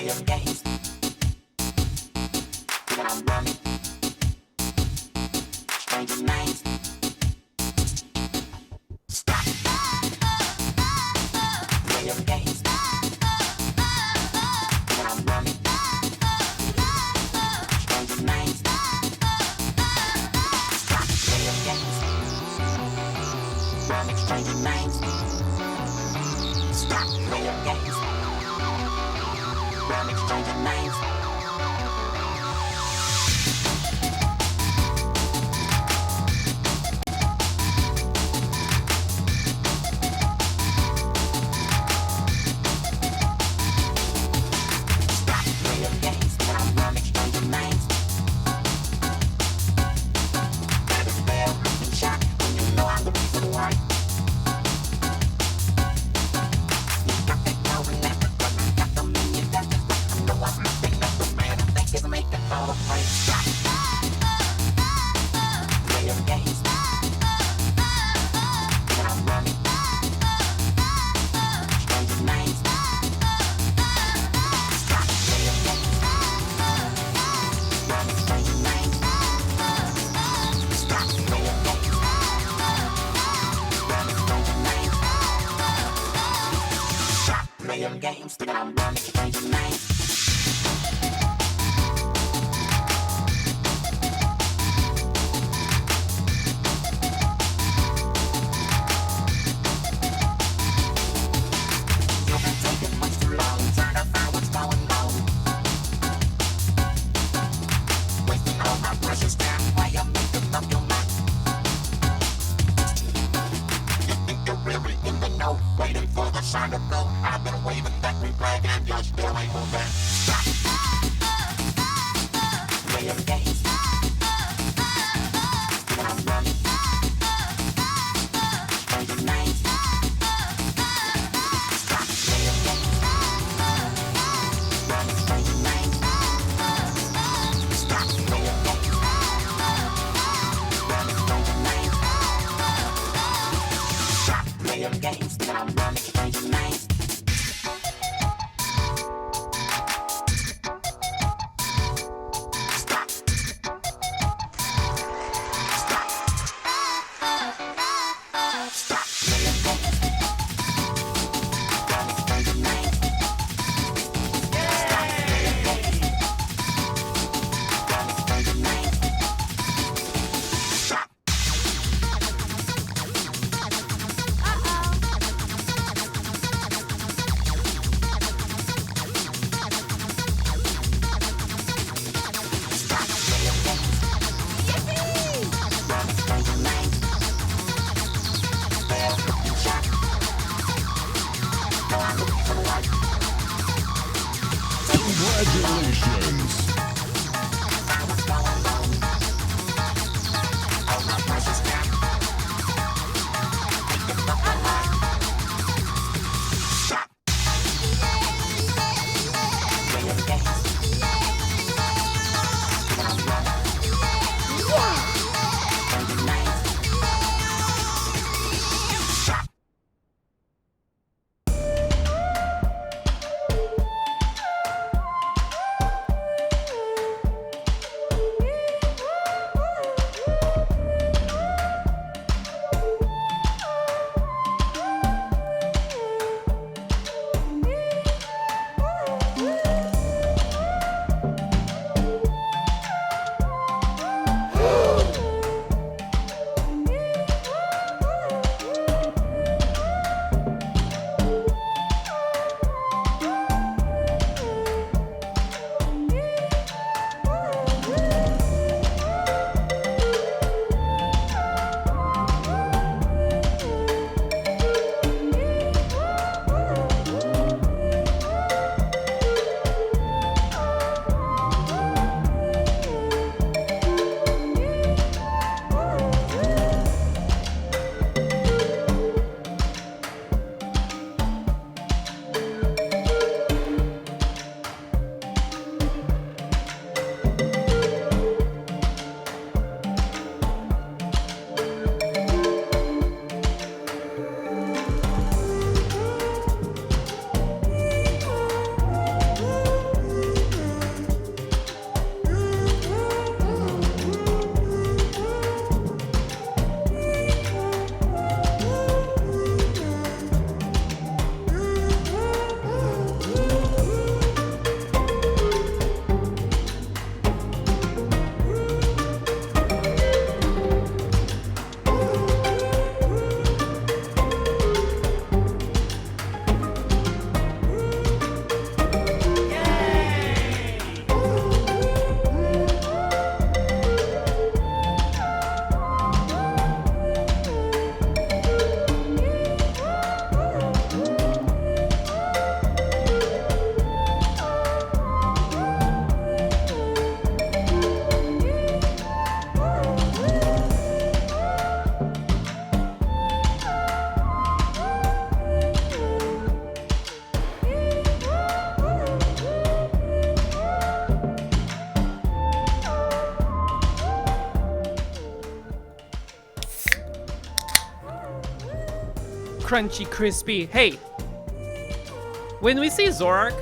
playing games that I'm running, changing names. Stop playing games that I'm running, changing names. Stop playing games, running, changing names. Stop playing games, running, changing names. Playing games that I'm running, changing names. You've been taking much too long, trying to find what's going on. Wasting all my precious time while you're making up your mind. You think you're really in the know, waiting for the sign to go. I've been waving that green flag and you still ain't moving. Stop playing games that I'm running, changing names. Stop playing games, running, changing names. Stop playing games, running, changing names. Stop playing games that I'm running, changing names. crunchy, crispy. Hey, when we see Zorak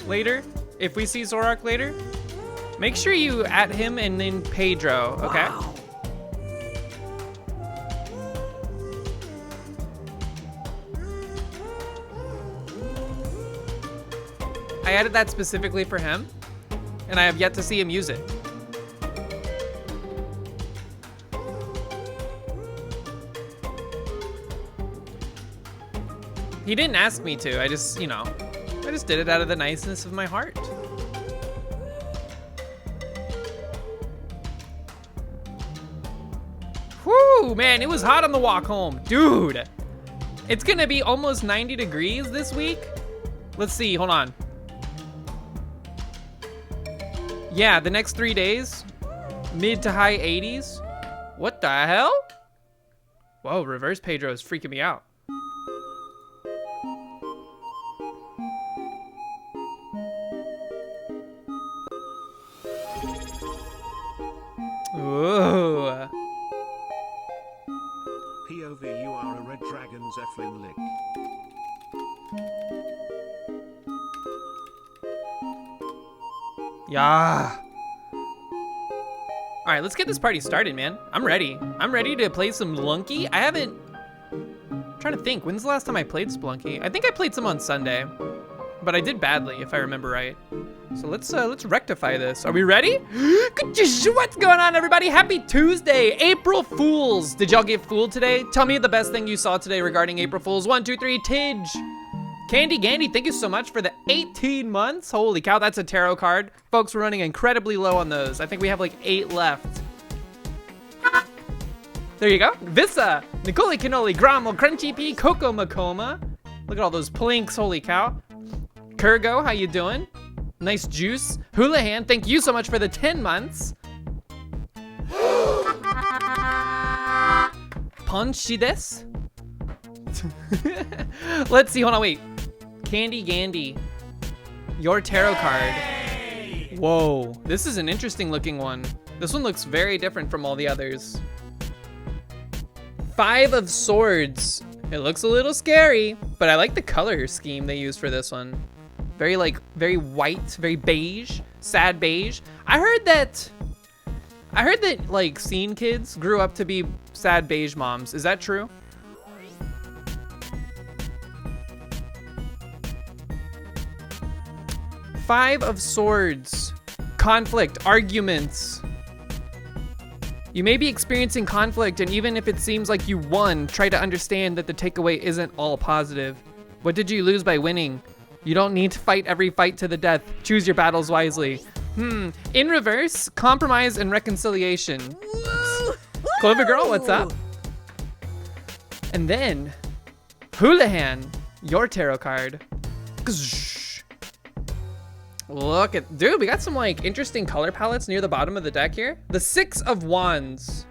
later, if we see Zorak later, make sure you at him and then Pedro, okay? Wow. I added that specifically for him, and I have yet to see him use it. He didn't ask me to. I just, you know, I just did it out of the niceness of my heart. Whew, man, it was hot on the walk home. Dude, it's gonna be almost 90 degrees this week. Let's see, hold on. Yeah, the next 3 days, mid to high 80s. What the hell? Whoa, reverse Pedro is freaking me out. Ooh. POV, you are a red dragon's effling lick. Yeah. All right, let's get this party started, man. I'm ready. I'm ready to play some Splunky. I'm trying to think, when's the last time I played Splunky? I think I played some on Sunday, but I did badly, if I remember right. So let's rectify this. Are we ready? What's going on, everybody? Happy Tuesday, April Fools. Did y'all get fooled today? Tell me the best thing you saw today regarding April Fools. 1, 2, 3, Tidge. Candy Gandy, thank you so much for the 18 months. Holy cow, that's a tarot card. Folks, we're running incredibly low on those. I think we have like 8 left. There you go. Vissa, Nicole Canoli, Grommel, Crunchy P, Coco Macoma. Look at all those plinks, holy cow. Kurgo, how you doing? Nice juice. Houlihan, thank you so much for the 10 months. Ponchides. Let's see, hold on, wait. Candy Gandy, your tarot card. Whoa, this is an interesting looking one. This one looks very different from all the others. 5 of Swords. It looks a little scary, but I like the color scheme they used for this one. Very white, very beige, sad beige. I heard that like scene kids grew up to be sad beige moms. Is that true? Five of Swords. Conflict, arguments. You may be experiencing conflict, and even if it seems like you won, try to understand that the takeaway isn't all positive. What did you lose by winning? You don't need to fight every fight to the death. Choose your battles wisely. In reverse, compromise and reconciliation. Clover Girl, what's up? And then, Houlihan, your tarot card. Look at, dude, we got some like interesting color palettes near the bottom of the deck here. The 6 of Wands.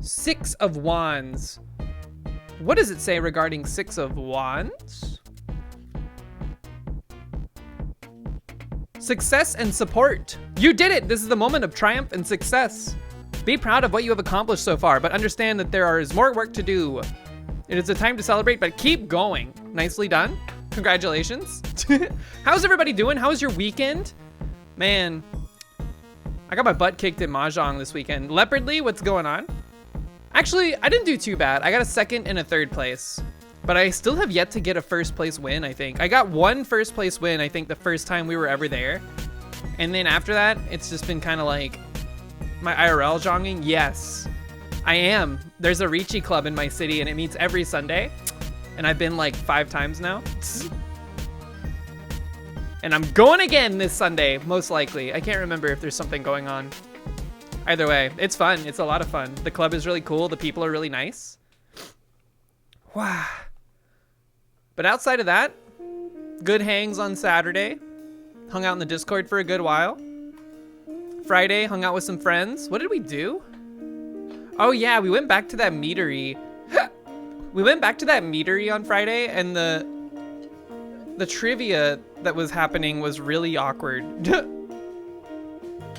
6 of Wands. What does it say regarding 6 of Wands? Success and support. You did it. This is the moment of triumph and success. Be proud of what you have accomplished so far, but understand that there is more work to do. It is a time to celebrate, but keep going. Nicely done. Congratulations. How's everybody doing? How was your weekend? Man, I got my butt kicked at Mahjong this weekend. Leopardly, what's going on? Actually, I didn't do too bad. I got a 2nd and a 3rd place, but I still have yet to get a 1st place win, I think. I got 1 1st place win, I think, the first time we were ever there. And then after that, it's just been kind of like, my IRL jonging? Yes, I am. There's a Ricci club in my city and it meets every Sunday. And I've been like 5 times now. And I'm going again this Sunday, most likely. I can't remember if there's something going on. Either way, it's fun. It's a lot of fun. The club is really cool. The people are really nice. Wow. But outside of that, good hangs on Saturday. Hung out in the Discord for a good while. Friday, hung out with some friends. What did we do? Oh yeah, we went back to that meadery. We went back to that meadery on Friday, and the trivia that was happening was really awkward.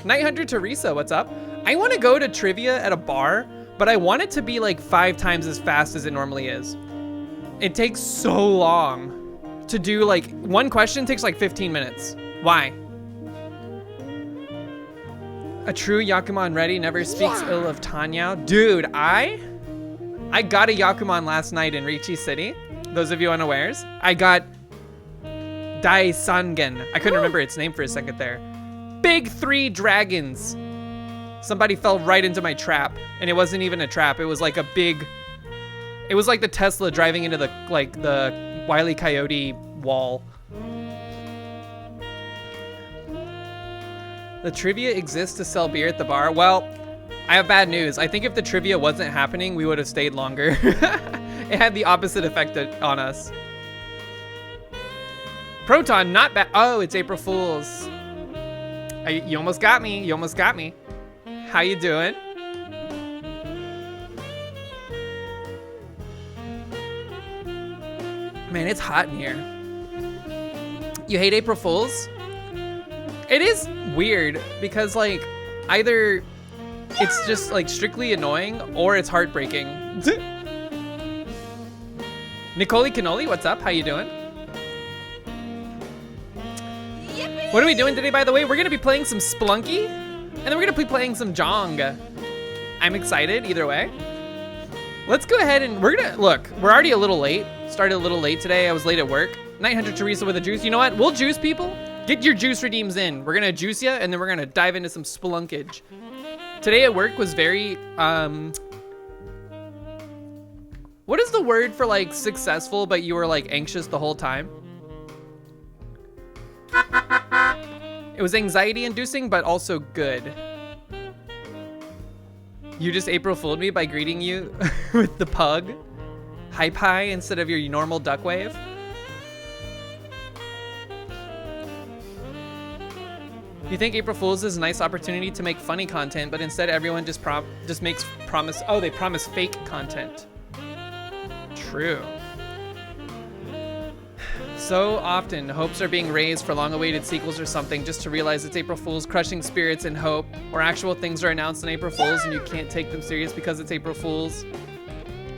Night Hunter Teresa, what's up? I want to go to trivia at a bar, but I want it to be like 5 times as fast as it normally is. It takes so long to do, like, one question takes like 15 minutes. Why? A true Yakuman ready never speaks ill of Tanya. Dude, I got a Yakuman last night in Richi City. Those of you unawares. I got Daisangen. I couldn't remember its name for a second there. Big 3 dragons. Somebody fell right into my trap, and it wasn't even a trap. It was like a big, it was like the Tesla driving into the Wile E. Coyote wall. The trivia exists to sell beer at the bar. Well, I have bad news. I think if the trivia wasn't happening, we would have stayed longer. It had the opposite effect on us. Proton, not bad. Oh, it's April Fool's. You almost got me. You almost got me. How you doing? Man, it's hot in here. You hate April Fools? It is weird because, like, either it's just like strictly annoying or it's heartbreaking. Nicole Cannoli, what's up? How you doing? Yippee! What are we doing today, by the way? We're gonna be playing some Spelunky, and then we're gonna be playing some Jong. I'm excited either way. Let's go ahead and we're already a little late. Started a little late today. I was late at work. 900 Teresa with a juice. You know what? We'll juice people. Get your juice redeems in. We're gonna juice you, and then we're gonna dive into some spelunkage. Today at work was very, what is the word for like successful, but you were like anxious the whole time? It was anxiety inducing, but also good. You just April Fooled me by greeting you with the pug. Hype high instead of your normal duck wave. You think April Fool's is a nice opportunity to make funny content, but instead everyone just promise fake content. True. So often, hopes are being raised for long-awaited sequels or something just to realize it's April Fool's, crushing spirits and hope, or actual things are announced on April Fool's and you can't take them serious because it's April Fool's.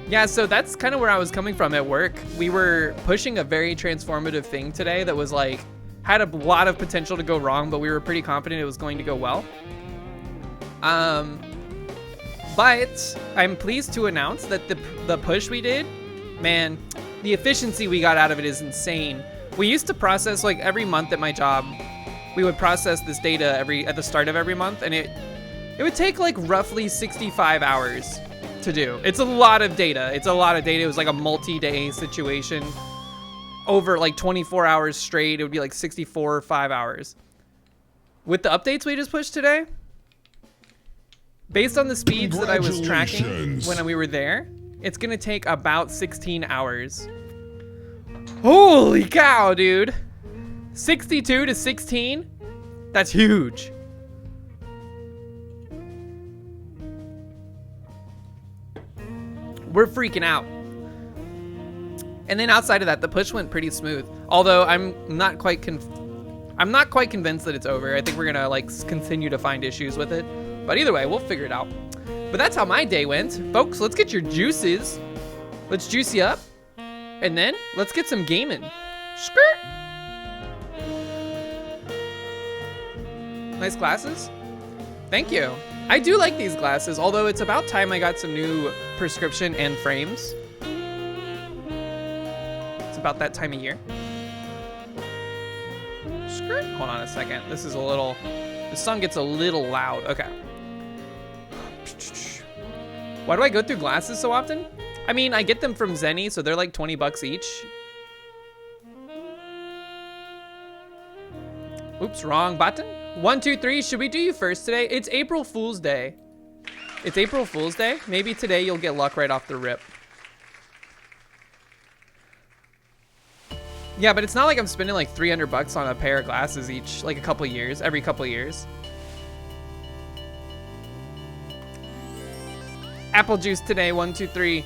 Yeah, so that's kind of where I was coming from at work. We were pushing a very transformative thing today that was like, had a lot of potential to go wrong, but we were pretty confident it was going to go well. But I'm pleased to announce that the push we did, man, the efficiency we got out of it is insane. We used to process, like, every month at my job, we would process this data at the start of every month, and it would take like roughly 65 hours to do. It's a lot of data. It was like a multi-day situation. Over like 24 hours straight, it would be like 64 or 5 hours. With the updates we just pushed today, based on the speeds that I was tracking when we were there, it's gonna take about 16 hours. Holy cow, dude. 62 to 16? That's huge. We're freaking out. And then outside of that, the push went pretty smooth. Although I'm not quite convinced that it's over. I think we're gonna like continue to find issues with it. But either way, we'll figure it out. But that's how my day went. Folks, let's get your juices. Let's juice you up. And then let's get some gaming. Skirt. Nice glasses. Thank you. I do like these glasses, although it's about time I got some new prescription and frames. It's about that time of year. Skirt. Hold on a second. The song gets a little loud. Okay. Why do I go through glasses so often? I mean, I get them from Zenny, so they're like 20 bucks each. Oops, wrong button. 1, 2, 3, should we do you first today? It's April Fool's Day. It's April Fool's Day. Maybe today you'll get luck right off the rip. Yeah, but it's not like I'm spending like 300 bucks on a pair of glasses each, like every couple of years. Apple juice today, 1, 2, 3.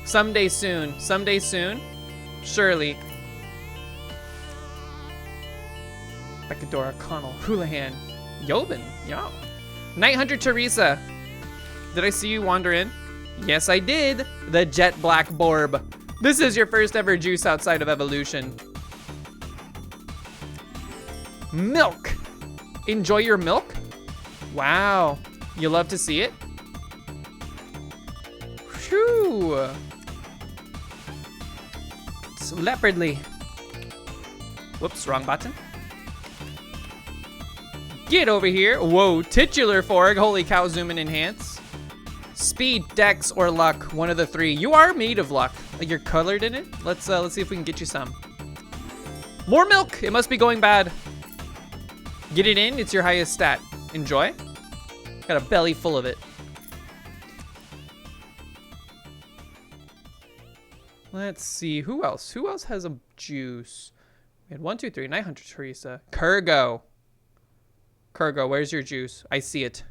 Someday soon, surely. Becadora, Connell, Houlihan, Yobin, yo. Night Hunter Teresa. Did I see you wander in? Yes, I did. The jet black borb. This is your first ever juice outside of evolution. Milk. Enjoy your milk? Wow. You love to see it? Phew. It's leopardly. Whoops, wrong button. Get over here. Whoa, titular Forg. Holy cow, zoom and enhance. Speed, dex, or luck. One of the three. You are made of luck. Like you're colored in it. Let's see if we can get you some. More milk. It must be going bad. Get it in. It's your highest stat. Enjoy. Got a belly full of it. Let's see. Who else? Who else has a juice? We had 1, 2, 3. 900 Teresa. Kurgo. Kurgo, where's your juice? I see it.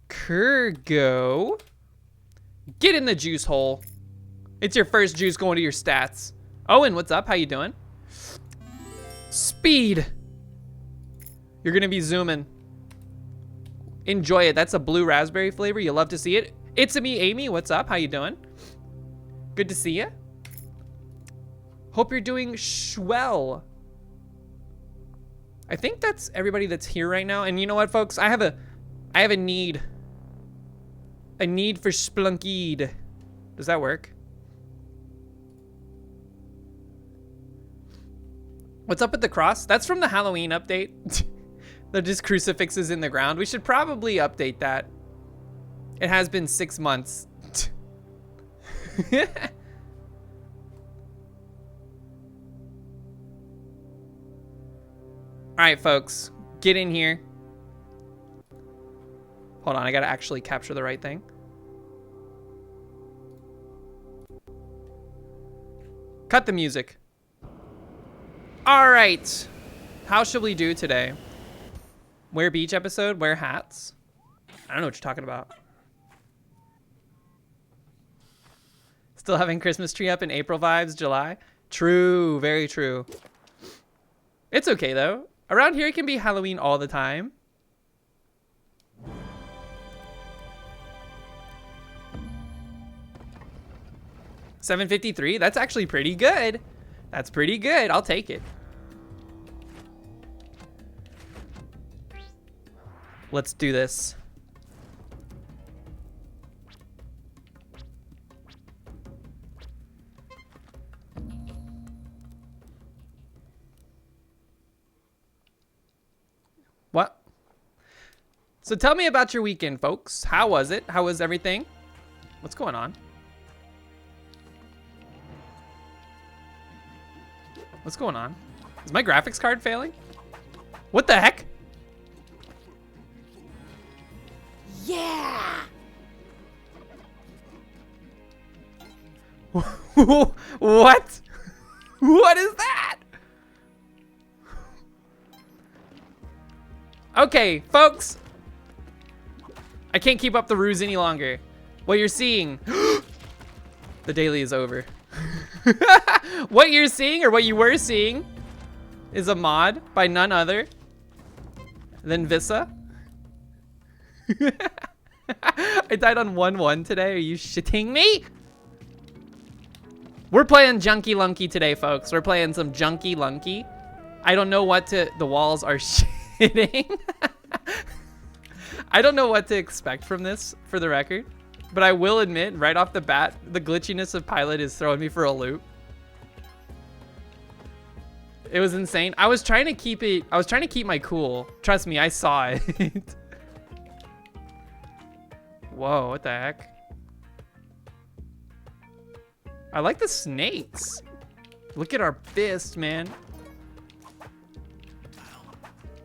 Kurgo. Get in the juice hole. It's your first juice going to your stats. Owen, what's up? How you doing? Speed. You're gonna be zooming. Enjoy it. That's a blue raspberry flavor. You love to see it. It's me, Amy. What's up? How you doing? Good to see you. Hope you're doing swell. I think that's everybody that's here right now. And you know what, folks? I have a need. A need for Splunkied. Does that work? What's up with the cross? That's from the Halloween update. They're just crucifixes in the ground. We should probably update that. It has been 6 months. All right, folks, get in here. Hold on, I gotta actually capture the right thing. Cut the music. All right, how should we do today? Wear beach episode, wear hats. I don't know what you're talking about. Still having Christmas tree up in April vibes, July. True, very true. It's okay though. Around here it can be Halloween all the time. $7.53, that's actually pretty good. That's pretty good, I'll take it. Let's do this. What? So tell me about your weekend, folks. How was it? How was everything? What's going on? What's going on? Is my graphics card failing? What the heck? Yeah! What? What is that? Okay, folks. I can't keep up the ruse any longer. What you're seeing... The daily is over. What you're seeing, or what you were seeing, is a mod by none other than Vissa. I died on 1-1 today. Are you shitting me? We're playing Junky Lunky today, folks. We're playing some Junky Lunky. I don't know what to... The walls are shitting. I don't know what to expect from this, for the record. But I will admit, right off the bat, the glitchiness of Pilot is throwing me for a loop. It was insane. I was trying to keep it... I was trying to keep my cool. Trust me, I saw it. Whoa, what the heck? I like the snakes. Look at our fist, man.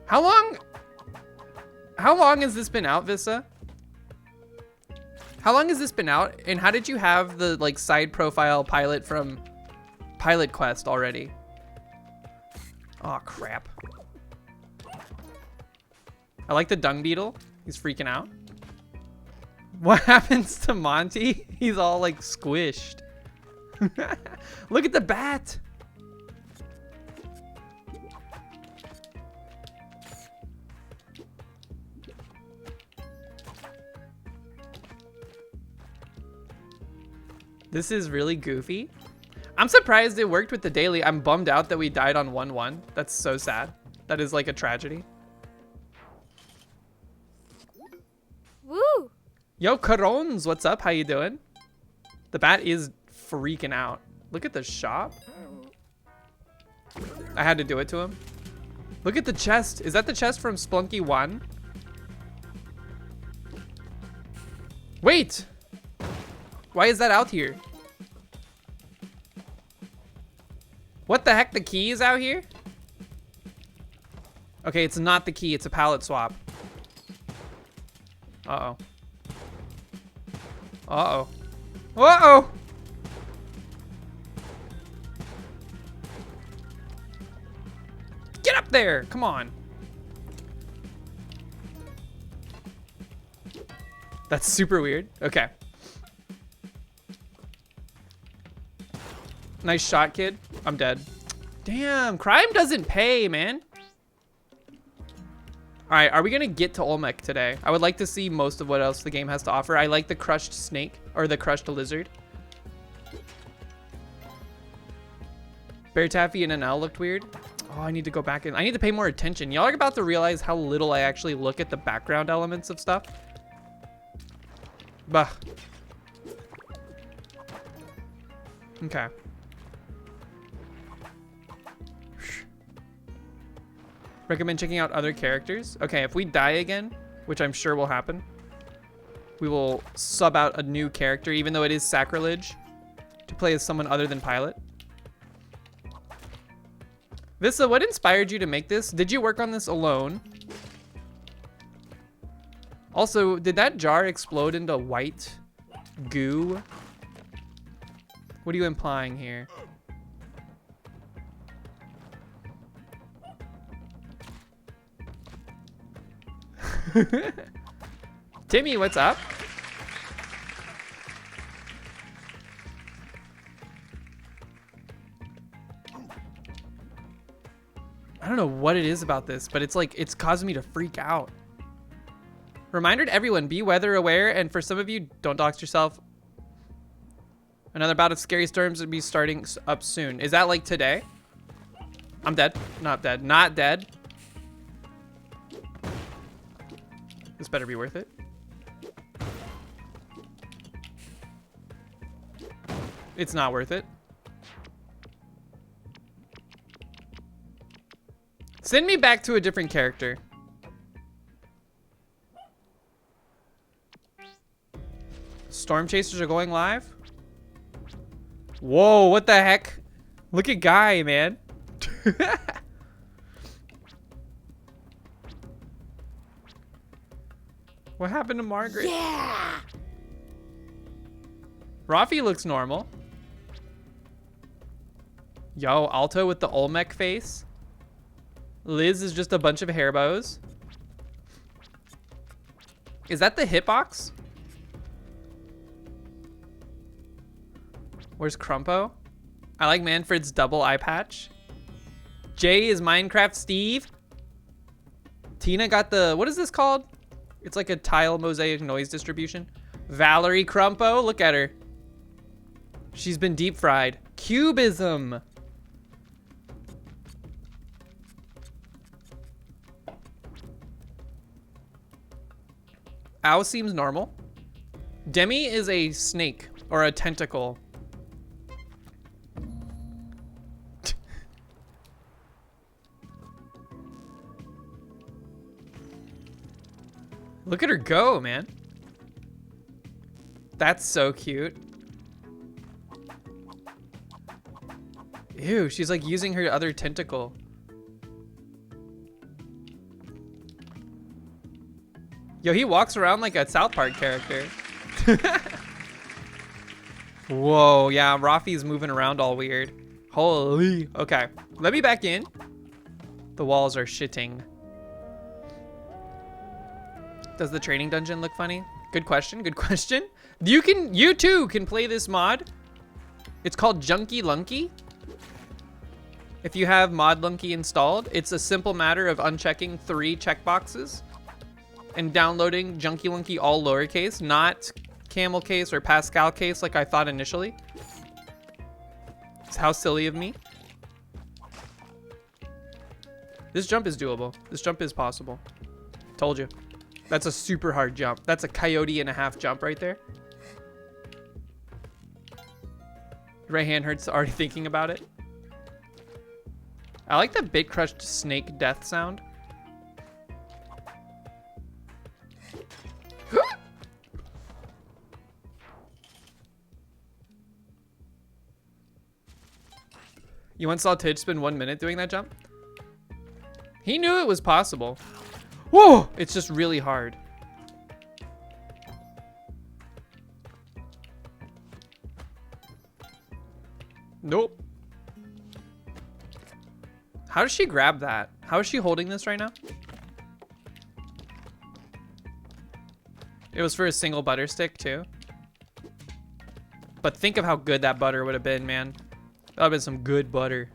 How long has this been out, Vissa? How long has this been out? And how did you have the like side profile pilot from Pilot Quest already? Oh, crap. I like the dung beetle. He's freaking out. What happens to Monty? He's all like squished. Look at the bat. This is really goofy. I'm surprised it worked with the daily. I'm bummed out that we died on 1-1. That's so sad. That is like a tragedy. Woo! Yo, Carons, what's up? How you doing? The bat is freaking out. Look at the shop. I had to do it to him. Look at the chest. Is that the chest from Splunky 1? Wait! Why is that out here? What the heck? The key is out here? Okay, it's not the key. It's a palette swap. Uh-oh. Uh-oh. Uh-oh! Get up there! Come on. That's super weird. Okay. Nice shot, kid. I'm dead. Damn, crime doesn't pay, man. All right, are we gonna get to Olmec today? I would like to see most of what else the game has to offer. I like the crushed snake, or the crushed lizard. Bear Taffy and Anel looked weird. Oh, I need to go back and I need to pay more attention. Y'all are about to realize how little I actually look at the background elements of stuff. Bah. Okay. Recommend checking out other characters. Okay, if we die again, which I'm sure will happen, we will sub out a new character, even though it is sacrilege to play as someone other than Pilot. Vissa, what inspired you to make this? Did you work on this alone? Also, did that jar explode into white goo? What are you implying here? Timmy, what's up? I don't know what it is about this, but it's like, it's causing me to freak out. Reminder to everyone, be weather aware, and for some of you, don't dox yourself. Another bout of scary storms will be starting up soon. Is that like today? I'm dead. Not dead. Not dead. This better be worth it. It's not worth it. Send me back to a different character. Storm Chasers are going live? Whoa, what the heck? Look at Guy, man. What happened to Margaret? Yeah! Rafi looks normal. Yo, Alto with the Olmec face. Liz is just a bunch of hair bows. Is that the hitbox? Where's Crumpo? I like Manfred's double eye patch. Jay is Minecraft Steve. Tina got the, what is this called? It's like a tile mosaic noise distribution. Valerie Crumpo, look at her. She's been deep fried. Cubism. Ow seems normal. Demi is a snake or a tentacle. Look at her go, man. That's so cute. Ew, she's like using her other tentacle. Yo, he walks around like a South Park character. Whoa, yeah, Rafi's moving around all weird. Holy. Okay, let me back in. The walls are shitting. Does the training dungeon look funny? Good question, good question. You too can play this mod. It's called Junkie Lunky. If you have Mod Lunky installed, it's a simple matter of unchecking 3 checkboxes and downloading Junkie Lunky all lowercase, not camel case or Pascal case like I thought initially. It's how silly of me. This jump is doable. This jump is possible. Told you. That's a super hard jump. That's a coyote and a half jump right there. Right hand hurts already thinking about it. I like the bit crushed snake death sound. You once saw Tidge spend 1 minute doing that jump? He knew it was possible. Whoa! It's just really hard. Nope. How does she grab that? How is she holding this right now? It was for a single butter stick too. But think of how good that butter would have been, man. That would have been some good butter.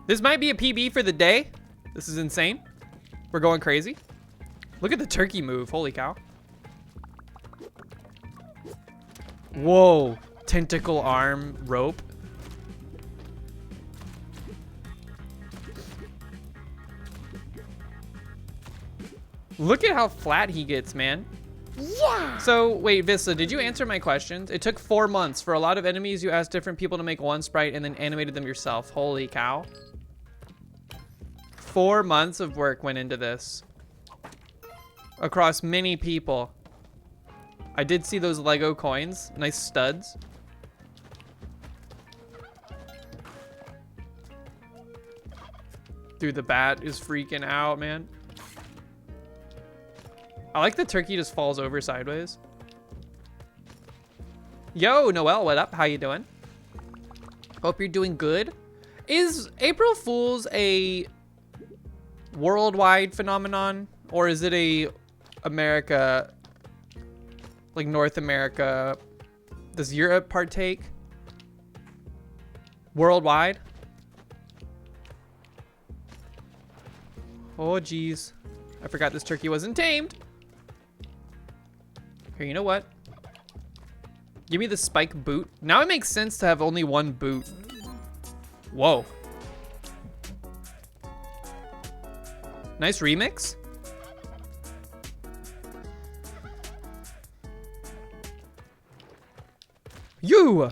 This might be a PB for the day. This is insane. We're going crazy. Look at the turkey move. Holy cow. Whoa. Tentacle arm rope. Look at how flat he gets, man. Yeah. So, wait, Vista, did you answer my questions? It took 4 months. For a lot of enemies, you asked different people to make one sprite and then animated them yourself. Holy cow. 4 months of work went into this. Across many people. I did see those Lego coins. Nice studs. Dude, the bat is freaking out, man. I like the turkey just falls over sideways. Yo, Noel, what up? How you doing? Hope you're doing good. Is April Fool's a worldwide phenomenon? Or is it a America, like North America? Does Europe partake? Worldwide? Oh, geez. I forgot this turkey wasn't tamed. Here, you know what? Give me the spike boot. Now it makes sense to have only one boot. Whoa. Nice remix. You!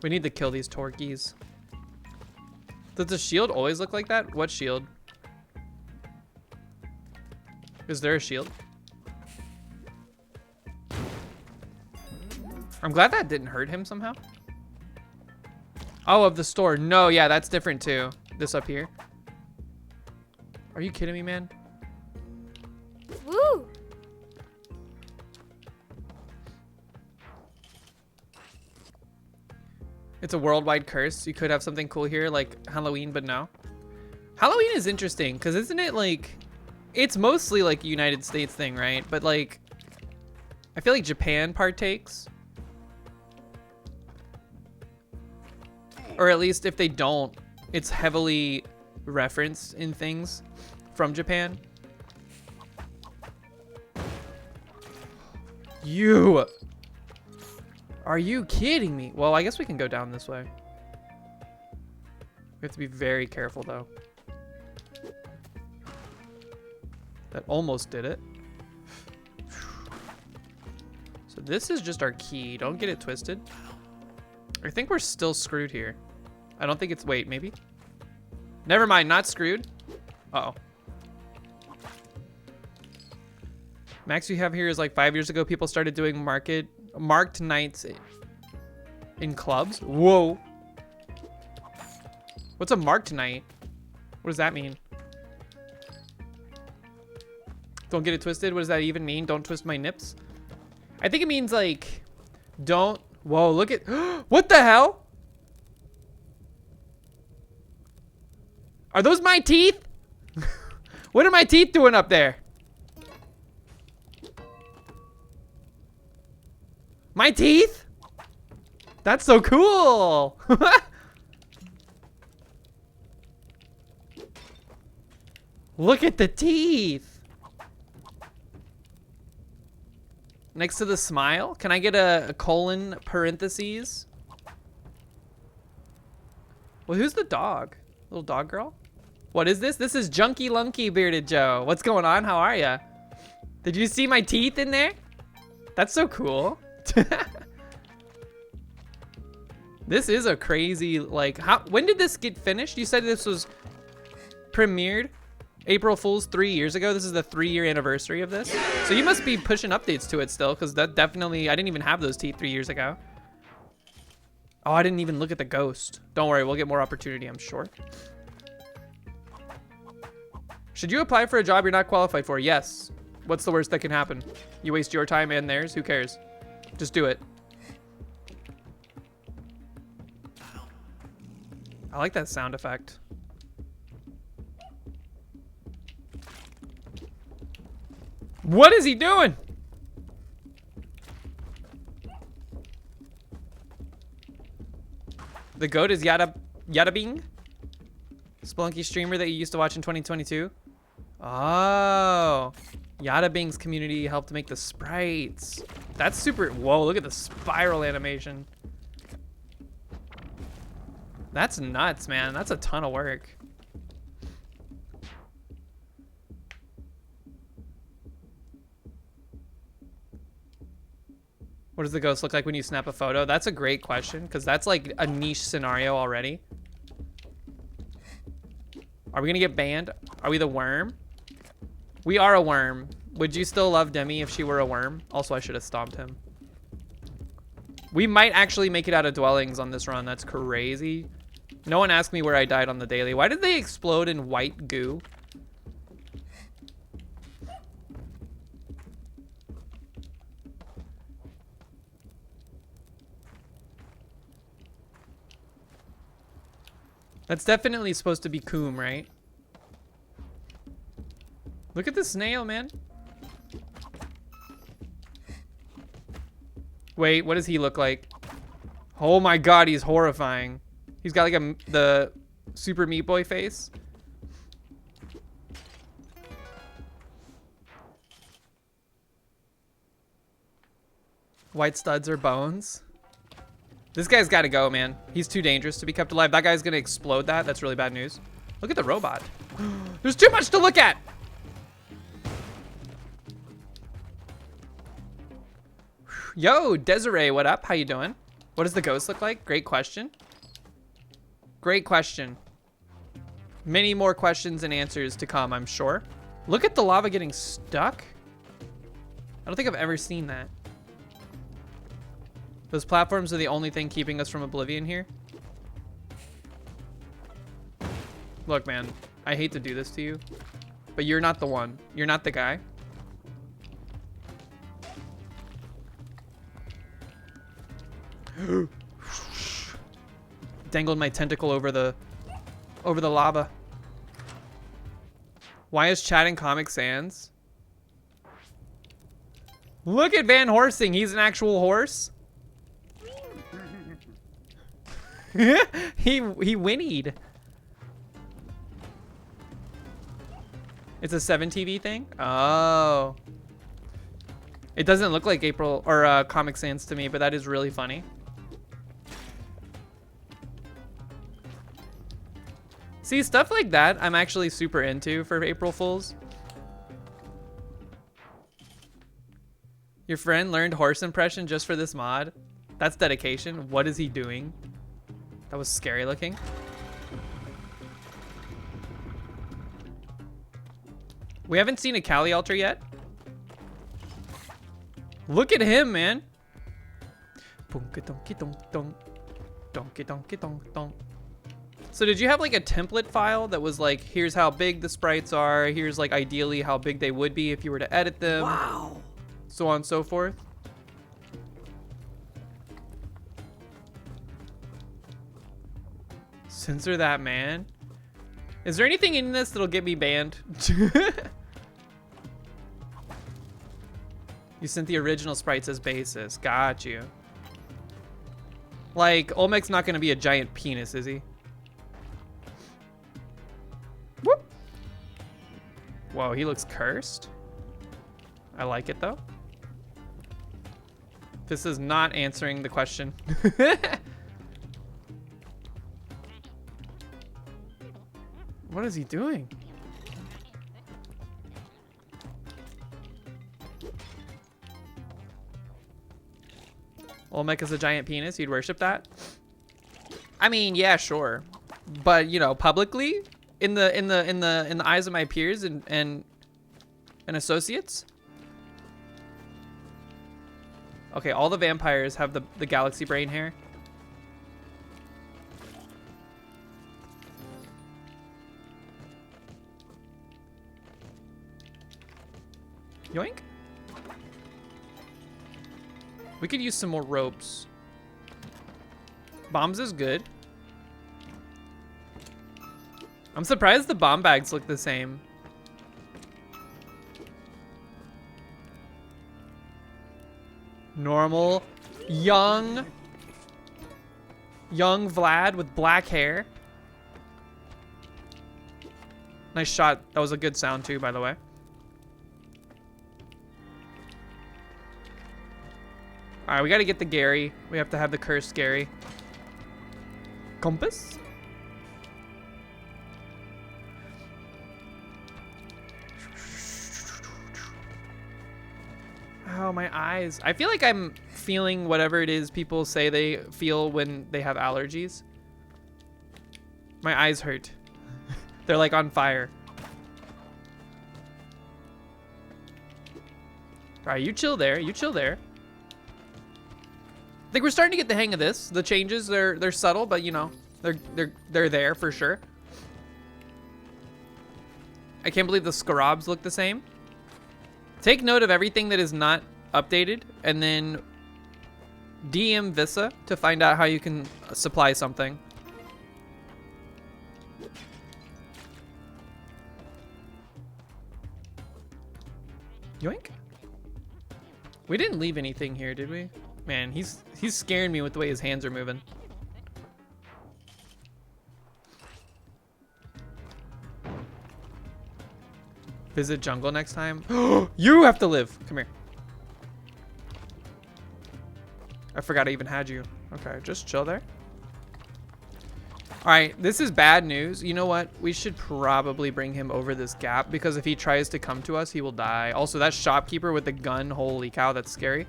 We need to kill these turkeys. Does the shield always look like that? What shield? Is there a shield? I'm glad that didn't hurt him somehow. Oh, of the store. No, yeah, that's different too. This up here. Are you kidding me, man? Woo! It's a worldwide curse. You could have something cool here like Halloween, but no. Halloween is interesting because isn't it like, it's mostly like a United States thing, right? But like, I feel like Japan partakes. Or at least if they don't, it's heavily referenced in things from Japan. You! Are you kidding me? Well, I guess we can go down this way. We have to be very careful though. That almost did it. So this is just our key. Don't get it twisted. I think we're still screwed here. I don't think it's, wait, maybe? Never mind, not screwed. Uh-oh. Max you have here is like 5 years ago, people started doing marked nights in clubs. Whoa. What's a marked night? What does that mean? Don't get it twisted. What does that even mean? Don't twist my nips. I think it means like, don't, whoa, look at, what the hell? Are those my teeth? What are my teeth doing up there? My teeth? That's so cool. Look at the teeth. next to the smile. Can I get a colon parentheses? Well, who's the dog? Little dog girl? What is this? This is Junky Lunky Bearded Joe. What's going on? How are ya? Did you see my teeth in there? That's so cool. This is a crazy, like, when did this get finished? You said this was premiered April Fool's 3 years ago. This is the 3-year anniversary of this. So you must be pushing updates to it still, because that definitely, I didn't even have those teeth 3 years ago. Oh, I didn't even look at the ghost. Don't worry, we'll get more opportunity, I'm sure. Should you apply for a job you're not qualified for? Yes. What's the worst that can happen? You waste your time and theirs, who cares? Just do it. I like that sound effect. What is he doing? The goat is Yadabing? Spelunky streamer that you used to watch in 2022? Oh. Yadabing's community helped make the sprites. That's super. Whoa, look at the spiral animation. That's nuts, man. That's a ton of work. What does the ghost look like when you snap a photo? That's a great question, because that's like a niche scenario already. Are we gonna get banned? Are we the worm? We are a worm. Would you still love Demi if she were a worm? Also, I should have stomped him. We might actually make it out of dwellings on this run. That's crazy. No one asked me where I died on the daily. Why did they explode in white goo? That's definitely supposed to be Coom, right? Look at the snail, man. Wait, what does he look like? Oh my god, he's horrifying. He's got like the Super Meat Boy face. White studs or bones? This guy's got to go, man. He's too dangerous to be kept alive. That guy's going to explode that. That's really bad news. Look at the robot. There's too much to look at. Yo, Desiree, what up? How you doing? What does the ghost look like? Great question. Great question. Many more questions and answers to come, I'm sure. Look at the lava getting stuck. I don't think I've ever seen that. Those platforms are the only thing keeping us from oblivion here. Look, man, I hate to do this to you, but you're not the one. You're not the guy. Dangled my tentacle over the lava. Why is Chad in Comic Sans? Look at Van Horsing. He's an actual horse. he whinnied. It's a 7TV thing? Oh. It doesn't look like April or Comic Sans to me, but that is really funny. See, stuff like that I'm actually super into for April Fools. Your friend learned horse impression just for this mod? That's dedication. What is he doing? That was scary looking. We haven't seen a Kali altar yet. Look at him, man. So did you have like a template file that was like, here's how big the sprites are, here's like ideally how big they would be if you were to edit them. Wow. So on and so forth. Censor that, man. Is there anything in this that'll get me banned? You sent the original sprites as basis. Got you. Like, Olmec's not gonna be a giant penis, is he? Whoop. Whoa, he looks cursed. I like it though. This is not answering the question. What is he doing? Olmec is a giant penis. You'd worship that? I mean, yeah, sure. But, you know, publicly in the eyes of my peers and associates? Okay, all the vampires have the galaxy brain hair. Yoink. We could use some more ropes. Bombs is good. I'm surprised the bomb bags look the same. Normal, young Vlad with black hair. Nice shot. That was a good sound too, by the way. All right, we got to get the Gary. We have to have the cursed Gary. Compass? Oh, my eyes. I feel like I'm feeling whatever it is people say they feel when they have allergies. My eyes hurt. They're like on fire. All right, you chill there. You chill there. I think we're starting to get the hang of this. The changes, they're subtle, but you know, they're there for sure. I can't believe the Scarabs look the same. Take note of everything that is not updated, and then DM Visa to find out how you can supply something. Yoink. We didn't leave anything here, did we? Man, he's scaring me with the way his hands are moving. Visit jungle next time. You have to live. Come here. I forgot I even had you. Okay, just chill there. All right, this is bad news. You know what? We should probably bring him over this gap because if he tries to come to us, he will die. Also, that shopkeeper with the gun. Holy cow, that's scary.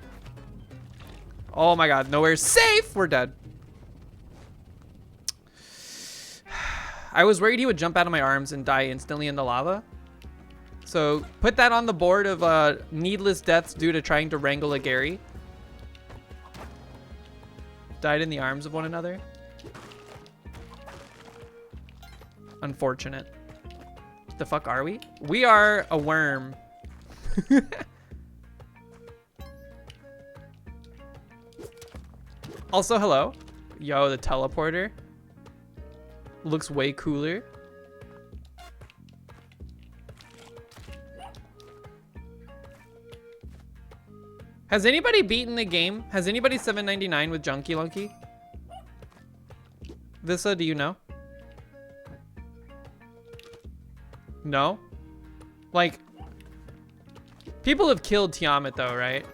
Oh my God, nowhere safe. We're dead. I was worried he would jump out of my arms and die instantly in the lava. So put that on the board of needless deaths due to trying to wrangle a Gary. Died in the arms of one another. Unfortunate. The fuck are we? We are a worm. Also, hello. Yo, the teleporter. Looks way cooler. Has anybody beaten the game? Has anybody 799 with Junkie Lunky? Visa, do you know? No? Like, people have killed Tiamat though, right?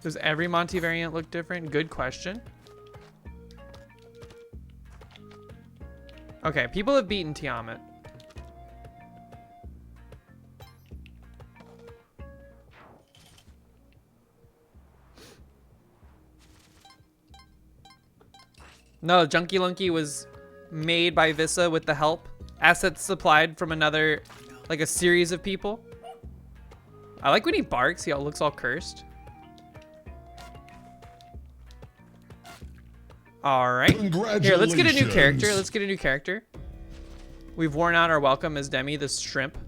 Does every Monty variant look different? Good question. Okay, people have beaten Tiamat. No, Junkie Lunky was made by Visa with the help. Assets supplied from another, like a series of people. I like when he barks, he looks all cursed. All right. Here, let's get a new character. Let's get a new character. We've worn out our welcome as Demi, the shrimp.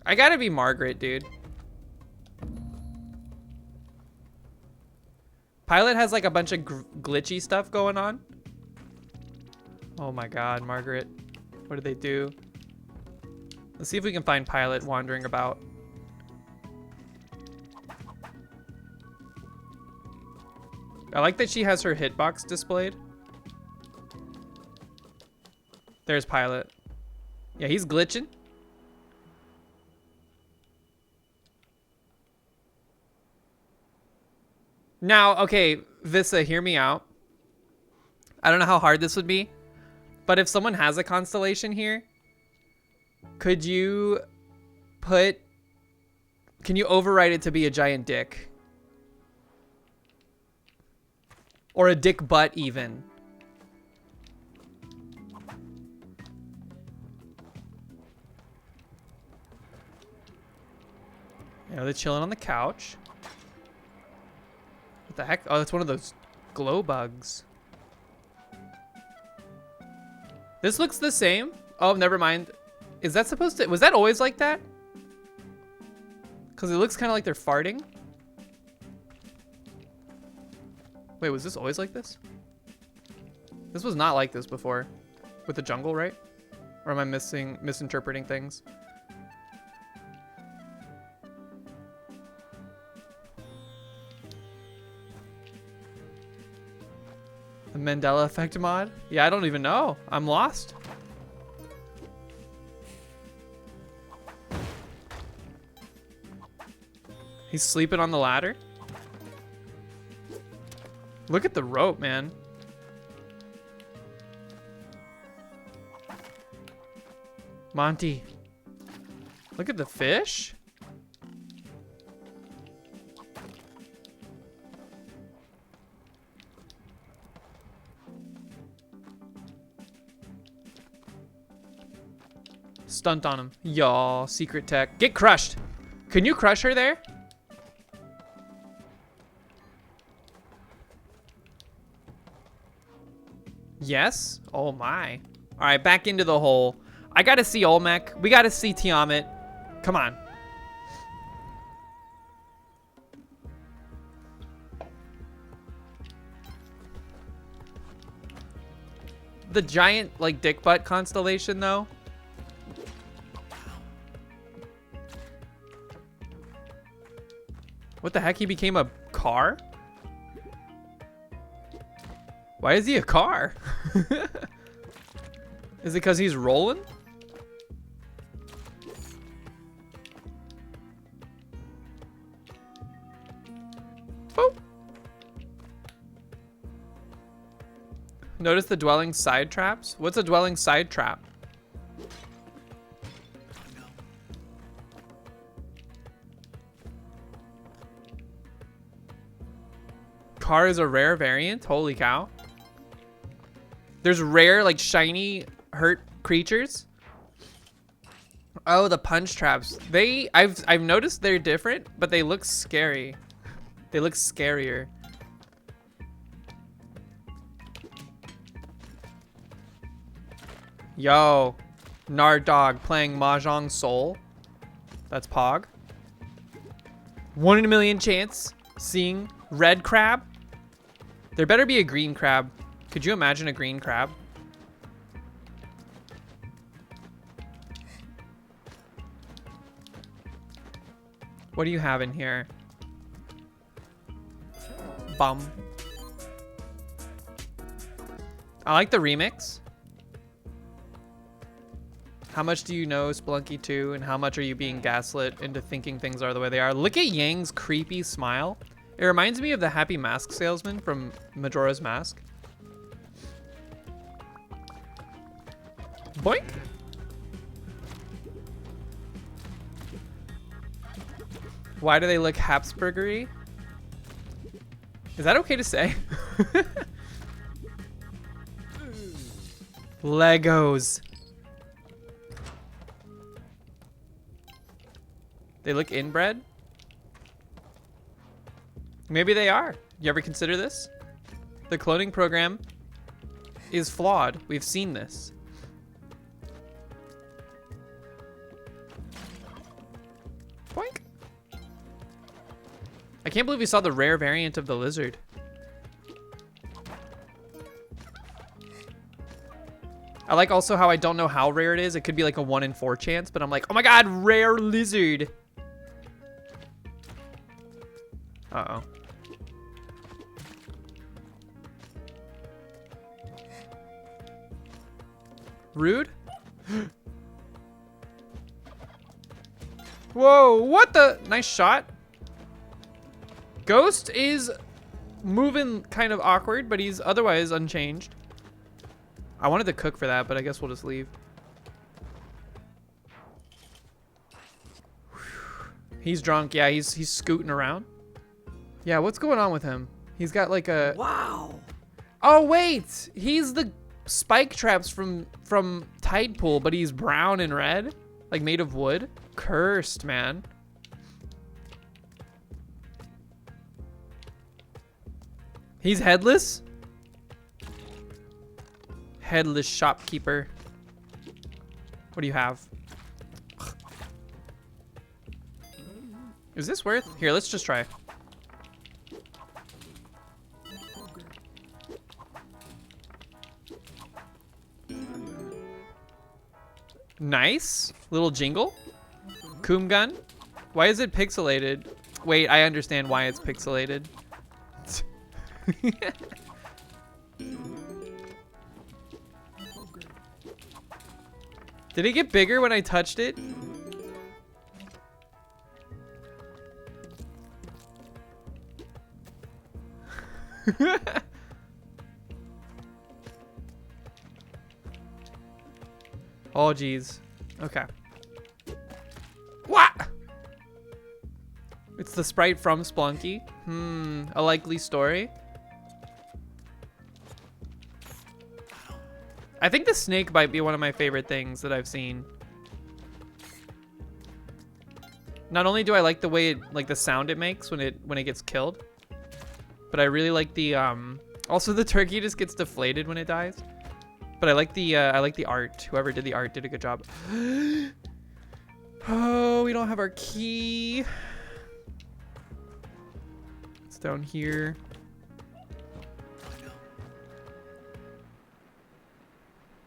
I gotta be Margaret, dude. Pilot has like a bunch of glitchy stuff going on. Oh my God, Margaret. What did they do? Let's see if we can find Pilot wandering about. I like that she has her hitbox displayed. There's Pilot. Yeah, he's glitching. Now, okay, Vissa, hear me out. I don't know how hard this would be, but if someone has a constellation here, could you can you override it to be a giant dick? Or a dick butt even? Yeah, they're chilling on the couch. What the heck? Oh, that's one of those glow bugs. This looks the same. Oh, never mind. Is that supposed to... Was that always like that? Because it looks kind of like they're farting. Wait, was this always like this? This was not like this before. With the jungle, right? Or am I misinterpreting things? The Mandela effect mod? Yeah, I don't even know. I'm lost. He's sleeping on the ladder. Look at the rope, man. Monty. Look at the fish. Stunt on him. Y'all, secret tech. Get crushed. Can you crush her there? Yes? Oh my. All right, back into the hole. I gotta see Olmec. We gotta see Tiamat. Come on. The giant, like, dick butt constellation, though. What the heck? He became a car? Why is he a car? Is it because he's rolling? Boop. Notice the dwelling side traps? What's a dwelling side trap? Car is a rare variant? Holy cow. There's rare, like, shiny, hurt creatures. Oh, the punch traps. I've noticed they're different, but they look scary. They look scarier. Yo, Nard Dog playing Mahjong Soul. That's Pog. 1 in a million chance seeing red crab. There better be a green crab. Could you imagine a green crab? What do you have in here? Bum. I like the remix. How much do you know Spelunky 2 and how much are you being gaslit into thinking things are the way they are? Look at Yang's creepy smile. It reminds me of the Happy Mask salesman from Majora's Mask. Boink. Why do they look Habsburgery? Is that okay to say? Legos. They look inbred? Maybe they are. You ever consider this? The cloning program is flawed. We've seen this. Boink. I can't believe we saw the rare variant of the lizard. I like also how I don't know how rare it is. It could be like a 1 in 4 chance, but I'm like, oh my god, rare lizard. Uh-oh. Rude. Whoa, what the? Nice shot. Ghost is moving kind of awkward, but he's otherwise unchanged. I wanted to cook for that, but I guess we'll just leave. He's drunk. Yeah, he's scooting around. Yeah, what's going on with him? He's got like a... Wow. Oh, wait. He's the spike traps from Tide Pool, but he's brown and red. Like made of wood. Cursed, man. He's headless? Headless shopkeeper. What do you have? Is this worth? Here, let's just try. Nice. Little jingle. Coom gun. Why is it pixelated? Wait, I understand why it's pixelated. Did it get bigger when I touched it? Oh, geez. Okay. What? It's the sprite from Splunky. A likely story. I think the snake might be one of my favorite things that I've seen. Not only do I like the way it, like the sound it makes when it gets killed, but I really like the also the turkey just gets deflated when it dies. But I like the art. Whoever did the art did a good job. Oh, we don't have our key. It's down here.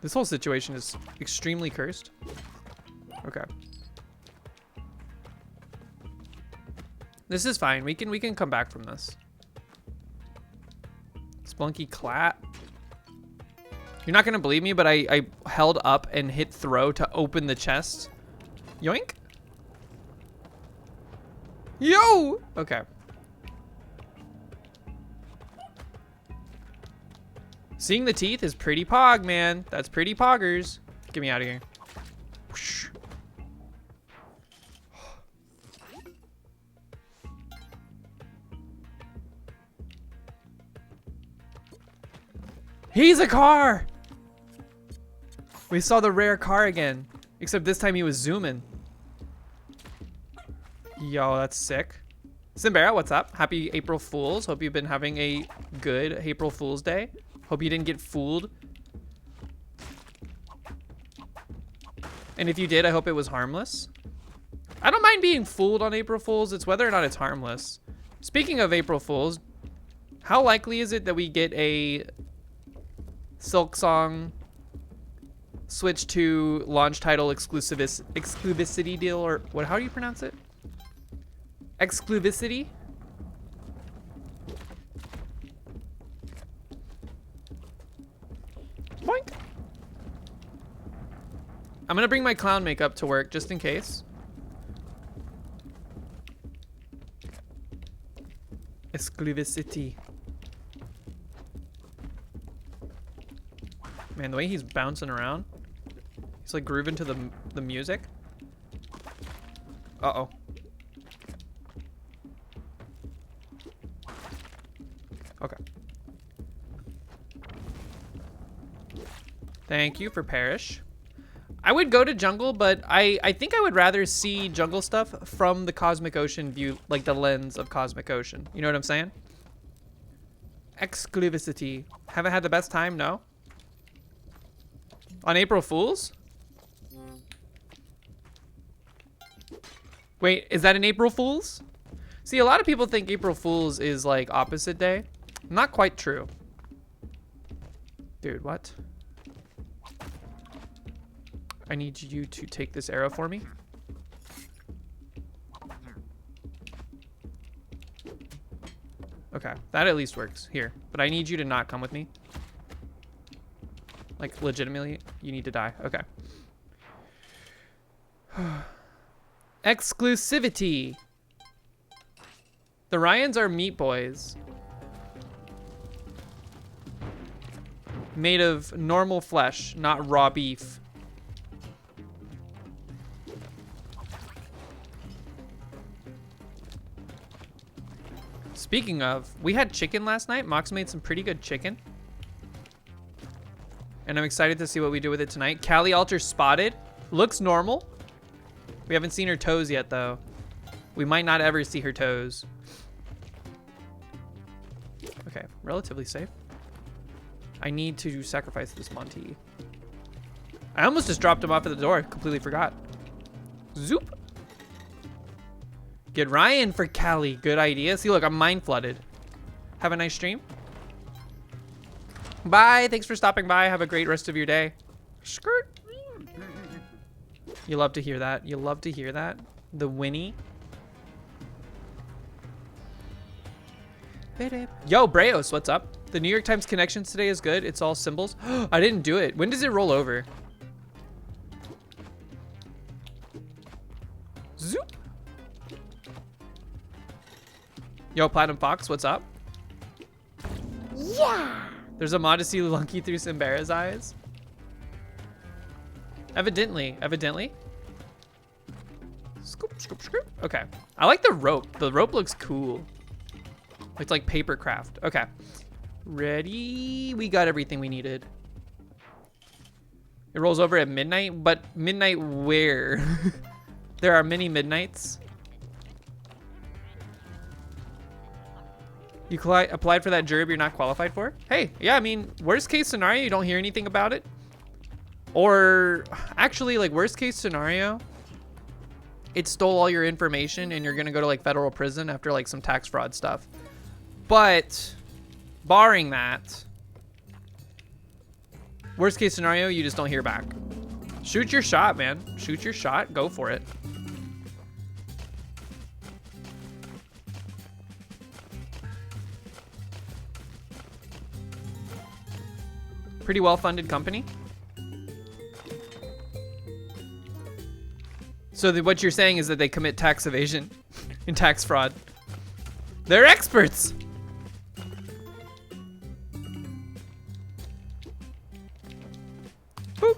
This whole situation is extremely cursed. Okay. This is fine. We can come back from this. Splunky clat. You're not gonna believe me, but I held up and hit throw to open the chest. Yoink. Yo! Okay. Seeing the teeth is pretty pog, man. That's pretty poggers. Get me out of here. Whoosh. He's a car! We saw the rare car again. Except this time he was zooming. Yo, that's sick. Simbera, what's up? Happy April Fools. Hope you've been having a good April Fool's Day. Hope you didn't get fooled. And if you did, I hope it was harmless. I don't mind being fooled on April Fools. It's whether or not it's harmless. Speaking of April Fools, how likely is it that we get a Silk Song switch to launch title exclusivity deal, or what? How do you pronounce it? Exclusivity? Boink. I'm gonna bring my clown makeup to work just in case. Exclusivity. Man, the way he's bouncing around. He's like grooving to the music. Uh-oh. Okay. Thank you for Parish. I would go to jungle, but I think I would rather see jungle stuff from the Cosmic Ocean view, like the lens of Cosmic Ocean. You know what I'm saying? Exclusivity. Haven't had the best time? No? On April Fools? Wait, is that an April Fools? See, a lot of people think April Fools is like opposite day. Not quite true. Dude, what? I need you to take this arrow for me. Okay, that at least works. Here, but I need you to not come with me. Like, legitimately, you need to die. Okay. Exclusivity. The Ryans are meat boys. Made of normal flesh, not raw beef. Speaking of, we had chicken last night. Mox made some pretty good chicken. And I'm excited to see what we do with it tonight. Callie Alter spotted. Looks normal. We haven't seen her toes yet, though. We might not ever see her toes. Okay, relatively safe. I need to sacrifice this Monty. I almost just dropped him off at the door. Completely forgot. Zoop. Get Ryan for Callie. Good idea. See, look, I'm mind flooded. Have a nice stream. Bye. Thanks for stopping by. Have a great rest of your day. Skirt. You love to hear that. You love to hear that. The Winnie. Yo, Breos, what's up? The New York Times connections today is good. It's all symbols. I didn't do it. When does it roll over? Zoop. Yo, Platinum Fox, what's up? Yeah. There's a mod to see Lunky through Simbara's eyes. Evidently. Scoop, scoop, scoop. Okay. I like the rope. The rope looks cool. It's like paper craft. Okay. Ready? We got everything we needed. It rolls over at midnight, but midnight where? There are many midnights. You applied for that gerb you're not qualified for? Hey, yeah, I mean, worst case scenario, you don't hear anything about it. Or actually, like, worst case scenario, it stole all your information and you're gonna go to like federal prison after like some tax fraud stuff. But barring that, worst case scenario, you just don't hear back. Shoot your shot, man. Shoot your shot. Go for it. Pretty well-funded company. So what you're saying is that they commit tax evasion and tax fraud. They're experts. Boop.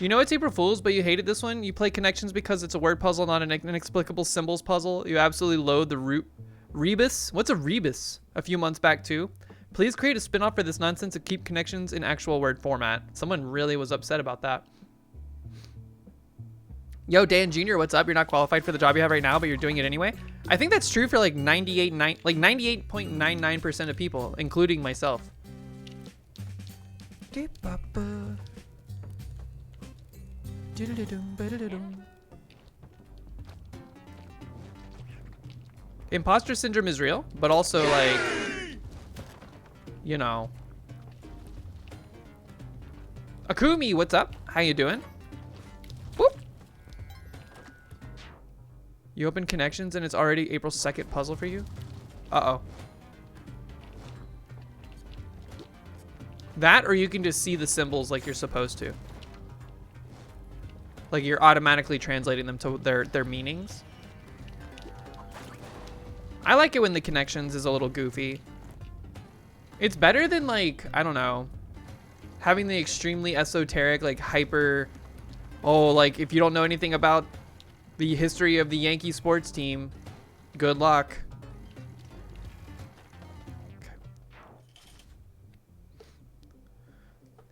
You know it's April Fool's, but you hated this one? You play Connections because it's a word puzzle, not an inexplicable symbols puzzle. You absolutely loathe the rebus. What's a rebus? A few months back too. Please create a spin-off for this nonsense and keep Connections in actual word format. Someone really was upset about that. Yo, Dan Jr., what's up? You're not qualified for the job you have right now, but you're doing it anyway. I think that's true for like 98.99% of people, including myself. Imposter syndrome is real, but also like, you know. Akumi, what's up? How you doing? Whoop. You open Connections and it's already April 2nd puzzle for you? Uh-oh. That, or you can just see the symbols like you're supposed to. Like you're automatically translating them to their meanings. I like it when the Connections is a little goofy. It's better than like, I don't know, having the extremely esoteric, like hyper, oh, like if you don't know anything about the history of the Yankee sports team, good luck. Okay.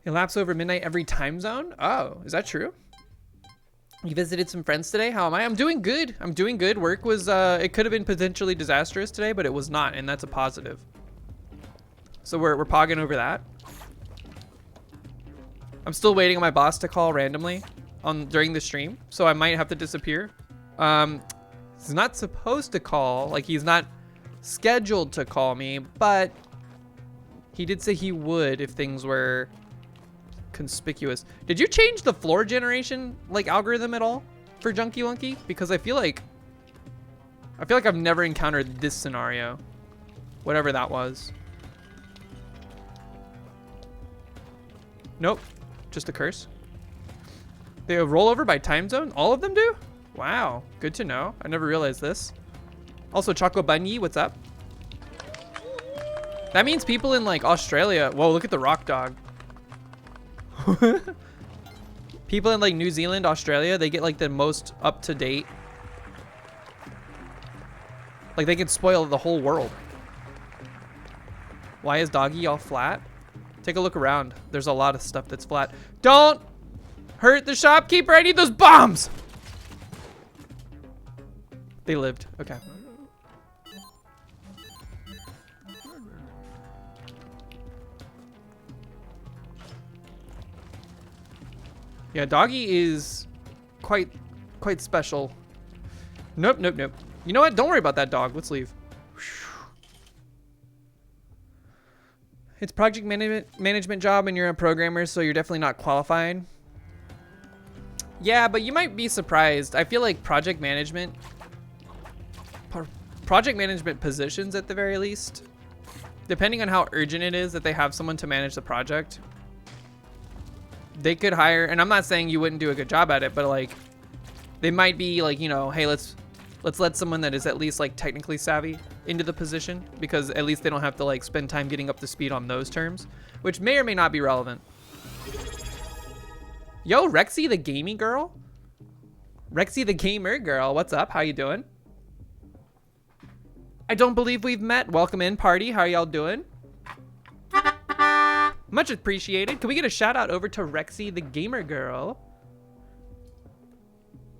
It laps over midnight every time zone? Oh, is that true? You visited some friends today? How am I? I'm doing good. I'm doing good. Work was, it could have been potentially disastrous today, but it was not, and that's a positive. So we're pogging over that. I'm still waiting on my boss to call randomly during the stream, so I might have to disappear. He's not supposed to call, like he's not scheduled to call me, but he did say he would if things were conspicuous. Did you change the floor generation like algorithm at all for Junkie Lunky? Because I feel like I've never encountered this scenario, whatever that was. Nope. Just a curse. They roll over by time zone? All of them do? Wow. Good to know. I never realized this. Also, Choco Bunny, what's up? That means people in like Australia. Whoa, look at the rock dog. People in like New Zealand, Australia, they get like the most up to date. Like they can spoil the whole world. Why is Doggy all flat? Take a look around. There's a lot of stuff that's flat. Don't hurt the shopkeeper. I need those bombs. They lived. Okay. Yeah, Doggy is quite special. Nope, nope, nope. You know what? Don't worry about that dog. Let's leave. It's project management job and you're a programmer, so you're definitely not qualified. Yeah, but you might be surprised. I feel like project management positions at the very least, depending on how urgent it is that they have someone to manage the project, they could hire, and I'm not saying you wouldn't do a good job at it, but like they might be like, you know, hey, let's let someone that is at least like technically savvy into the position, because at least they don't have to like spend time getting up to speed on those terms, which may or may not be relevant. Yo, Rexy the gaming girl? Rexy the gamer girl, what's up? How you doing? I don't believe we've met. Welcome in, party. How y'all doing? Much appreciated. Can we get a shout out over to Rexy the gamer girl?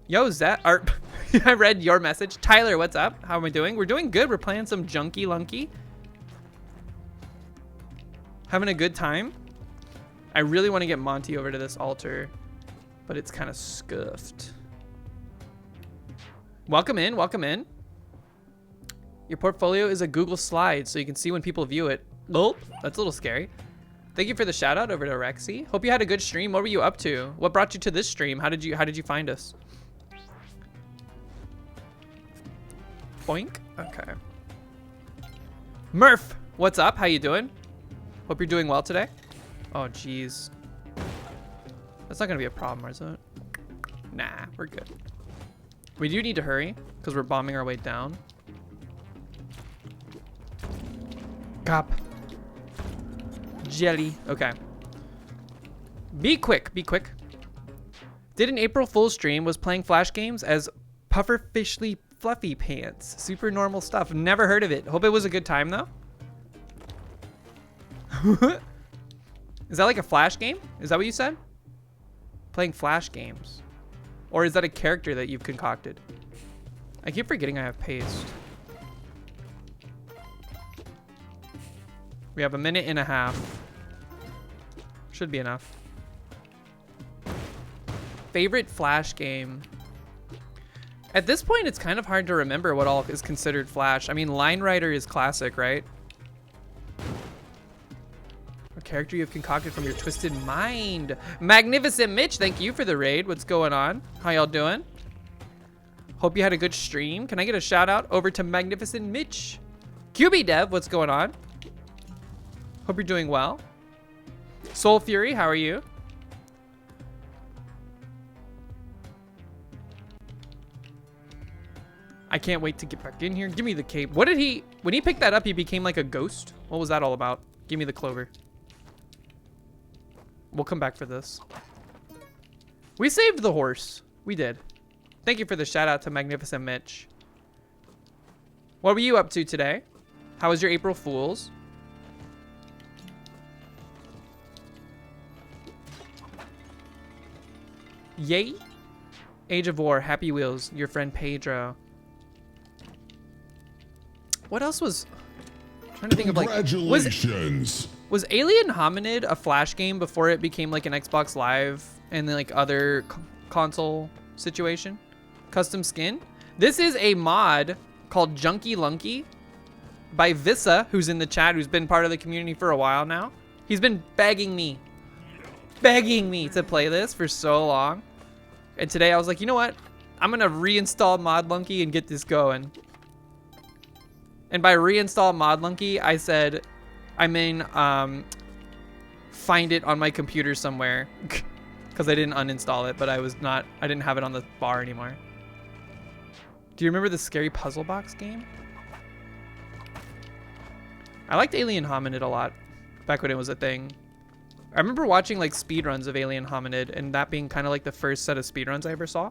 Yo, Zet, I read your message. Tyler, what's up? How am I doing? We're doing good. We're playing some Junky Lunky. Having a good time. I really want to get Monty over to this altar, but it's kind of scuffed. Welcome in, welcome in. Your portfolio is a Google slide, so you can see when people view it. Oh, that's a little scary. Thank you for the shout out over to Rexy. Hope you had a good stream. What were you up to? What brought you to this stream? How did you find us? Boink. Okay. Murph, what's up? How you doing? Hope you're doing well today. Oh, geez. That's not gonna be a problem, is it? Nah, we're good. We do need to hurry because we're bombing our way down. Cop. Jelly. Okay. Be quick. Be quick. Did an April Fool's stream, was playing Flash games as Pufferfishly Fluffy Pants. Super normal stuff. Never heard of it. Hope it was a good time though. Is that like a Flash game? Is that what you said? Playing Flash games. Or is that a character that you've concocted? I keep forgetting I have paste. We have a minute and a half. Should be enough. Favorite Flash game? At this point, it's kind of hard to remember what all is considered Flash. I mean, Line Rider is classic, right? A character you have concocted from your twisted mind. Magnificent Mitch, thank you for the raid. What's going on? How y'all doing? Hope you had a good stream. Can I get a shout out over to Magnificent Mitch? QB Dev, what's going on? Hope you're doing well. Soul Fury, how are you? I can't wait to get back in here. Give me the cape. What did he, when he picked that up, he became like a ghost? What was that all about? Give me the clover. We'll come back for this. We saved the horse. We did. Thank you for the shout out to Magnificent Mitch. What were you up to today? How was your April Fool's? Yay. Age of War, Happy Wheels, your friend Pedro. What else was... I'm trying to think of like... Congratulations. Was Alien Hominid a Flash game before it became like an Xbox Live and then like other console situation? Custom skin? This is a mod called Junky Lunky by Vissa, who's in the chat, who's been part of the community for a while now. He's been begging me to play this for so long. And today I was like, you know what? I'm gonna reinstall ModLunky and get this going. And by reinstall ModLunky, I said, I mean find it on my computer somewhere because I didn't uninstall it, but I didn't have it on the bar anymore. Do you remember the scary puzzle box game? I liked Alien Hominid a lot back when it was a thing. I remember watching like speedruns of Alien Hominid and that being kind of like the first set of speedruns I ever saw.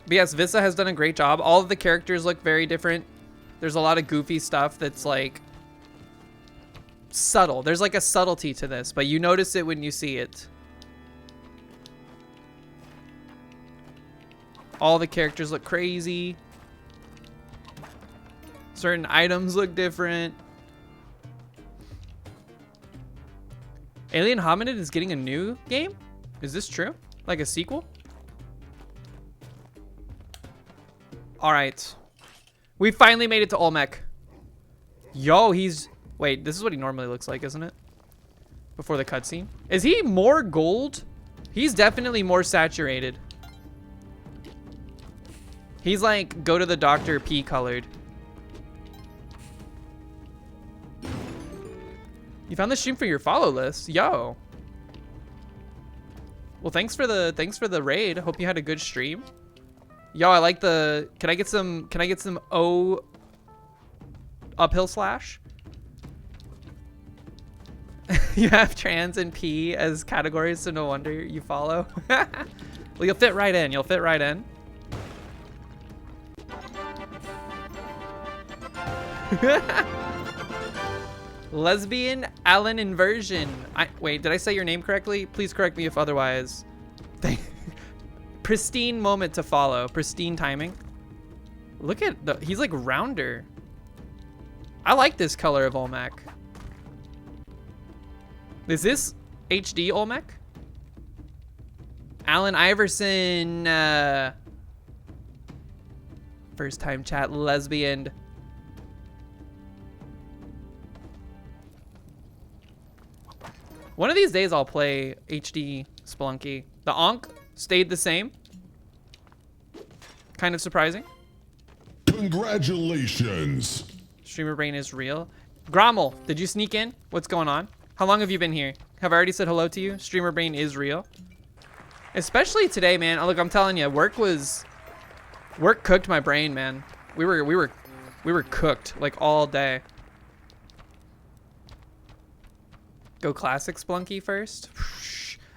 But yes, Vista has done a great job. All of the characters look very different. There's a lot of goofy stuff that's like subtle. There's like a subtlety to this, but you notice it when you see it. All the characters look crazy. Certain items look different. Alien Hominid is getting a new game? Is this true? Like a sequel? All right. We finally made it to Olmec. Yo, he's... Wait, this is what he normally looks like, isn't it? Before the cutscene. Is he more gold? He's definitely more saturated. He's like, go to the doctor P colored. You found the stream for your follow list. Yo. Well, thanks for the raid. Hope you had a good stream. Yo, I like the... Can I get some O uphill slash? You have trans and P as categories, so no wonder you follow. Well, you'll fit right in. You'll fit right in. Lesbian Allen inversion. Wait, did I say your name correctly? Please correct me if otherwise. Pristine moment to follow. Pristine timing. Look at he's like rounder. I like this color of Olmec. Is this HD Olmec? Allen Iverson. First time chat lesbian. One of these days I'll play HD Spelunky. The Ankh stayed the same. Kind of surprising. Congratulations. Streamer brain is real. Grommel, did you sneak in? What's going on? How long have you been here? Have I already said hello to you? Streamer brain is real. Especially today, man. Look, I'm telling you, work cooked my brain, man. We were cooked like all day. Go classic Spelunky first.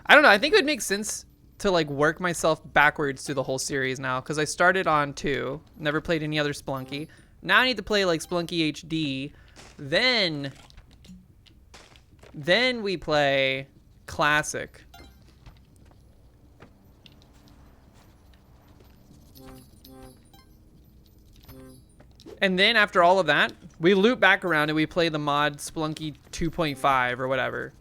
I don't know. I think it would make sense to like work myself backwards through the whole series now, because I started on 2, never played any other Spelunky. Now I need to play like Spelunky HD. Then we play classic. And then after all of that, we loop back around and we play the mod Spelunky 2.5 or whatever.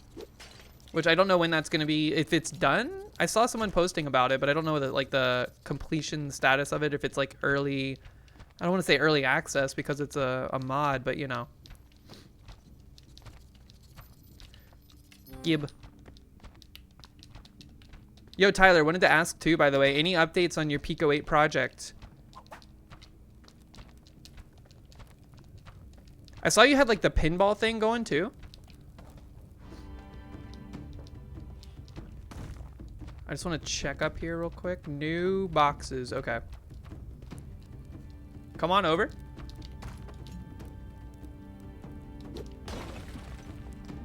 Which I don't know when that's going to be, if it's done. I saw someone posting about it, but I don't know the completion status of it, if it's like early, I don't want to say early access because it's a mod, but you know. Gib. Yo, Tyler, wanted to ask too, by the way, any updates on your Pico 8 project? I saw you had like the pinball thing going too. I just want to check up here real quick. New boxes. Okay. Come on over.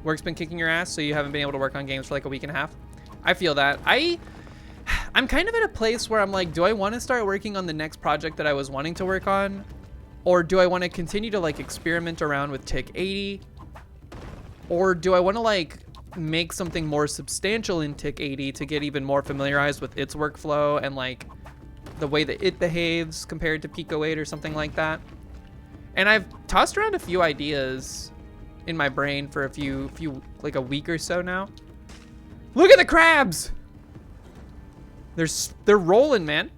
Work's been kicking your ass, so you haven't been able to work on games for like a week and a half. I feel that. I'm kind of at a place where I'm like, do I want to start working on the next project that I was wanting to work on? Or do I want to continue to like experiment around with TIC 80? Or do I want to like make something more substantial in TIC 80 to get even more familiarized with its workflow and like the way that it behaves compared to Pico 8 or something like that? And I've tossed around a few ideas in my brain for like a week or so now. Look at the crabs! They're rolling, man.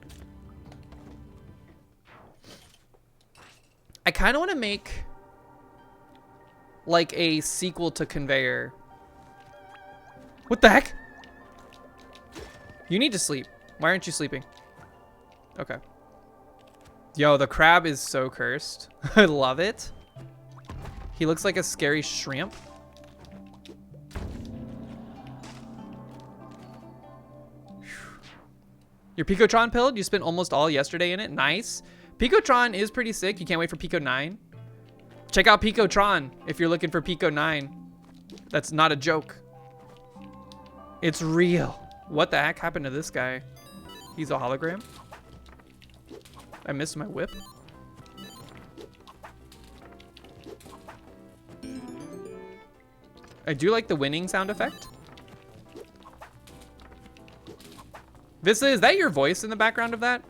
I kind of want to make like a sequel to Conveyor. What the heck? You need to sleep. Why aren't you sleeping? Okay. Yo, the crab is so cursed. I love it. He looks like a scary shrimp. Your Picotron pilled? You spent almost all yesterday in it. Nice. Picotron is pretty sick. You can't wait for Pico 9. Check out Picotron if you're looking for Pico 9. That's not a joke. It's real. What the heck happened to this guy? He's a hologram? I missed my whip. I do like the winning sound effect. Vissa, is that your voice in the background of that?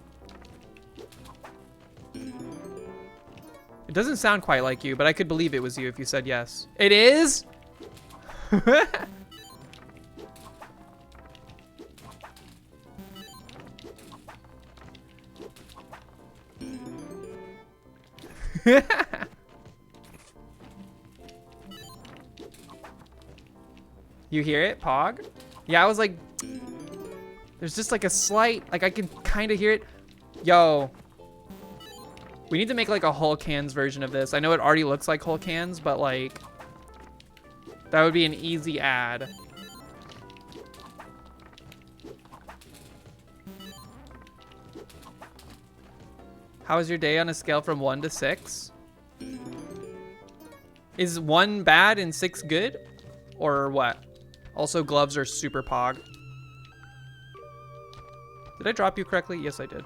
It doesn't sound quite like you, but I could believe it was you if you said yes. It is? You hear it, Pog? Yeah, I was like, there's just like a slight, like I can kind of hear it. Yo, we need to make like a Hulk Hands version of this. I know it already looks like Hulk Hands, but like, that would be an easy add. How was your day on a scale from 1 to 6? Is 1 bad and 6 good? Or what? Also, gloves are super pog. Did I drop you correctly? Yes, I did.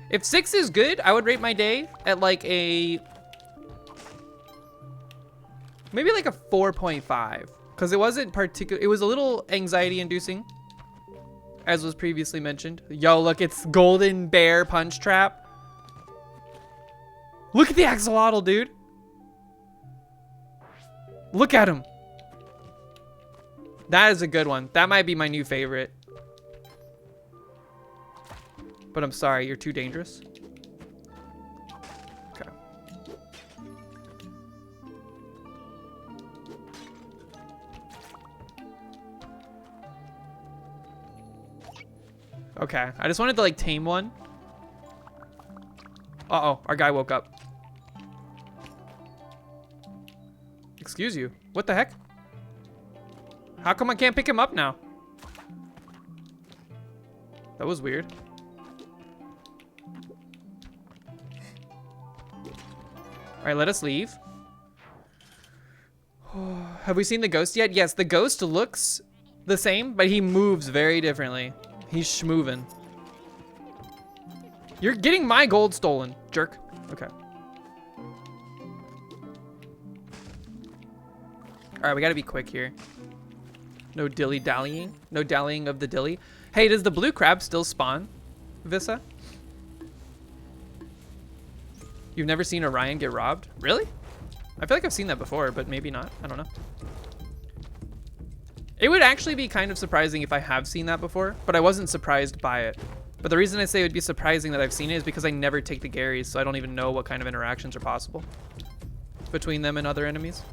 If 6 is good, I would rate my day at like a... maybe like a 4.5. Because it wasn't particular. It was a little anxiety inducing, as was previously mentioned. Yo, look, it's Golden Bear Punch Trap. Look at the axolotl, dude. Look at him. That is a good one. That might be my new favorite. But I'm sorry, you're too dangerous. Okay. Okay, I just wanted to like tame one. Uh-oh, our guy woke up. Excuse you, what the heck? How come I can't pick him up now? That was weird. All right, let us leave. Have we seen the ghost yet? Yes, the ghost looks the same, but he moves very differently. He's schmoovin'. You're getting my gold stolen, jerk. Okay. All right, we gotta be quick here. No dilly-dallying. No dallying of the dilly. Hey, does the blue crab still spawn, Vissa? You've never seen Orion get robbed? Really? I feel like I've seen that before, but maybe not. I don't know. It would actually be kind of surprising if I have seen that before, but I wasn't surprised by it. But the reason I say it would be surprising that I've seen it is because I never take the Garys, so I don't even know what kind of interactions are possible between them and other enemies.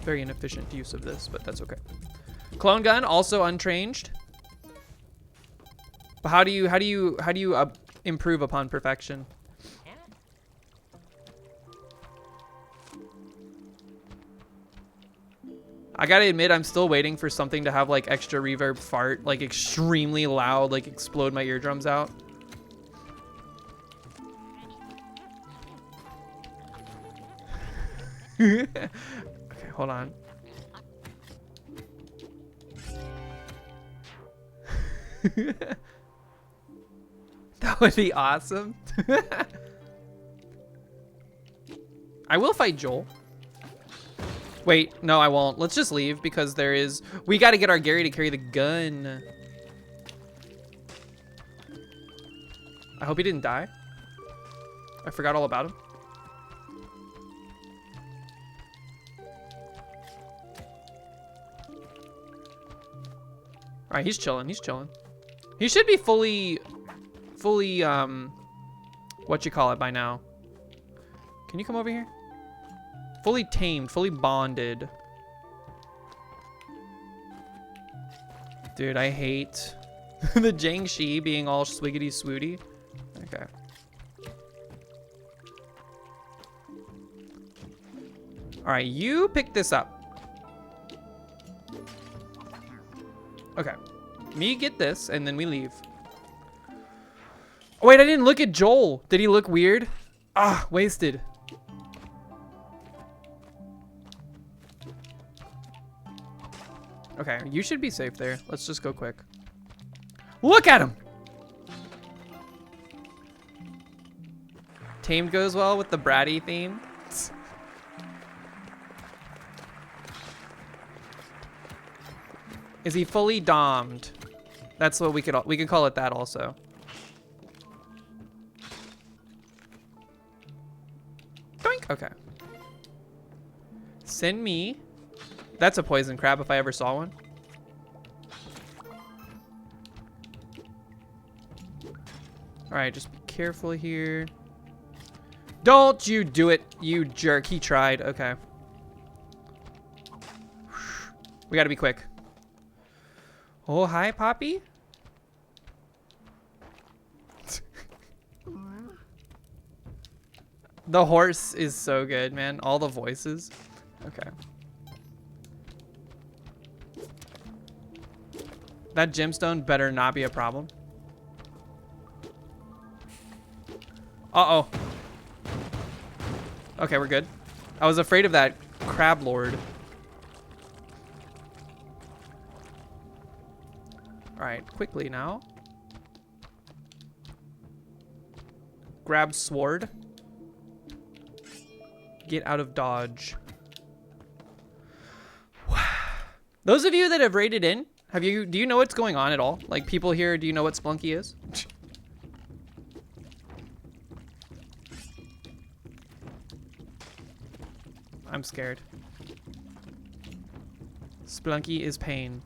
Very inefficient use of this, but that's okay. Clone gun, also unchanged. But how do you improve upon perfection? I gotta admit, I'm still waiting for something to have like extra reverb fart, like extremely loud, like explode my eardrums out. Okay, hold on. That would be awesome. I will fight Joel. Wait, no, I won't. Let's just leave because there is... we got to get our Gary to carry the gun. I hope he didn't die. I forgot all about him. All right, he's chilling. He's chilling. He should be fully, what you call it by now. Can you come over here? Fully tamed, fully bonded. Dude, I hate the Jiangshi being all swiggity swooty. Okay. All right, you pick this up. Okay. Me get this, and then we leave. Oh, wait, I didn't look at Joel. Did he look weird? Ah, wasted. Okay, you should be safe there. Let's just go quick. Look at him! Tamed goes well with the bratty theme. Is he fully dommed? That's what we could call it that also. Doink. Okay. Send me. That's a poison crab if I ever saw one. All right, just be careful here. Don't you do it, you jerk. He tried. Okay. We gotta be quick. Oh, hi, Poppy. The horse is so good, man. All the voices. Okay. That gemstone better not be a problem. Uh-oh. Okay, we're good. I was afraid of that crab lord. All right, quickly now. Grab sword. Get out of dodge. Those of you that have raided in, do you know what's going on at all? Like people here, do you know what Splunky is? I'm scared. Splunky is pain.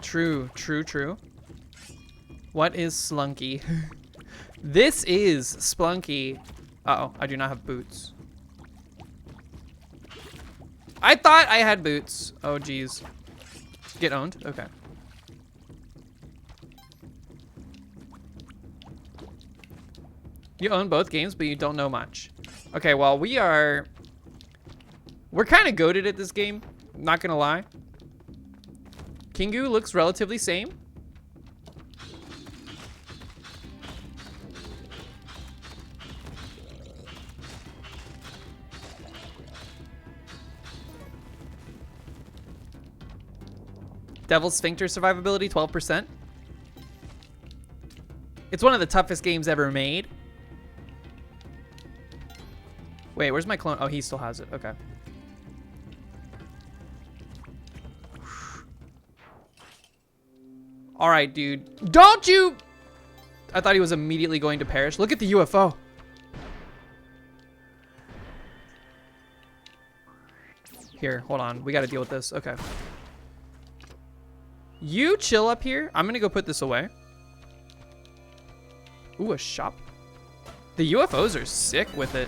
True, true, true. What is Slunky? This is Splunky. Uh-oh, I do not have boots. I thought I had boots. Oh, geez. Get owned? Okay. You own both games, but you don't know much. Okay, well, we're kind of goated at this game. Not gonna lie. Kingu looks relatively same. Devil Sphincter survivability, 12%. It's one of the toughest games ever made. Wait, where's my clone? Oh, he still has it. Okay. All right, dude. Don't you... I thought he was immediately going to perish. Look at the UFO. Here, hold on. We got to deal with this. Okay. You chill up here. I'm going to go put this away. Ooh, a shop. The UFOs are sick with it.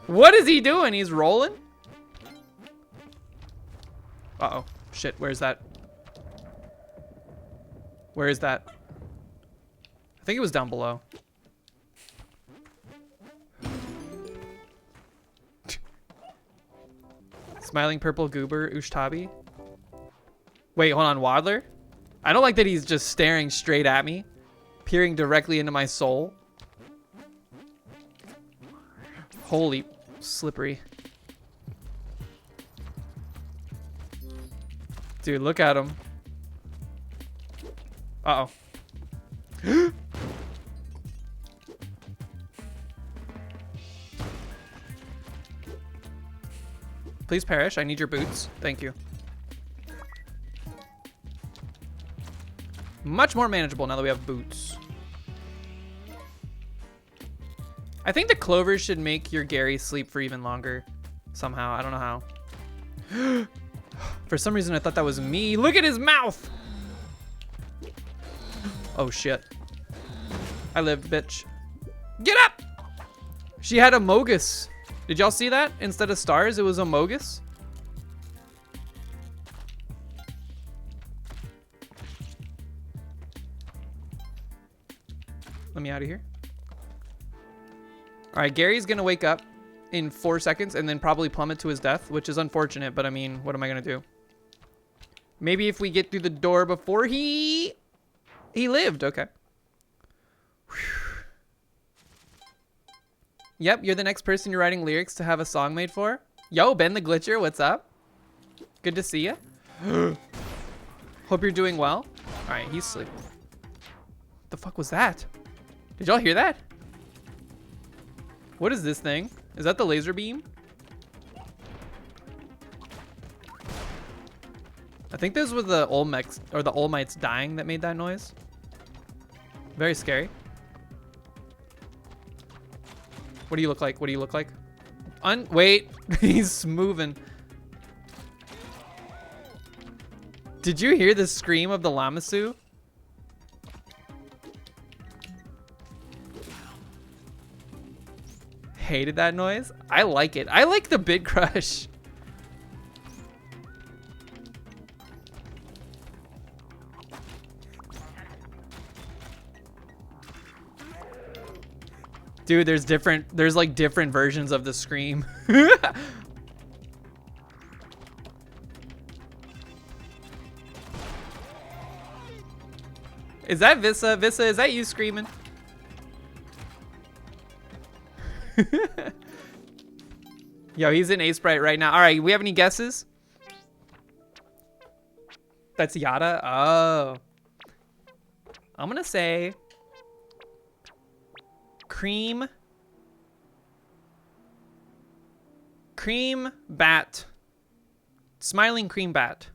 What is he doing? He's rolling? Uh-oh. Shit, where's that? Where is that? I think it was down below. Smiling purple goober, Ushtabi. Wait, hold on, Waddler? I don't like that he's just staring straight at me, peering directly into my soul. Holy slippery. Dude, look at him. Uh-oh. Please perish. I need your boots. Thank you. Much more manageable now that we have boots. I think the clovers should make your Gary sleep for even longer. Somehow. I don't know how. For some reason, I thought that was me. Look at his mouth. Oh, shit. I lived, bitch. Get up! She had a Mogus. Did y'all see that? Instead of stars, it was a Mogus. Let me out of here. All right, Gary's gonna wake up in 4 seconds and then probably plummet to his death, which is unfortunate, but I mean, what am I gonna do? Maybe if we get through the door before he lived. Okay. Whew. Yep, you're the next person you're writing lyrics to have a song made for. Yo, Ben the Glitcher, what's up? Good to see you. Hope you're doing well. All right, he's sleeping. The fuck was that? Did y'all hear that? What is this thing? Is that the laser beam? I think those were the Olmecs or the Olmites dying that made that noise. Very scary. What do you look like? What do you look like? Wait, he's moving. Did you hear the scream of the Lamassu? Hated that noise. I like it. I like the Bit Crush. Dude, there's like different versions of the scream. Is that Vissa? Vissa, is that you screaming? Yo, he's in A-Sprite right now. All right, we have any guesses? That's Yada? Oh. I'm gonna say cream bat. Smiling cream bat.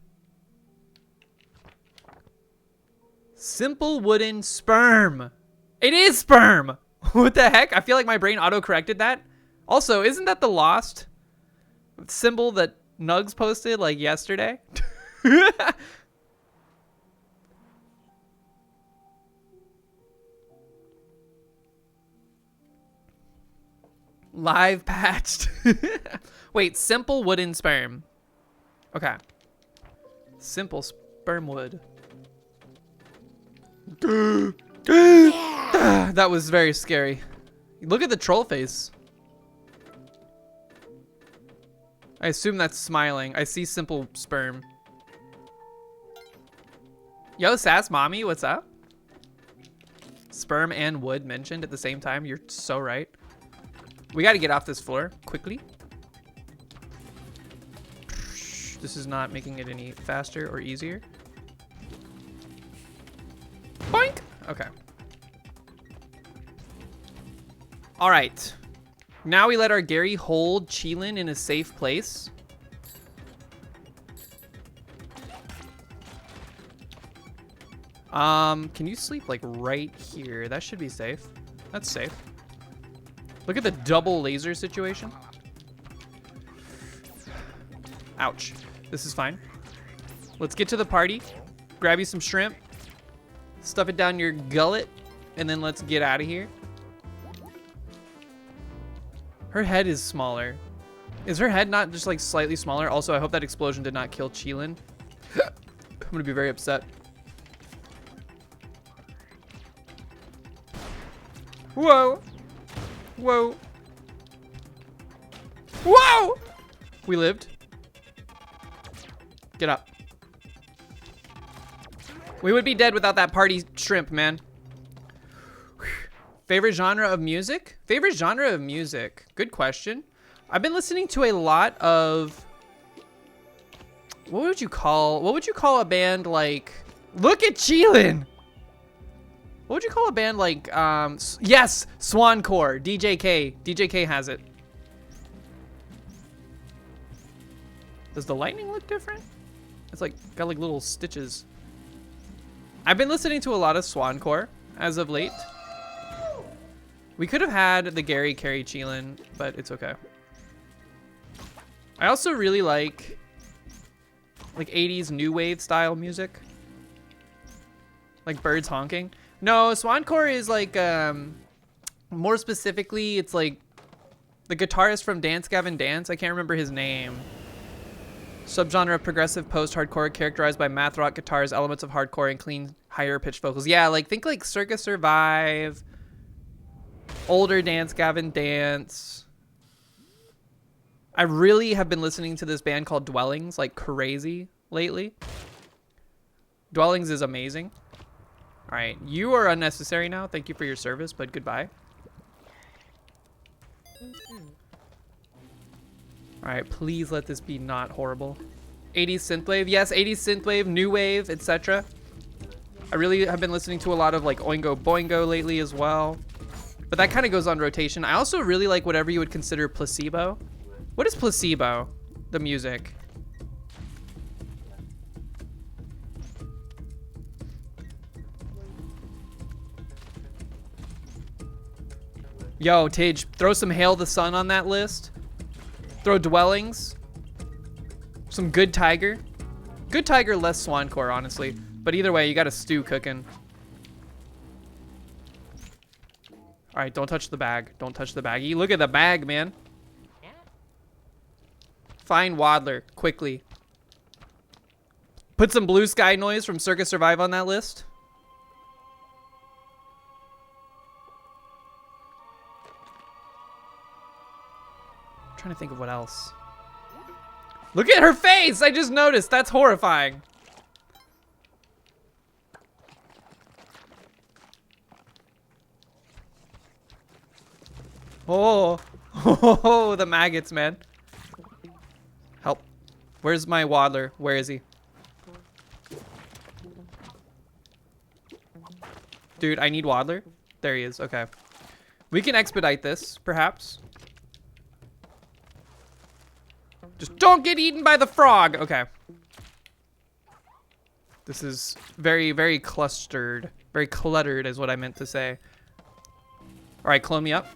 Simple wooden sperm. It is sperm. What the heck? I feel like my brain auto-corrected that. Also, isn't that the Lost symbol that Nugs posted like yesterday? Live patched. Wait, simple wooden sperm. Okay. Simple sperm wood. That was very scary. Look at the troll face. I assume that's smiling. I see simple sperm. Yo, Sass Mommy, what's up? Sperm and wood mentioned at the same time. You're so right. We got to get off this floor quickly. This is not making it any faster or easier. Boink! Okay. All right. Now we let our Gary hold Cheelin in a safe place. Can you sleep like right here? That should be safe. That's safe. Look at the double laser situation. Ouch. This is fine. Let's get to the party. Grab you some shrimp. Stuff it down your gullet. And then let's get out of here. Her head is smaller. Is her head not just like slightly smaller? Also, I hope that explosion did not kill Cheelin. I'm gonna be very upset. Whoa. Whoa. Whoa! We lived. Get up. We would be dead without that party shrimp, man. Favorite genre of music? Favorite genre of music? Good question. I've been listening to a lot of... What would you call a band like... Look at Cheelin! What would you call a band like, yes, Swancore, DJK. DJK has it. Does the lightning look different? It's like, got like little stitches. I've been listening to a lot of Swancore as of late. We could have had the Gary carry Cheelin, but it's okay. I also really like 80s new wave style music. Like birds honking. No, Swancore is like, more specifically, it's like the guitarist from Dance Gavin Dance. I can't remember his name. Subgenre of progressive post-hardcore characterized by math rock guitars, elements of hardcore, and clean, higher pitched vocals. Yeah, like think like Circa Survive. Older Dance Gavin Dance. I really have been listening to this band called Dwellings like crazy lately. Dwellings is amazing. All right, you are unnecessary now. Thank you for your service, but goodbye. All right, please let this be not horrible. 80s synthwave, yes, 80s synthwave, new wave, etc. I really have been listening to a lot of like Oingo Boingo lately as well, but that kind of goes on rotation. I also really like whatever you would consider Placebo. What is Placebo? The music. Yo, Tage, throw some Hail the Sun on that list. Throw Dwellings. Some Good Tiger. Good Tiger, less Swancore, honestly. But either way, you got a stew cooking. All right, don't touch the bag. Don't touch the baggie. Look at the bag, man. Find Waddler, quickly. Put some Blue Sky Noise from Circus Survive on that list. I'm trying to think of what else. Look at her face! I just noticed. That's horrifying. Oh, oh, the maggots, man. Help. Where's my Waddler? Where is he? Dude, I need Waddler. There he is. Okay. We can expedite this, perhaps. Just don't get eaten by the frog. Okay. This is very, very clustered. Very cluttered is what I meant to say. All right, clone me up.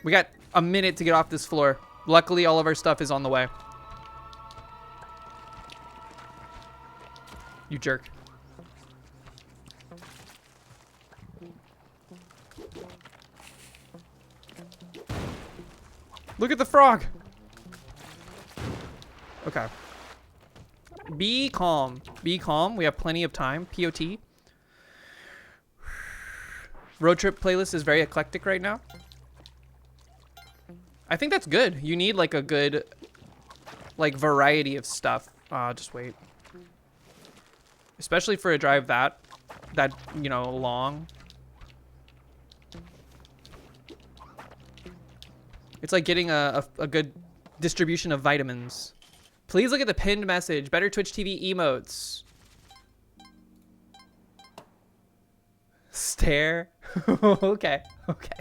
We got a minute to get off this floor. Luckily, all of our stuff is on the way. You jerk. Look at the frog. Okay. Be calm. Be calm. We have plenty of time. POT. Road trip playlist is very eclectic right now. I think that's good. You need like a good like variety of stuff. Just wait. Especially for a drive that you know, long. It's like getting a good distribution of vitamins. Please look at the pinned message. Better Twitch TV emotes. Stare. Okay. Okay.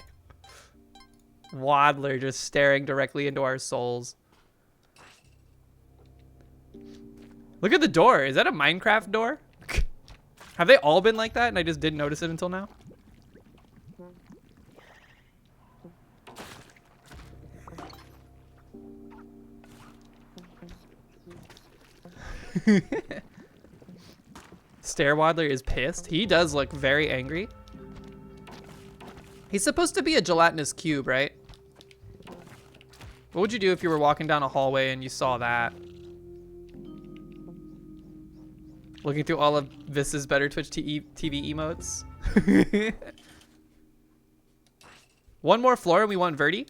Waddler just staring directly into our souls. Look at the door. Is that a Minecraft door? Have they all been like that and I just didn't notice it until now? Stare Waddler is pissed. He does look very angry. He's supposed to be a gelatinous cube, right? What would you do if you were walking down a hallway and you saw that? Looking through all of Vis's Better Twitch TV emotes. One more floor and we want Verdi.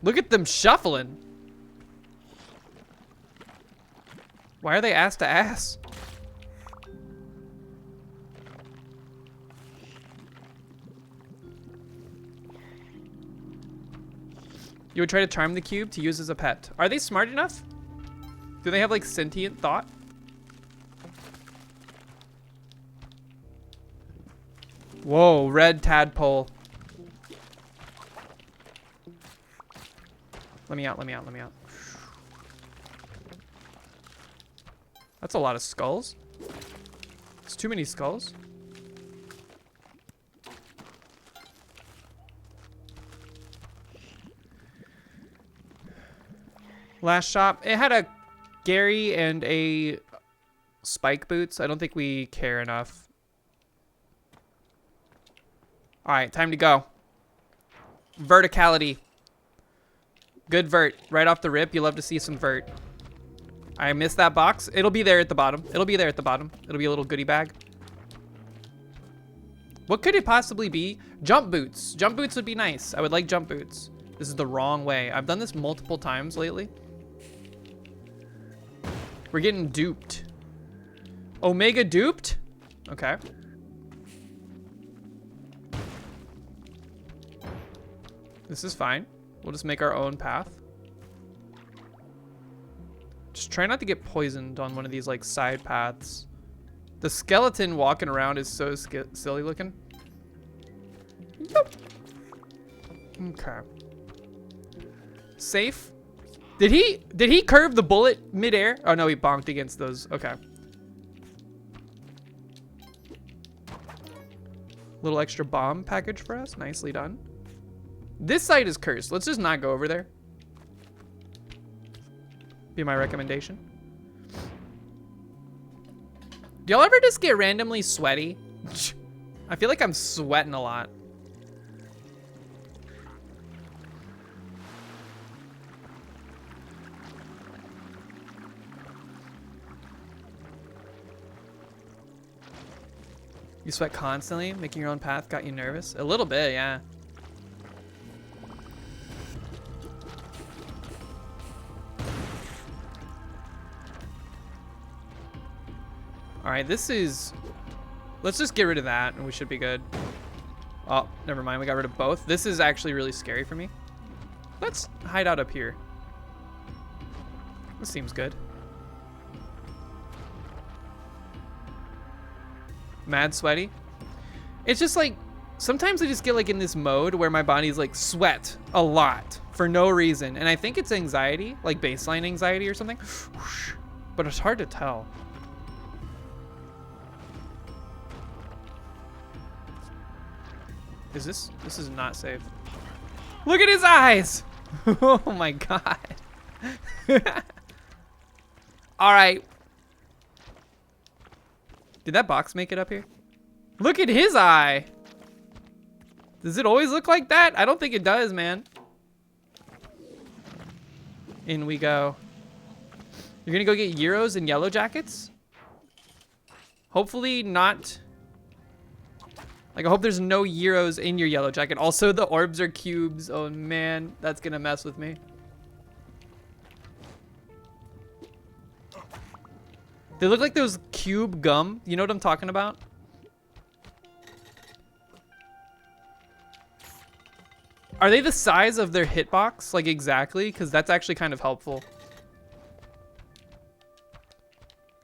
Look at them shuffling. Why are they ass to ass? You would try to charm the cube to use as a pet. Are they smart enough? Do they have like sentient thought? Whoa, red tadpole. Let me out, let me out, let me out. That's a lot of skulls. It's too many skulls. Last shop. It had a Gary and a Spike Boots. I don't think we care enough. All right, time to go. Verticality. Good vert. Right off the rip, you love to see some vert. I missed that box. It'll be there at the bottom. It'll be there at the bottom. It'll be a little goodie bag. What could it possibly be? Jump boots. Jump boots would be nice. I would like jump boots. This is the wrong way. I've done this multiple times lately. We're getting duped. Omega duped? Okay. This is fine. We'll just make our own path. Just try not to get poisoned on one of these like side paths. The skeleton walking around is so silly looking. Yep. Okay. Safe. Did he curve the bullet midair? Oh no, he bonked against those. Okay. Little extra bomb package for us. Nicely done. This site is cursed. Let's just not go over there. Be my recommendation. Do y'all ever just get randomly sweaty? I feel like I'm sweating a lot. You sweat constantly? Making your own path got you nervous? A little bit, yeah. All right, this is... Let's just get rid of that and we should be good. Oh, never mind. We got rid of both. This is actually really scary for me. Let's hide out up here. This seems good. Mad sweaty. It's just like, sometimes I just get like in this mode where my body's like sweat a lot for no reason. And I think it's anxiety, like baseline anxiety or something. But it's hard to tell. This is not safe. Look at his eyes. Oh my God. All right. Did that box make it up here? Look at his eye. Does it always look like that? I don't think it does, man. In we go. You're gonna go get Euros and Yellow Jackets? Hopefully not. Like, I hope there's no Euros in your Yellow Jacket. Also, the orbs are cubes. Oh man, that's gonna mess with me. They look like those cube gum. You know what I'm talking about? Are they the size of their hitbox? Like exactly? Because that's actually kind of helpful.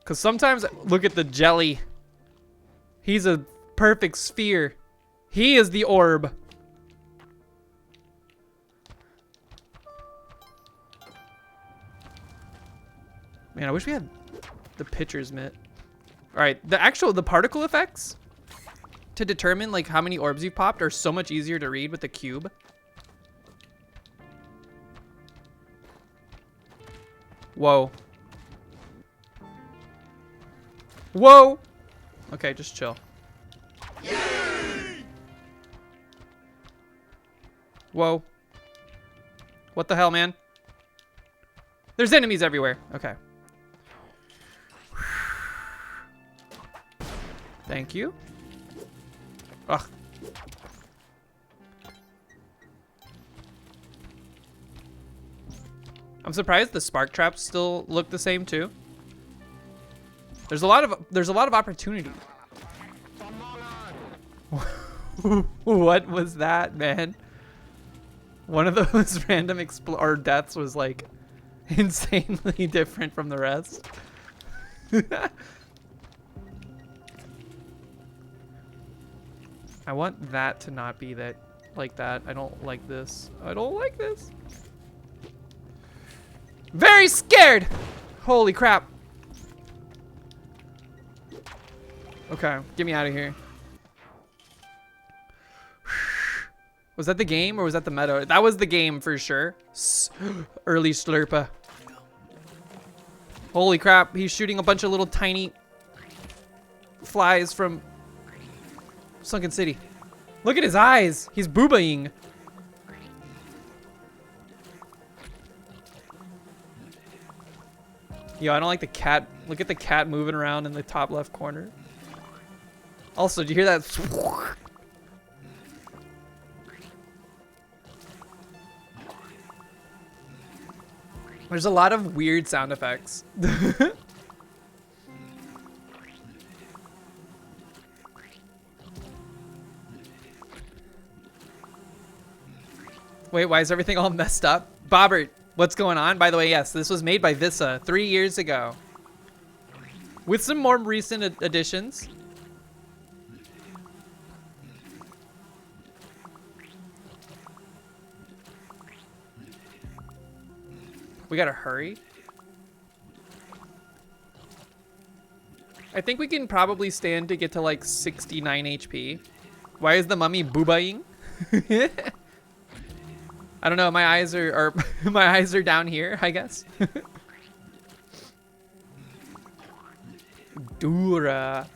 Because sometimes, look at the jelly. He's a perfect sphere. He is the orb. Man, I wish we had the pitcher's mitt. All right, the particle effects to determine like how many orbs you've popped are so much easier to read with the cube. Whoa. Whoa. Okay, just chill. Whoa. What the hell, man? There's enemies everywhere. Okay. Thank you. Ugh. I'm surprised the spark traps still look the same too. There's a lot of opportunity. What was that, man? One of those random deaths was like insanely different from the rest. I want that to not be that like that. I don't like this. I don't like this. Very scared. Holy crap. Okay, get me out of here. Was that the game or was that the meta? That was the game for sure. Early Slurpa. Holy crap, he's shooting a bunch of little tiny flies from Sunken City. Look at his eyes. He's boobaing. Yo, I don't like the cat. Look at the cat moving around in the top left corner. Also, did you hear that? There's a lot of weird sound effects. Wait, why is everything all messed up? Bobbert, what's going on? By the way, yes, this was made by Visa 3 years ago. With some more recent additions. We gotta hurry. I think we can probably stand to get to like 69 HP. Why is the mummy boobaing? I don't know. My eyes are my eyes are down here, I guess. Dura.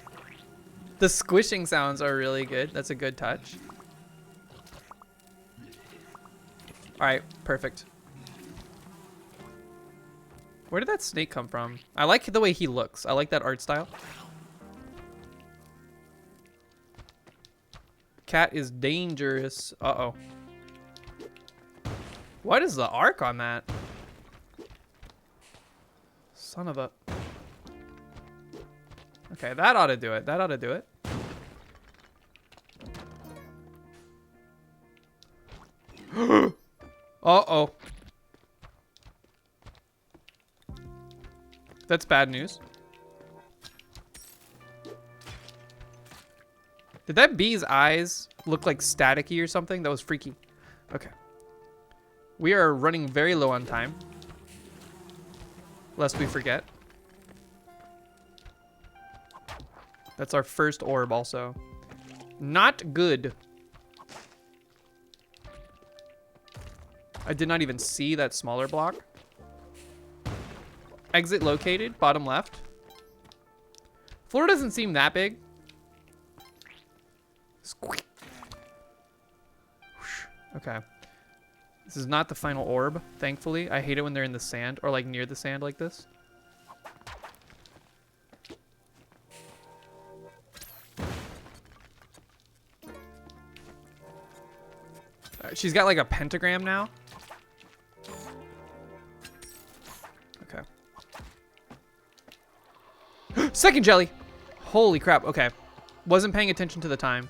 The squishing sounds are really good. That's a good touch. All right, perfect. Where did that snake come from? I like the way he looks. I like that art style. Cat is dangerous. Uh-oh. What is the arc on that? Son of a... Okay, that ought to do it. That ought to do it. Uh-oh. That's bad news. Did that bee's eyes look like staticky or something? That was freaky. Okay. We are running very low on time. Lest we forget. That's our first orb also. Not good. I did not even see that smaller block. Exit located, bottom left. Floor doesn't seem that big. Squeak. Okay. This is not the final orb, thankfully. I hate it when they're in the sand or like near the sand like this. She's got like a pentagram now. Okay. Second jelly. Holy crap. Okay. Wasn't paying attention to the time.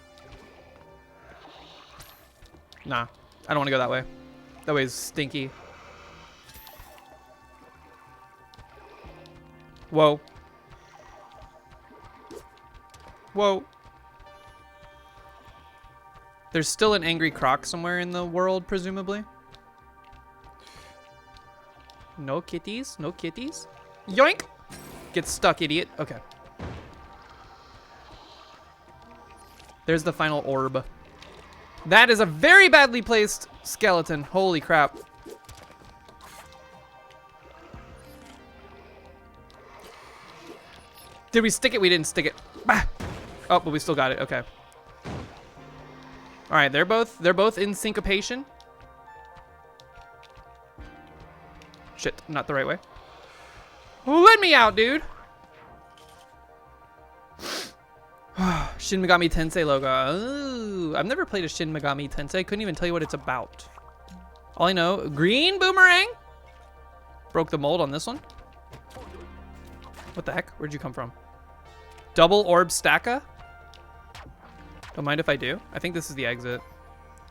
Nah. I don't want to go that way. That way is stinky. Whoa. Whoa. There's still an angry croc somewhere in the world, presumably. No kitties. No kitties. Yoink! Get stuck, idiot. Okay. There's the final orb. That is a very badly placed skeleton. Holy crap. Did we stick it? We didn't stick it. Bah! Oh, but we still got it. Okay. All right, they're both in syncopation. Shit, not the right way. Let me out, dude. Shin Megami Tensei logo. Ooh, I've never played a Shin Megami Tensei. Couldn't even tell you what it's about. All I know, green boomerang. Broke the mold on this one. What the heck? Where'd you come from? Double orb stacka. Don't mind if I do. I think this is the exit.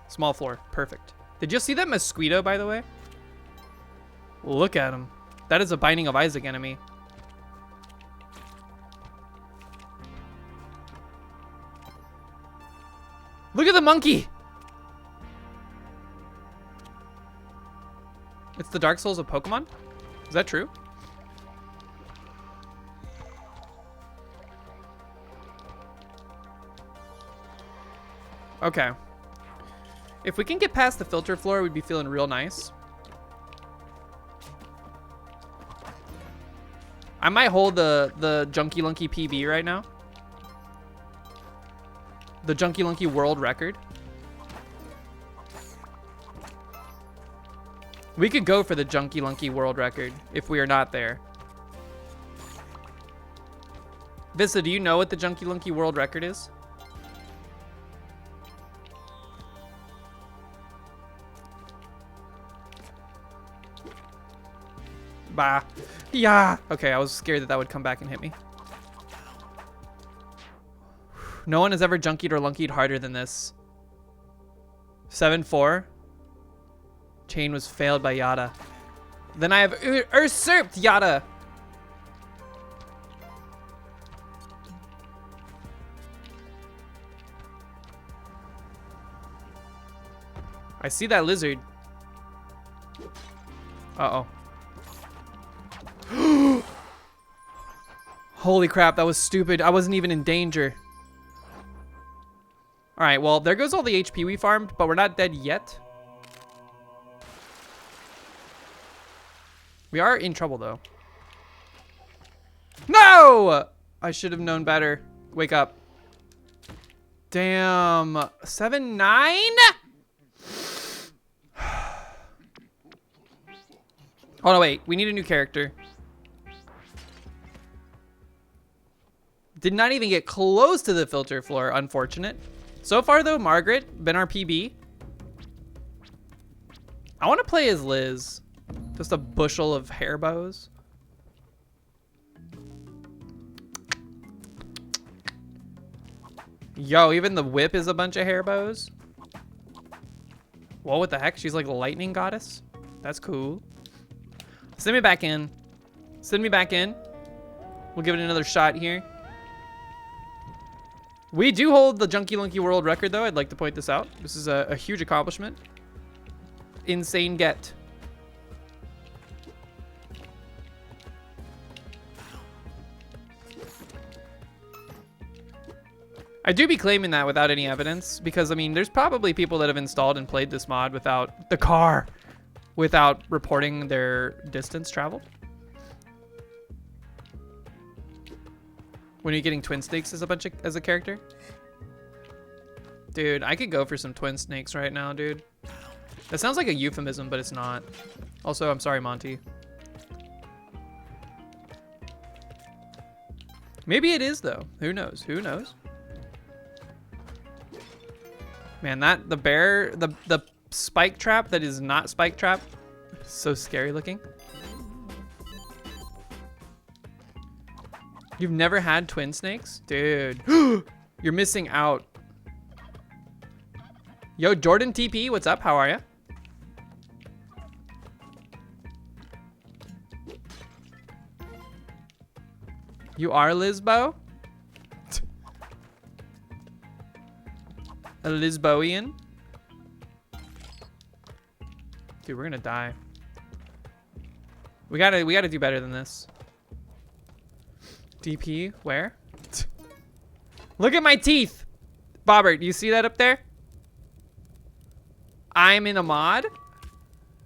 Small floor. Perfect. Did you see that mosquito, by the way? Look at him. That is a Binding of Isaac enemy. Look at the monkey! It's the Dark Souls of Pokemon? Is that true? Okay. If we can get past the filter floor, we'd be feeling real nice. I might hold the Junky Lunky PB right now. The Junky Lunky world record. We could go for the Junky Lunky world record if we are not there. Vista, do you know what the Junky Lunky world record is? Bah. Yeah. Okay, I was scared that that would come back and hit me. No one has ever junkied or lunkied harder than this. 7-4. Chain was failed by Yada. Then I have usurped Yada. I see that lizard. Uh-oh. Holy crap, that was stupid. I wasn't even in danger. All right, well, there goes all the HP we farmed, but we're not dead yet. We are in trouble, though. No! I should have known better. Wake up. Damn. 7-9? Oh, no, wait. We need a new character. Did not even get close to the filter floor. Unfortunate. So far, though, Margaret, been our PB. I want to play as Liz. Just a bushel of hair bows. Yo, even the whip is a bunch of hair bows. Whoa, what the heck? She's like a lightning goddess? That's cool. Send me back in. Send me back in. We'll give it another shot here. We do hold the Junkie Lunky world record, though. I'd like to point this out. This is a huge accomplishment. Insane get. I do be claiming that without any evidence because, I mean, there's probably people that have installed and played this mod without the car, without reporting their distance traveled. When are you getting twin snakes as a character? Dude, I could go for some twin snakes right now, dude. That sounds like a euphemism, but it's not. Also, I'm sorry, Monty. Maybe it is, though. Who knows? Who knows? Man, the bear, the spike trap that is not spike trap, so scary looking. You've never had twin snakes? Dude, you're missing out. Yo, Jordan TP, what's up? How are ya? You are Lisbo? A Lisboian? Dude, we're gonna die. We gotta do better than this. DP, where? Look at my teeth! Bobbert, you see that up there? I'm in a mod?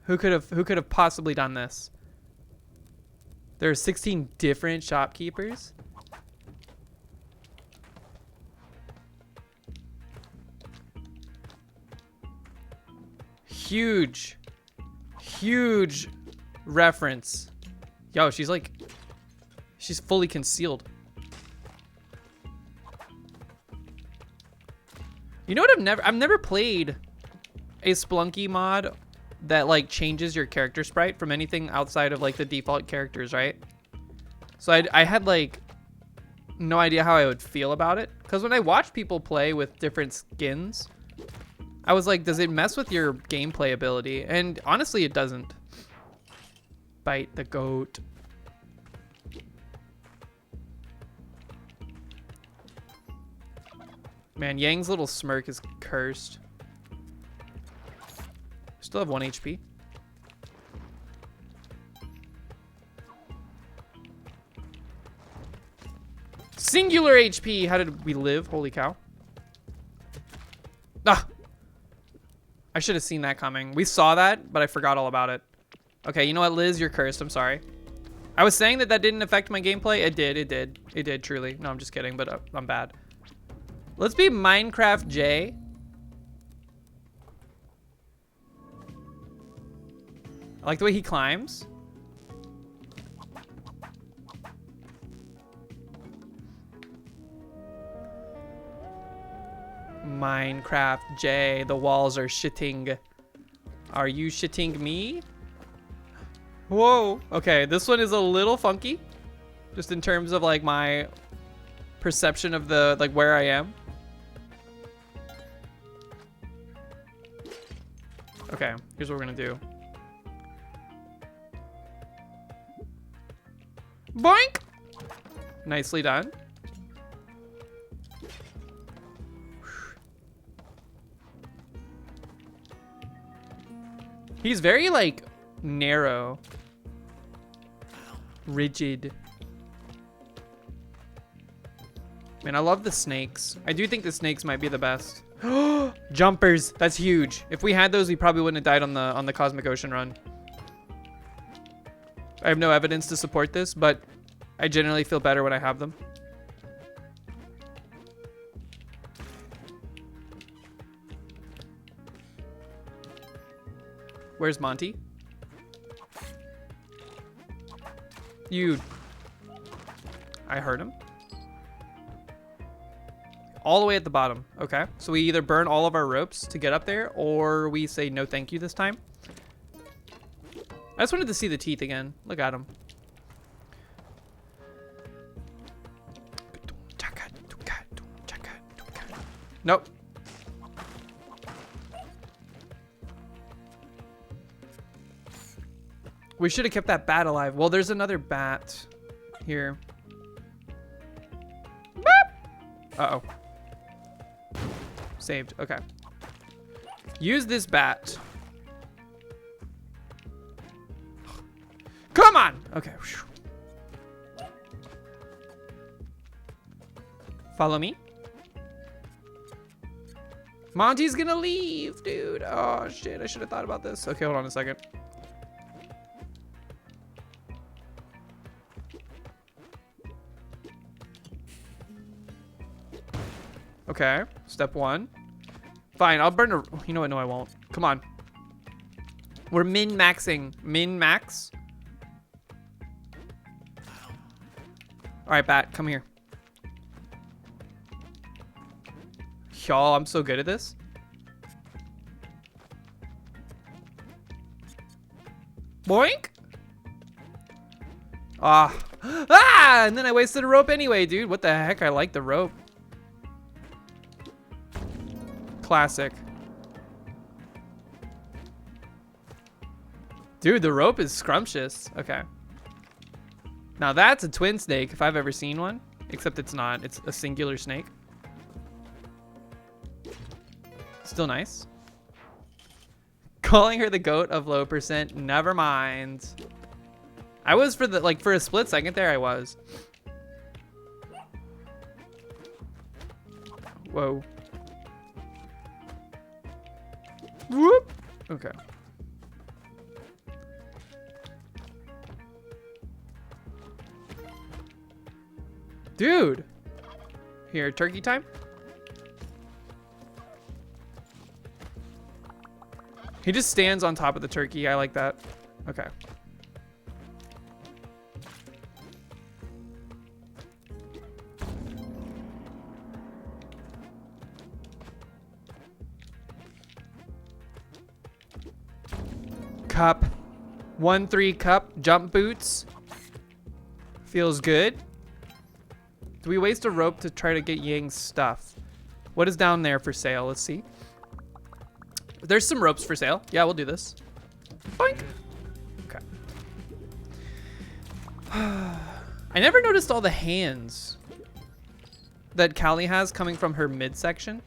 Who could have possibly done this? There are 16 different shopkeepers. Huge reference. Yo, she's fully concealed. You know what I've never played a Splunky mod that like changes your character sprite from anything outside of like the default characters, right? So I had like no idea how I would feel about it. Because when I watch people play with different skins, I was like, does it mess with your gameplay ability? And honestly, it doesn't. Bite the goat. Man, Yang's little smirk is cursed. Still have 1 HP. Singular HP! How did we live? Holy cow. Ah! I should have seen that coming. We saw that, but I forgot all about it. Okay, you know what, Liz? You're cursed. I'm sorry. I was saying that didn't affect my gameplay. It did. It did. It did, truly. No, I'm just kidding, but I'm bad. Let's be Minecraft J. I like the way he climbs. Minecraft J. The walls are shitting. Are you shitting me? Whoa. Okay, this one is a little funky. Just in terms of like my perception of the, like where I am. Okay, here's what we're gonna do. Boink! Nicely done. He's very like narrow, rigid. Man, I love the snakes. I do think the snakes might be the best. Jumpers, that's huge. If we had those, we probably wouldn't have died on the Cosmic Ocean run. I have no evidence to support this, but I generally feel better when I have them. Where's Monty? You. I heard him. All the way at the bottom. Okay. So we either burn all of our ropes to get up there, or we say no thank you this time. I just wanted to see the teeth again. Look at them. Nope. We should have kept that bat alive. Well, there's another bat here. Uh-oh. Saved. Okay. Use this bat. Come on! Okay. Follow me. Monty's gonna leave, dude. Oh, shit. I should have thought about this. Okay, hold on a second. Okay, step one. Fine, I'll burn a... You know what? No, I won't. Come on. We're min-maxing. Min-max. All right, bat, come here. Y'all, I'm so good at this. Boink. Ah. Ah! And then I wasted a rope anyway, dude. What the heck? I like the rope. Classic. Dude, the rope is scrumptious. Okay. Now that's a twin snake if I've ever seen one. Except it's not. It's a singular snake. Still nice. Calling her the goat of low percent. Never mind. I was for the for a split second there I was. Whoa. Whoop. Okay. Dude. Here, turkey time. He just stands on top of the turkey. I like that. Okay. Cup. 1-3 cup. Jump boots. Feels good. Do we waste a rope to try to get Yang's stuff? What is down there for sale? Let's see. There's some ropes for sale. Yeah, we'll do this. Boink. Okay. I never noticed all the hands that Callie has coming from her midsection.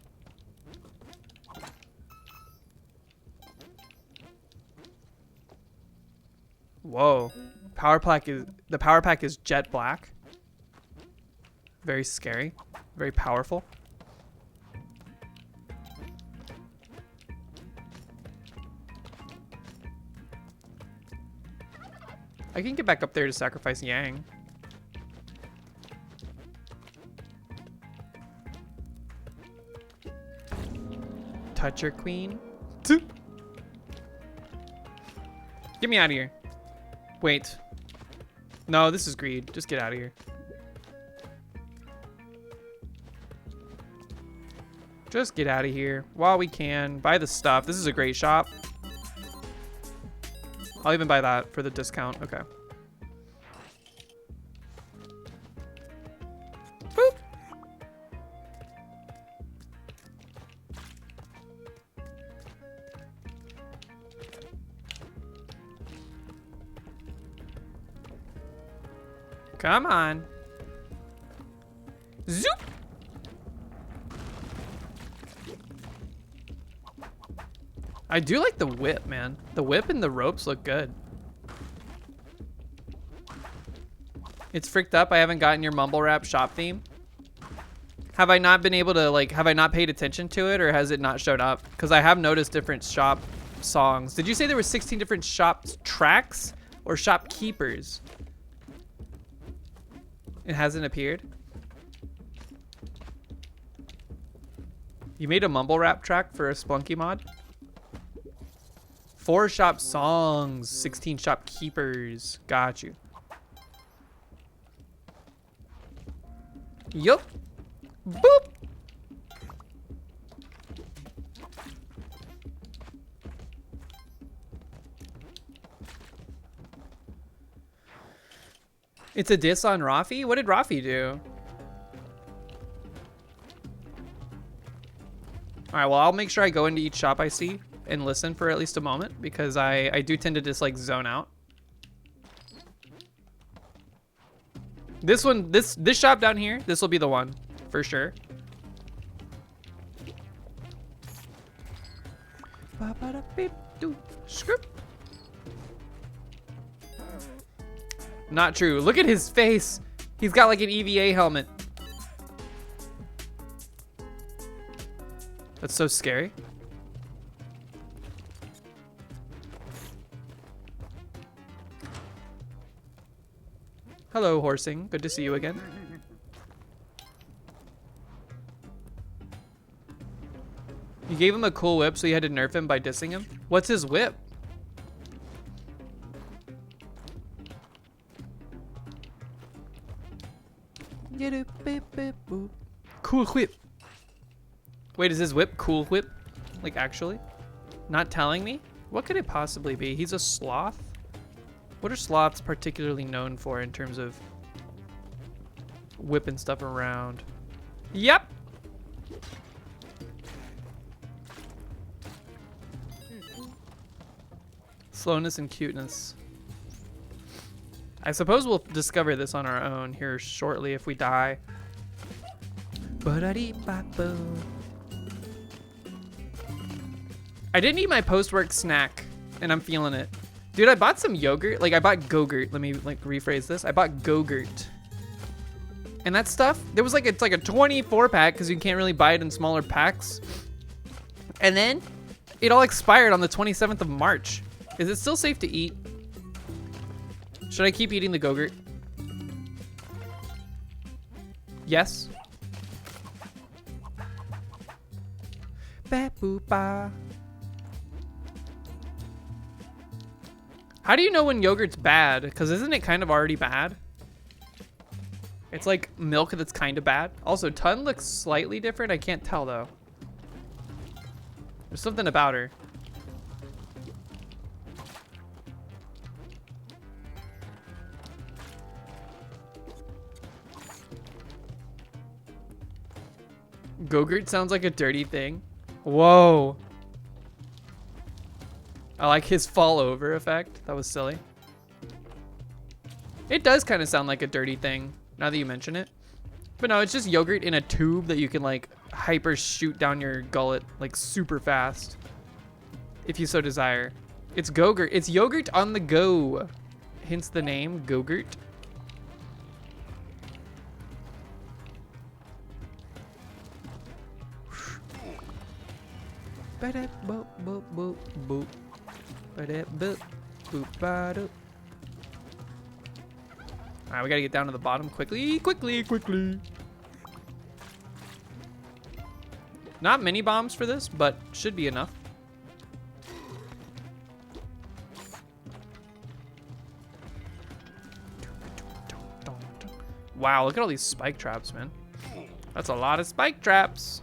Whoa. The power pack is jet black. Very scary. Very powerful. I can get back up there to sacrifice Yang. Toucher queen. Get me out of here. Wait. No, this is greed. Just get out of here. Just get out of here while we can. Buy the stuff. This is a great shop. I'll even buy that for the discount. Okay. Boop. Come on. Zoop. I do like the whip, man. The whip and the ropes look good. It's fricked up. I haven't gotten your mumble rap shop theme. Have I not been able to, like, have I not paid attention to it, or has it not showed up? Because I have noticed different shop songs. Did you say there were 16 different shop tracks or shopkeepers? It hasn't appeared. You made a mumble rap track for a Splunky mod? 4 shop songs, 16 shopkeepers. Got you. Yup. Boop. It's a diss on Rafi? What did Rafi do? All right, well, I'll make sure I go into each shop I see and listen for at least a moment, because I do tend to just like zone out. This one, this shop down here, this will be the one for sure. Script. Not true. Look at his face. He's got like an EVA helmet. That's so scary. Hello, Horsing. Good to see you again. You gave him a cool whip, so you had to nerf him by dissing him? What's his whip? Cool whip. Wait, is his whip cool whip? Like, actually? Not telling me? What could it possibly be? He's a sloth? What are sloths particularly known for in terms of whipping stuff around? Yep. Slowness and cuteness. I suppose we'll discover this on our own here shortly if we die. I didn't eat my post-work snack, and I'm feeling it. Dude, I bought some yogurt. Like, I bought Go-Gurt. Let me, like, rephrase this. I bought Go-Gurt. And that stuff, there was, like, it's like a 24-pack, because you can't really buy it in smaller packs. And then, it all expired on the 27th of March. Is it still safe to eat? Should I keep eating the Go-Gurt? Yes. Ba-boo-ba. How do you know when yogurt's bad? Because isn't it kind of already bad? It's like milk that's kind of bad. Also, Tun looks slightly different. I can't tell, though. There's something about her. Go-Gurt sounds like a dirty thing. Whoa. I like his fall over effect. That was silly. It does kind of sound like a dirty thing, now that you mention it. But no, it's just yogurt in a tube that you can like hyper shoot down your gullet like super fast, if you so desire. It's Go-Gurt. It's yogurt on the go. Hence the name, Go-Gurt. Alright, we gotta get down to the bottom quickly, quickly, quickly. Not many bombs for this, but should be enough. Wow, look at all these spike traps, man. That's a lot of spike traps.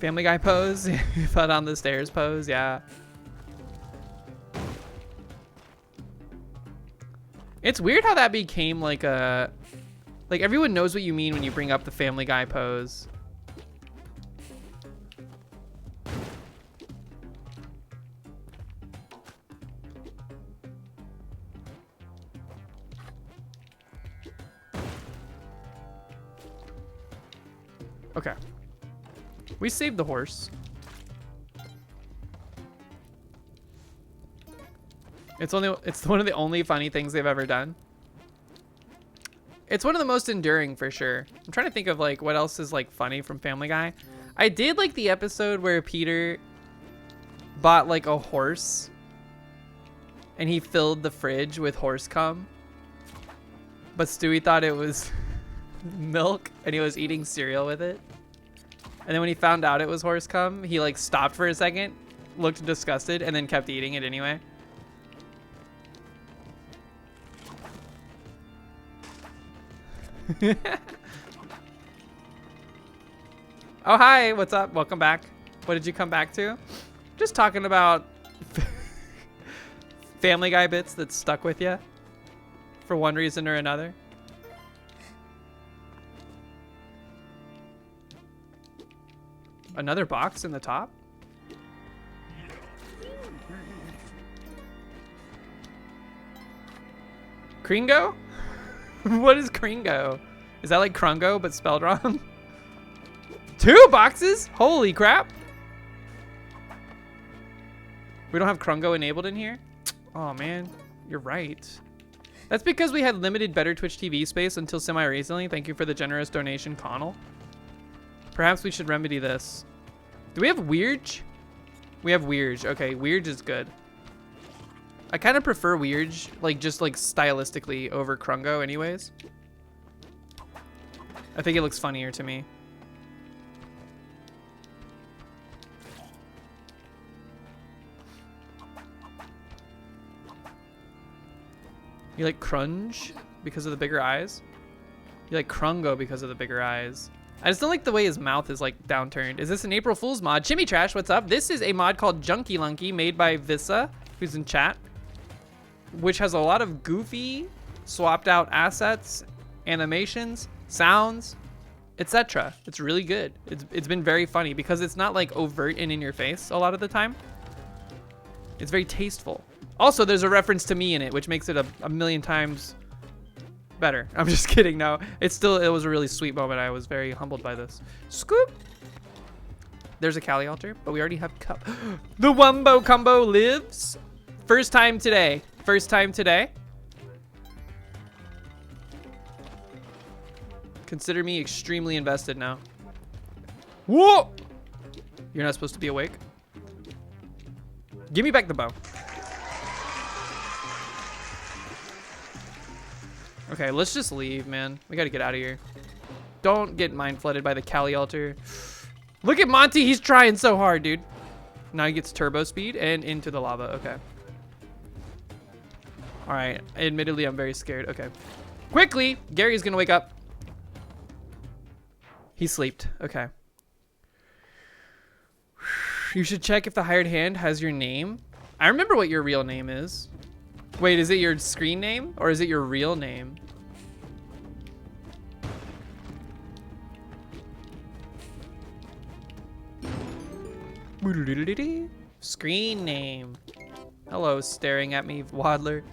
Family Guy pose. Fell down the stairs pose. Yeah. It's weird how that became like a... Like, everyone knows what you mean when you bring up the Family Guy pose. Okay. We saved the horse. It's one of the only funny things they've ever done. It's one of the most enduring for sure. I'm trying to think of like what else is like funny from Family Guy. I did like the episode where Peter bought like a horse and he filled the fridge with horse cum. But Stewie thought it was milk and he was eating cereal with it. And then when he found out it was horse cum, he like stopped for a second, looked disgusted, and then kept eating it anyway. Oh, hi, what's up? Welcome back. What did you come back to? Just talking about Family Guy bits that stuck with you for one reason or another. Another box in the top? Kringo? What is Kringo? Is that like Krungo but spelled wrong? 2 boxes? Holy crap. We don't have Krungo enabled in here? Oh man, you're right. That's because we had limited Better Twitch TV space until semi-recently. Thank you for the generous donation, Connell. Perhaps we should remedy this. Do we have Weird? We have Weird. Okay, Weird is good. I kind of prefer Weird, like just like stylistically over Krungo anyways. I think it looks funnier to me. You like Crunge because of the bigger eyes? You like Krungo because of the bigger eyes? I just don't like the way his mouth is like downturned. Is this an April Fool's mod? Chimmy Trash, what's up? This is a mod called Junky Lunky made by Vissa, who's in chat, which has a lot of goofy, swapped out assets, animations, sounds, etc. It's really good. It's been very funny because it's not like overt and in your face a lot of the time. It's very tasteful. Also, there's a reference to me in it, which makes it a million times better. I'm just kidding. No, it was a really sweet moment. I was very humbled by this. Scoop. There's a Kali altar, but we already have cup. The Wumbo Combo lives. First time today. First time today. Consider me extremely invested now. Whoa! You're not supposed to be awake. Give me back the bow. Okay, let's just leave, man. We gotta get out of here. Don't get mind flooded by the Kali altar. Look at Monty, he's trying so hard, dude. Now he gets turbo speed and into the lava, okay. All right, admittedly, I'm very scared, okay. Quickly, Gary's gonna wake up. He slept, okay. You should check if the hired hand has your name. I remember what your real name is. Wait, is it your screen name or is it your real name? Screen name. Hello, staring at me, Waddler.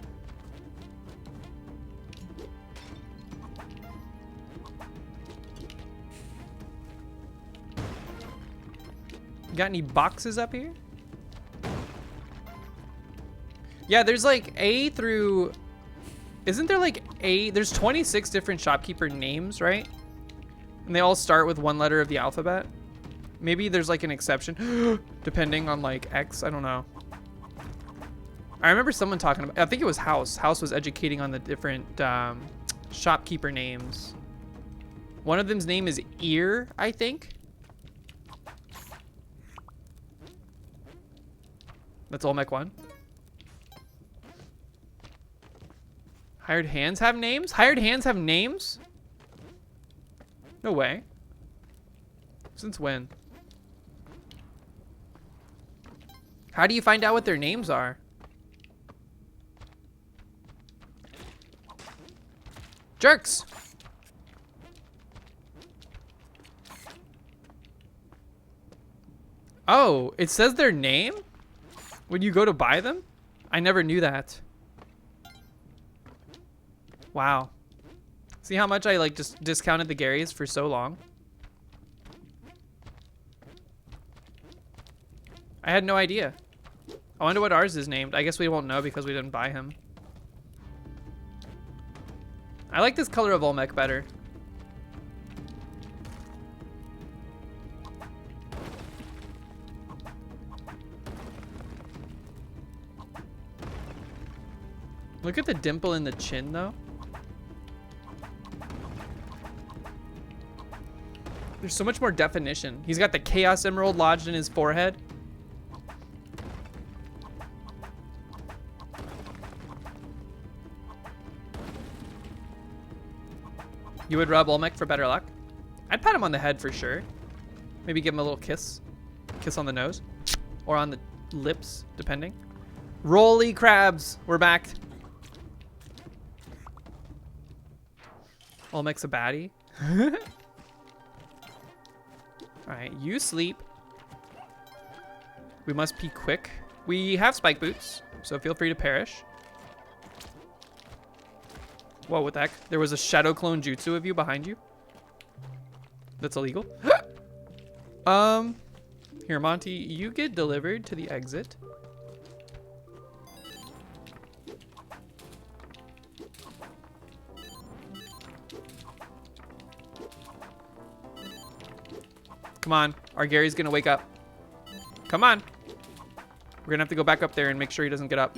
Got any boxes up here? Yeah, there's like A through... Isn't there like A? There's 26 different shopkeeper names, right? And they all start with one letter of the alphabet. Maybe there's like an exception, depending on like X, I don't know. I remember someone talking about, I think it was House. House was educating on the different shopkeeper names. One of them's name is Ear, I think. That's Olmec 1. Hired hands have names? Hired hands have names? No way. Since when? How do you find out what their names are? Jerks. Oh, it says their name when you go to buy them? I never knew that. Wow. See how much I like just discounted the Garys for so long? I had no idea. I wonder what ours is named. I guess we won't know because we didn't buy him. I like this color of Olmec better. Look at the dimple in the chin, though. There's so much more definition. He's got the Chaos Emerald lodged in his forehead. You would rub Olmec for better luck? I'd pat him on the head for sure. Maybe give him a little kiss. Kiss on the nose. Or on the lips, depending. Rolly crabs. We're back. Olmec's a baddie. Alright, you sleep. We must be quick. We have spike boots, so feel free to perish. Whoa, what the heck? There was a shadow clone jutsu of you behind you? That's illegal. Here, Monty, you get delivered to the exit. Come on, our Gary's gonna wake up. Come on. We're gonna have to go back up there and make sure he doesn't get up.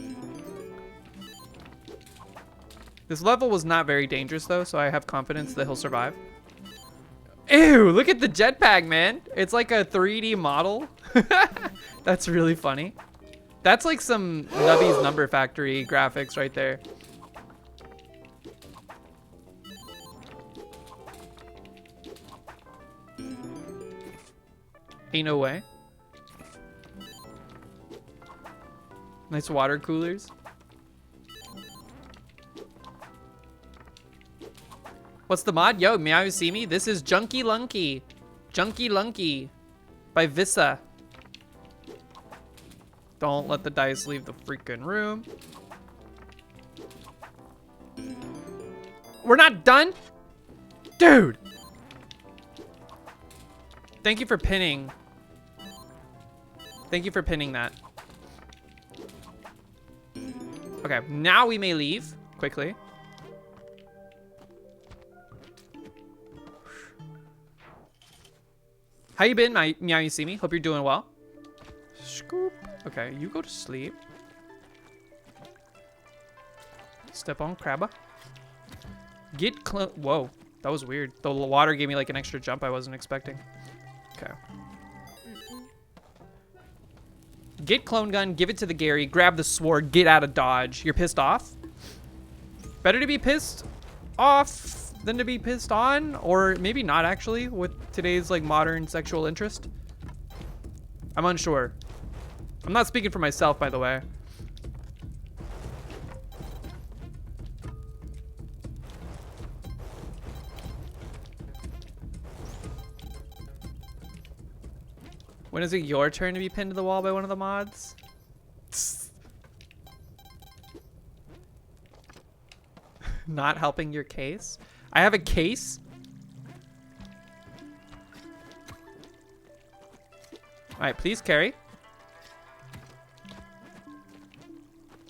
This level was not very dangerous though, so I have confidence that he'll survive. Ew, look at the jetpack, man. It's like a 3D model. That's really funny. That's like some Nubby's Number Factory graphics right there. Ain't no way. Nice water coolers. What's the mod? Yo, Meow You See Me? This is Junky Lunky. Junky Lunky by Vissa. Don't let the dice leave the freaking room. We're not done? Dude! Thank you for pinning. Thank you for pinning that. Okay, now we may leave quickly. How you been, Meow You See Me? Hope you're doing well. Scoop. Okay, you go to sleep. Step on Crabba. Get clone. Whoa, that was weird. The water gave me like an extra jump I wasn't expecting. Okay. Get clone gun, give it to the Gary, grab the sword, get out of dodge. You're pissed off? Better to be pissed off than to be pissed on, or maybe not actually with today's like modern sexual interest. I'm unsure. I'm not speaking for myself, by the way. When is it your turn to be pinned to the wall by one of the mods? Not helping your case? I have a case? Alright, please carry.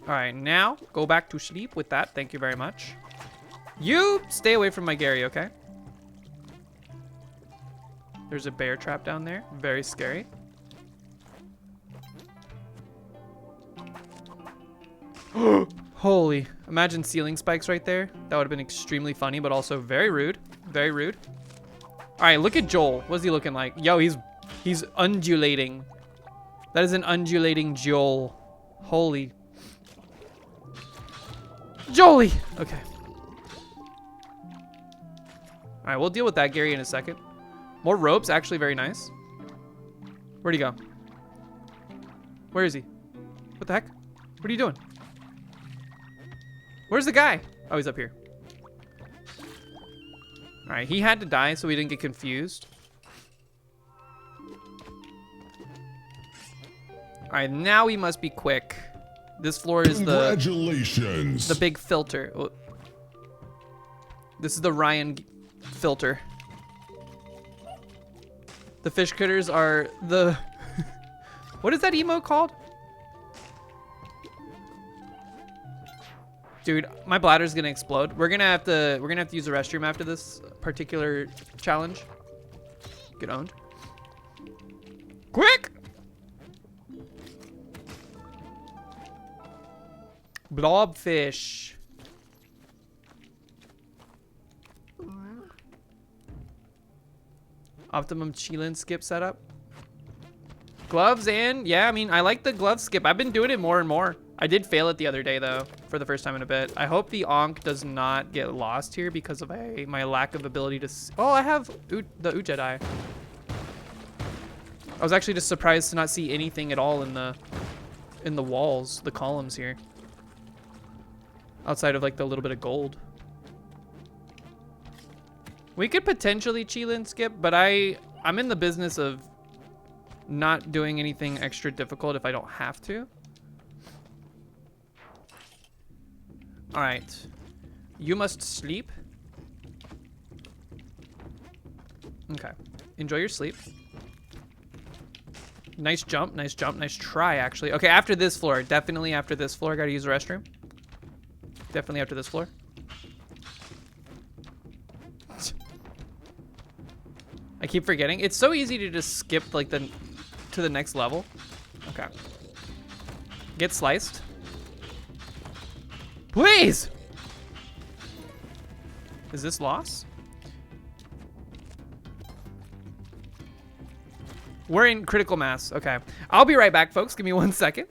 Alright, now go back to sleep with that. Thank you very much. You stay away from my Gary, okay? There's a bear trap down there. Very scary. Holy. Imagine ceiling spikes right there. That would have been extremely funny, but also very rude. Very rude. Alright, look at Joel. What's he looking like? Yo, he's undulating. That is an undulating Joel. Holy. Jolie! Okay. Alright, we'll deal with that Gary in a second. More ropes, actually very nice. Where'd he go? Where is he? What the heck? What are you doing? Where's the guy? Oh, he's up here. All right, he had to die so we didn't get confused. All right, now we must be quick. This floor is Congratulations. the big filter. Oh. This is the Ryan filter. The fish critters are the... What is that emote called? Dude, my bladder's gonna explode. We're gonna have to use the restroom after this particular challenge. Get owned. Quick! Blobfish. Optimum Chilean skip setup. Gloves and, yeah, I mean, I like the glove skip. I've been doing it more and more. I did fail it the other day, though, for the first time in a bit. I hope the Ankh does not get lost here because of my lack of ability to... Oh, I have the Ujedi. I was actually just surprised to not see anything at all in the walls, the columns here. Outside of, like, the little bit of gold. We could potentially Chilean skip, but I'm in the business of not doing anything extra difficult if I don't have to. All right. You must sleep. Okay. Enjoy your sleep. Nice jump, nice jump, nice try, actually. Okay, after this floor, definitely after this floor, I gotta use the restroom. Definitely after this floor. I keep forgetting. It's so easy to just skip like to the next level. Okay. Get sliced. Please! Is this loss? We're in critical mass. Okay. I'll be right back, folks. Give me 1 second.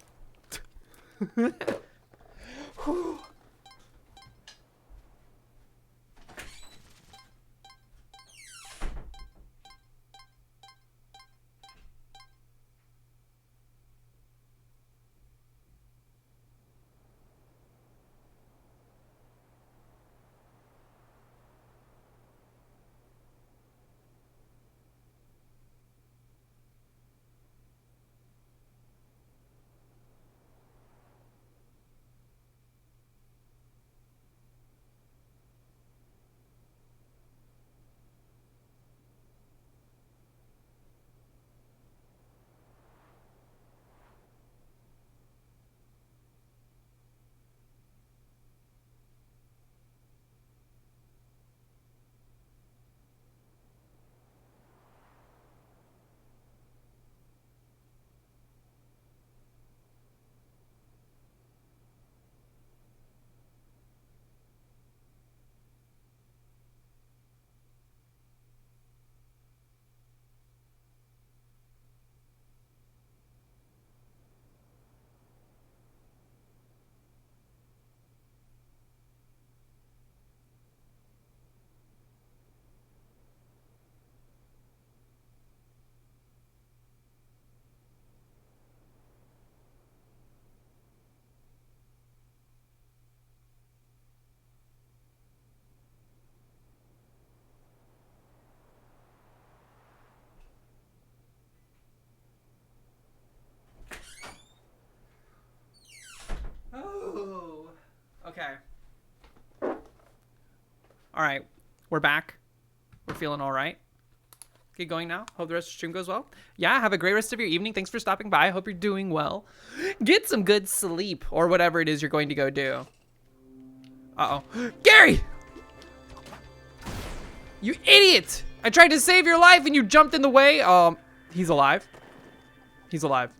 Oh, okay. All right, we're back. We're feeling all right. Get going now. Hope the rest of the stream goes well. Yeah, have a great rest of your evening. Thanks for stopping by. I hope you're doing well. Get some good sleep or whatever it is you're going to go do. Uh-oh. Gary! You idiot! I tried to save your life and you jumped in the way. He's alive. He's alive.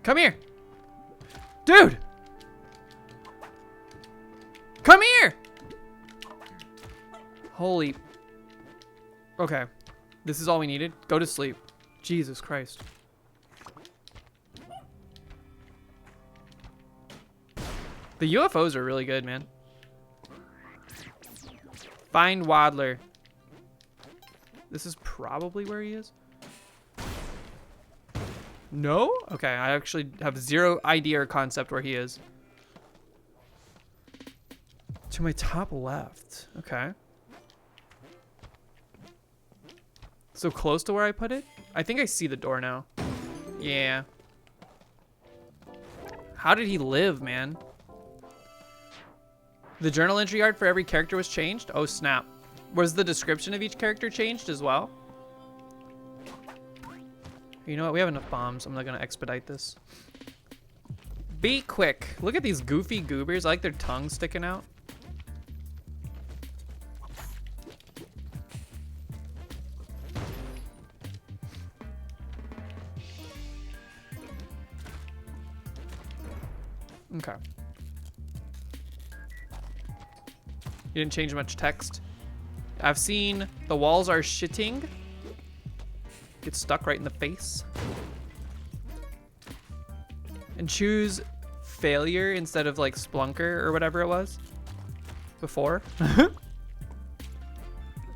Come here. Dude. Come here. Holy. Okay. This is all we needed. Go to sleep. Jesus Christ. The UFOs are really good, man. Find Waddler. This is probably where he is. No? Okay, I actually have zero idea or concept where he is. To my top left. Okay. So close to where I put it? I think I see the door now. Yeah. How did he live, man? The journal entry art for every character was changed? Oh, snap. Was the description of each character changed as well? You know what? We have enough bombs. I'm not going to expedite this. Be quick. Look at these goofy goobers. I like their tongues sticking out. Okay. You didn't change much text. I've seen the walls are shitting. Get stuck right in the face. And choose failure instead of like Splunker or whatever it was before.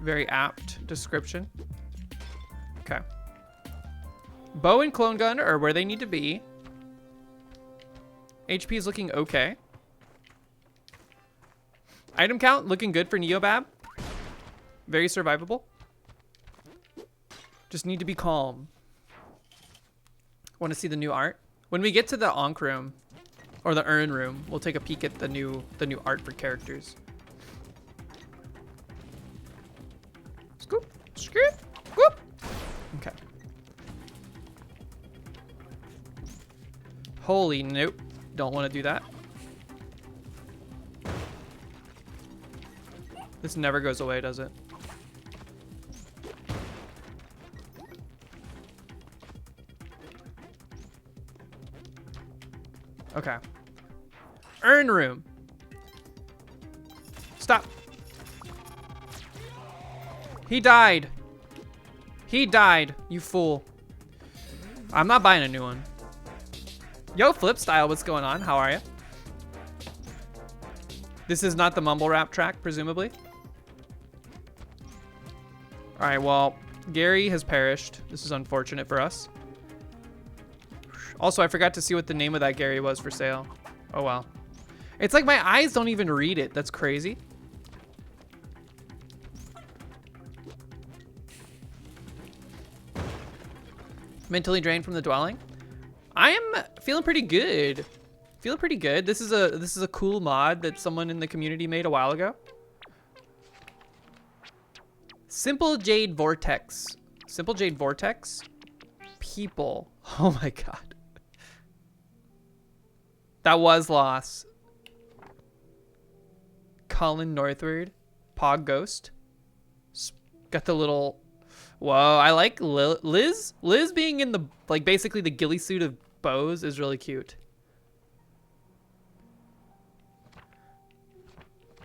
Very apt description. Okay. Bow and clone gun are where they need to be. HP is looking okay. Item count looking good for Neobab. Very survivable. Just need to be calm. Want to see the new art? When we get to the Ankh room or the urn room, we'll take a peek at the new art for characters. Scoop, scoop, scoop. Okay. Holy nope. Don't want to do that. This never goes away, does it? Okay. Urn room. Stop. He died. He died, you fool. I'm not buying a new one. Yo, Flip Style, what's going on? How are you? This is not the mumble rap track, presumably. All right, well, Gary has perished. This is unfortunate for us. Also, I forgot to see what the name of that Gary was for sale. Oh, well. It's like my eyes don't even read it. That's crazy. Mentally drained from the dwelling. I am feeling pretty good. Feeling pretty good. This is a cool mod that someone in the community made a while ago. Simple Jade Vortex. Simple Jade Vortex. People. Oh my god. That was loss. Colin Northward. Pog Ghost. Got the little... Whoa, I like Liz. Liz being in the, like, basically the ghillie suit of Bose is really cute.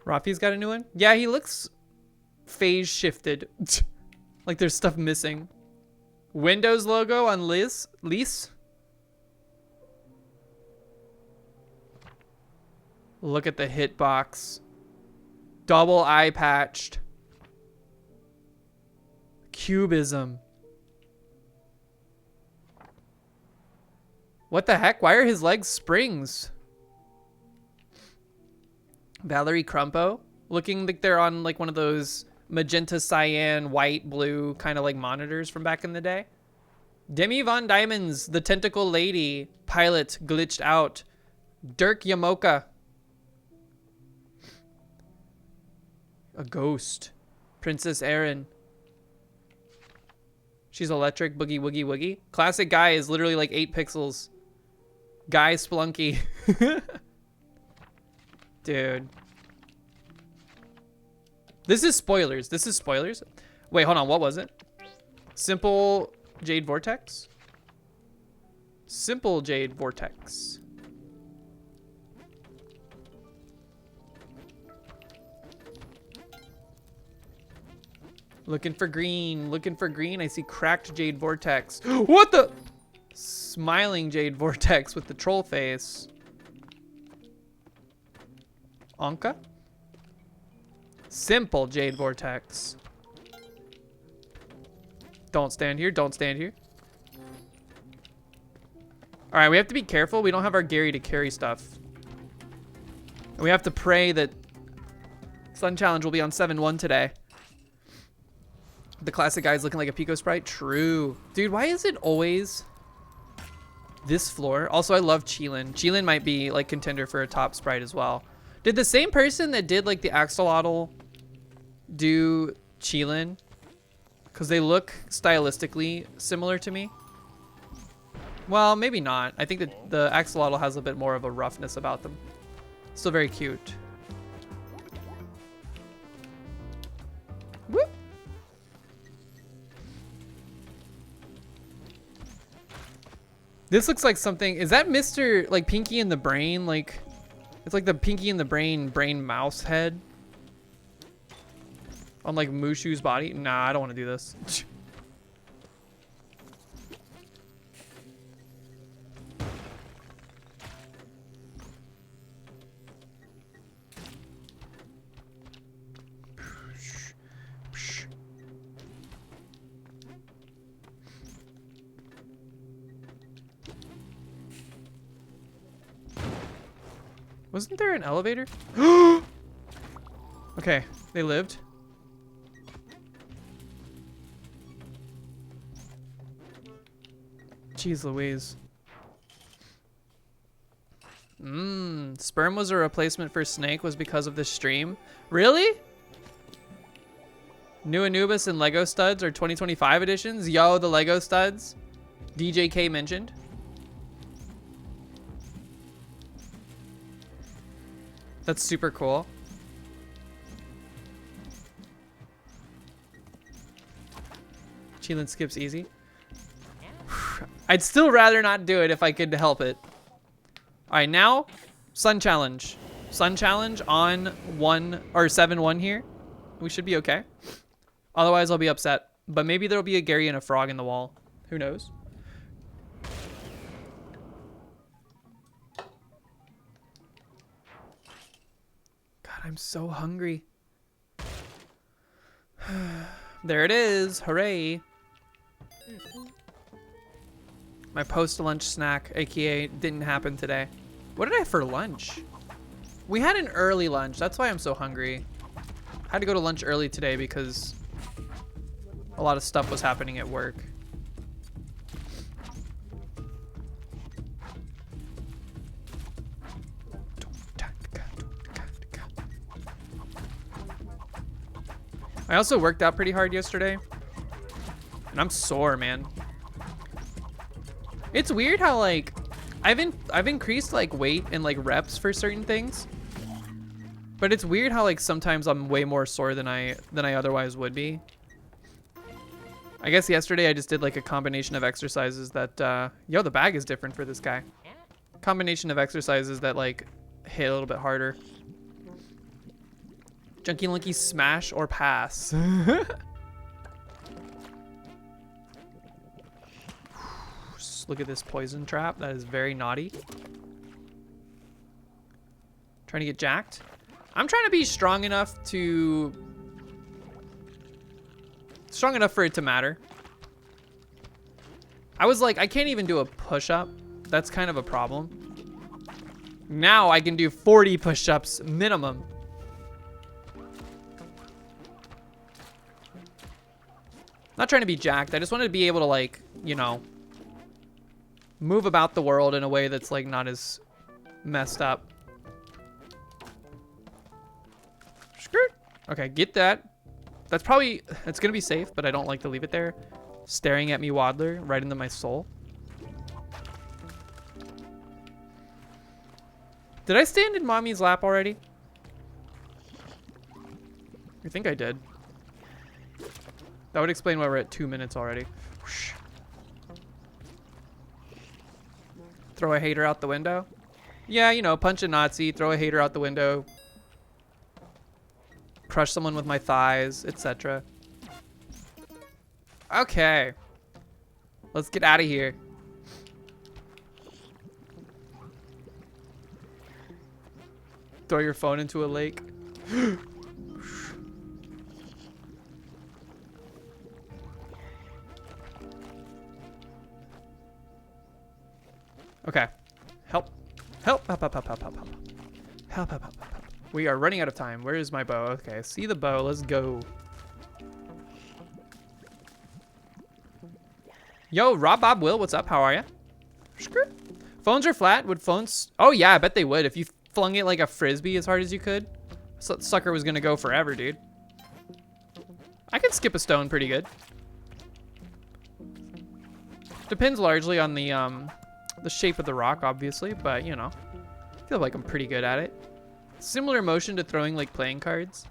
Rafi's got a new one? Yeah, he looks phase shifted. Like there's stuff missing. Windows logo on Liz. Lise. Look at the hitbox. Double eye patched. Cubism. What the heck? Why are his legs springs? Valerie Crumpo. Looking like they're on like one of those magenta, cyan, white, blue kind of like monitors from back in the day. Demi Von Diamonds, the tentacle lady. Pilot glitched out. Dirk Yamoka. A ghost. Princess Erin. She's electric. Boogie woogie woogie. Classic guy is literally like 8 pixels. Guy Splunky. Dude. This is spoilers. This is spoilers. Wait, hold on. What was it? Simple Jade Vortex? Simple Jade Vortex. Looking for green. Looking for green. I see cracked Jade Vortex. What the? Smiling Jade Vortex with the troll face. Anka? Simple Jade Vortex. Don't stand here. Don't stand here. All right, we have to be careful. We don't have our Gary to carry stuff. And we have to pray that Sun Challenge will be on 7-1 today. The classic guy's looking like a Pico Sprite. True. Dude, why is it always this floor? Also, I love Cheelin. Cheelin might be like contender for a top Sprite as well. Did the same person that did like the Axolotl do Cheelin? Because they look stylistically similar to me. Well, maybe not. I think that the Axolotl has a bit more of a roughness about them. Still very cute. Whoop. This looks like something. Is that Mr. like Pinky in the Brain? Like, it's like the Pinky in the Brain mouse head on like Mushu's body. Nah, I don't want to do this. Wasn't there an elevator? Okay, they lived. Jeez Louise. Sperm was a replacement for Snake was because of this stream. Really? New Anubis and Lego Studs are 2025 editions? Yo, the Lego Studs. DJK mentioned. That's super cool. Cheelin skips easy. I'd still rather not do it if I could help it. All right, now Sun Challenge. Sun Challenge on 1 or 7-1 here. We should be okay. Otherwise, I'll be upset. But maybe there'll be a Gary and a frog in the wall. Who knows? I'm so hungry. There it is. Hooray. My post-lunch snack, aka didn't happen today. What did I have for lunch? We had an early lunch. That's why I'm so hungry. I had to go to lunch early today because a lot of stuff was happening at work. I also worked out pretty hard yesterday. And I'm sore, man. It's weird how like I've increased like weight and like reps for certain things. But it's weird how like sometimes I'm way more sore than I otherwise would be. I guess yesterday I just did like a combination of exercises that yo, the bag is different for this guy. Combination of exercises that like hit a little bit harder. Junkie Lunky smash or pass. Look at this poison trap. That is very naughty. Trying to get jacked. I'm trying to be strong enough for it to matter. I was like, I can't even do a push-up. That's kind of a problem. Now I can do 40 push-ups minimum. Not trying to be jacked. I just wanted to be able to like, you know, move about the world in a way that's like not as messed up. Skirt. Okay, get that. That's probably, it's gonna be safe, but I don't like to leave it there. Staring at me, Waddler, right into my soul. Did I stand in mommy's lap already? I think I did. That would explain why we're at 2 minutes already. Whoosh. Throw a hater out the window? Yeah, you know, punch a Nazi, throw a hater out the window. Crush someone with my thighs, etc. Okay. Let's get out of here. Throw your phone into a lake. Okay. Help. Help. Help, help, help, help, help, help. Help, help, help, help, help. We are running out of time. Where is my bow? Okay, see the bow. Let's go. Yo, Rob Bob Will, what's up? How are you? Phones are flat. Would phones... Oh, yeah, I bet they would. If you flung it like a frisbee as hard as you could. Sucker was going to go forever, dude. I can skip a stone pretty good. Depends largely on the shape of the rock, obviously, but, you know. I feel like I'm pretty good at it. Similar motion to throwing, like, playing cards.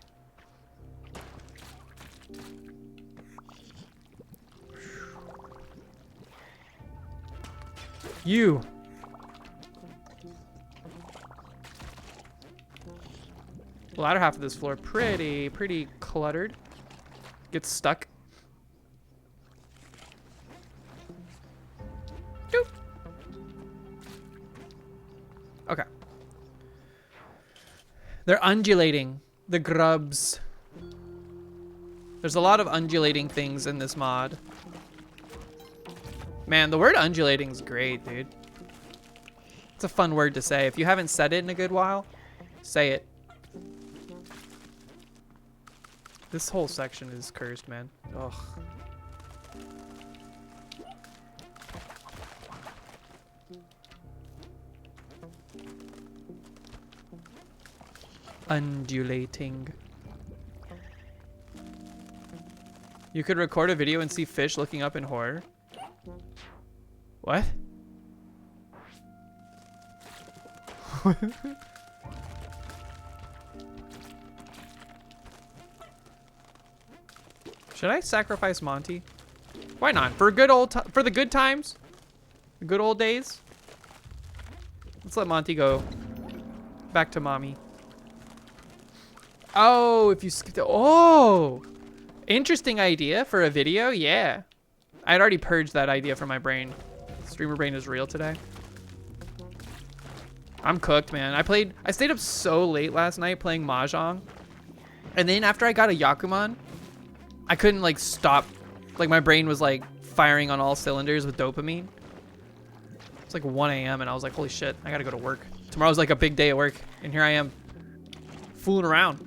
You. The latter half of this floor, pretty cluttered. Gets stuck. Doop. Okay. They're undulating. The grubs. There's a lot of undulating things in this mod. Man, the word undulating is great, dude. It's a fun word to say. If you haven't said it in a good while, say it. This whole section is cursed, man. Ugh. Undulating. You could record a video and see fish looking up in horror. What? Should I sacrifice Monty? Why not? For for the good times, the good old days. Let's let Monty go back to mommy. Oh, if you skipped it. Oh, interesting idea for a video. Yeah, I'd already purged that idea from my brain. Streamer brain is real today. I'm cooked, man. I stayed up so late last night playing Mahjong. And then after I got a Yakuman, I couldn't like stop. Like my brain was like firing on all cylinders with dopamine. It's like 1 a.m. and I was like, holy shit, I gotta go to work. Tomorrow's like a big day at work. And here I am fooling around.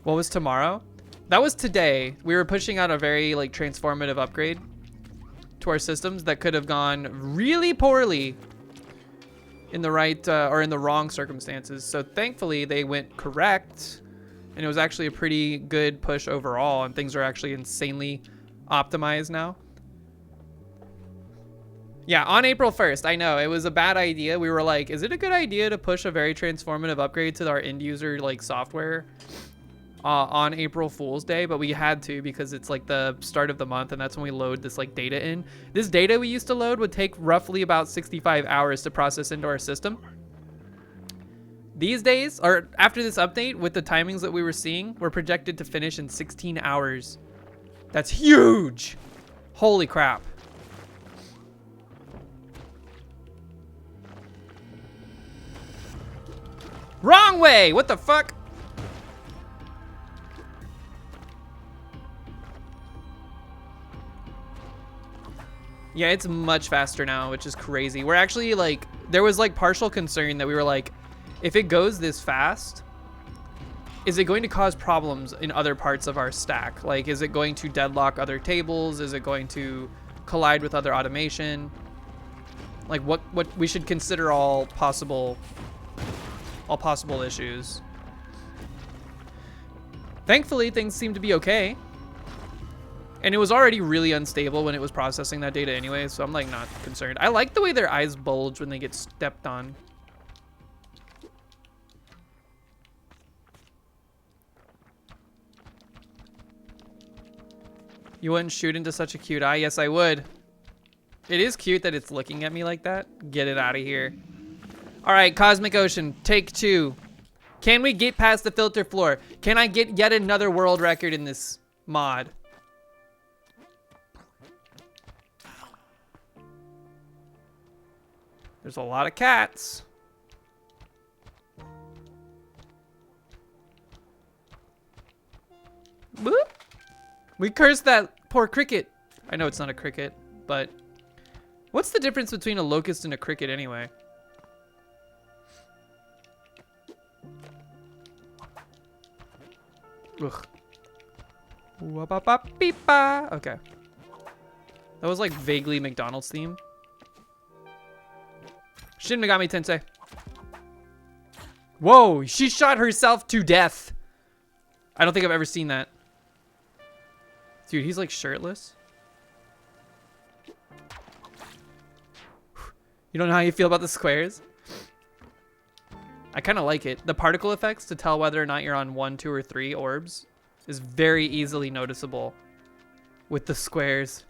What was tomorrow? That was today. We were pushing out a very like transformative upgrade to our systems that could have gone really poorly in the right or in the wrong circumstances. So thankfully they went correct and it was actually a pretty good push overall and things are actually insanely optimized now. Yeah, on April 1st, I know it was a bad idea. We were like, is it a good idea to push a very transformative upgrade to our end user like software on April Fool's Day? But we had to because it's like the start of the month and that's when we load this like data in. This data we used to load would take roughly about 65 hours to process into our system. These days, or after this update with the timings that we were seeing, we're projected to finish in 16 hours. That's huge. Holy crap. Wrong way! What the fuck? Yeah, it's much faster now, which is crazy. We're actually like, there was like partial concern that we were like, if it goes this fast, is it going to cause problems in other parts of our stack? Like, is it going to deadlock other tables? Is it going to collide with other automation? Like what we should consider all possible issues. Thankfully, things seem to be okay. And it was already really unstable when it was processing that data anyway, so I'm like not concerned. I like the way their eyes bulge when they get stepped on. You wouldn't shoot into such a cute eye? Yes, I would. It is cute that it's looking at me like that. Get it out of here. All right, Cosmic Ocean, take 2. Can we get past the filter floor? Can I get yet another world record in this mod? There's a lot of cats. We cursed that poor cricket. I know it's not a cricket, but what's the difference between a locust and a cricket anyway? Ugh. Wah-ba-ba-beep-ba. Okay. That was like vaguely McDonald's theme. Shin Megami Tensei. Whoa, she shot herself to death. I don't think I've ever seen that. Dude, he's like shirtless. You don't know how you feel about the squares? I kind of like it. The particle effects to tell whether or not you're on 1, 2, or 3 orbs is very easily noticeable with the squares.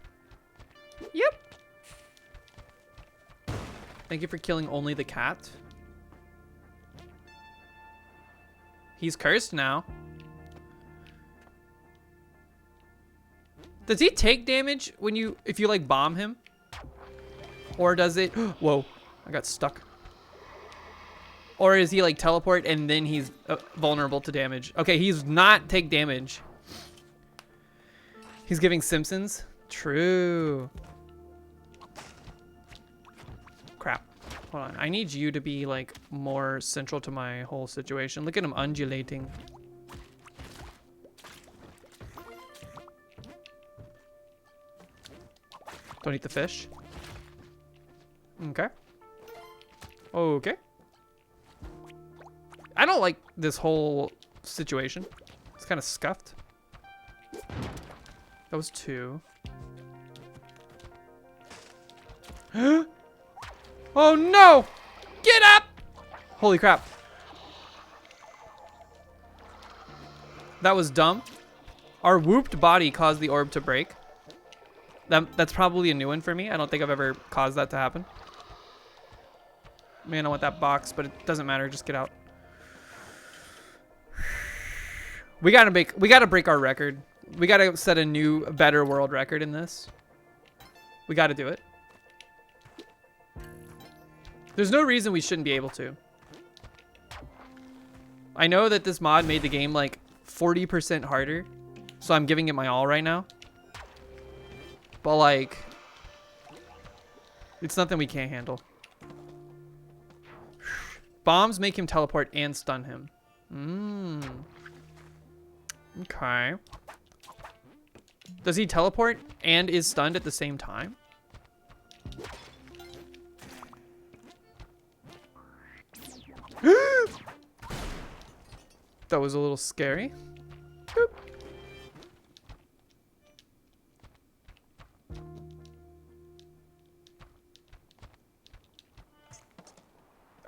Yep. Thank you for killing only the cat. He's cursed now. Does he take damage when if you like bomb him? Or does it, whoa, I got stuck. Or is he like teleport and then he's vulnerable to damage? Okay, he's not take damage. He's giving Simpsons. True. Crap. Hold on. I need you to be like more central to my whole situation. Look at him undulating. Don't eat the fish. Okay. Okay. I don't like this whole situation. It's kind of scuffed. That was 2. Oh no! Get up! Holy crap. That was dumb. Our whooped body caused the orb to break. That's probably a new one for me. I don't think I've ever caused that to happen. Man, I want that box, but it doesn't matter. Just get out. We gotta break our record. We gotta set a new, better world record in this. We gotta do it. There's no reason we shouldn't be able to. I know that this mod made the game like 40% harder, so I'm giving it my all right now. But like, it's nothing we can't handle. Bombs make him teleport and stun him. Okay. Does he teleport and is stunned at the same time? That was a little scary. Boop.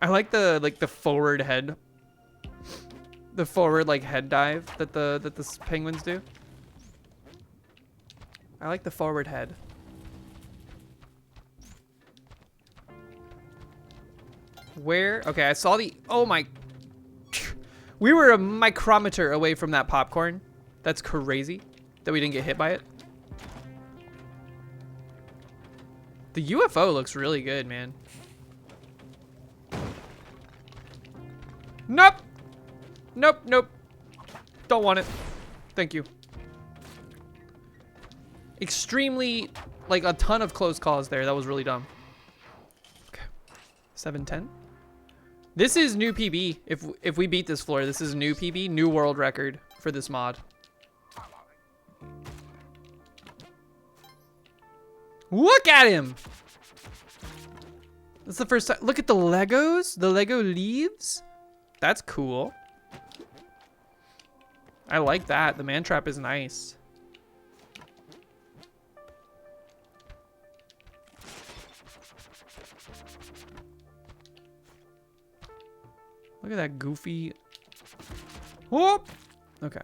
I like the forward head. The forward like head dive that the penguins do. I like the forward head. Where? Okay, I saw the, oh my. We were a micrometer away from that popcorn. That's crazy that we didn't get hit by it. The UFO looks really good, man. Nope. Nope, nope. Don't want it. Thank you. Extremely, like a ton of close calls there. That was really dumb. Okay. 710. This is new PB. If we beat this floor, this is new PB, new world record for this mod. Look at him. That's the first time. Look at the Legos, the Lego leaves. That's cool. I like that. The man trap is nice. Look at that goofy. Whoop. Okay.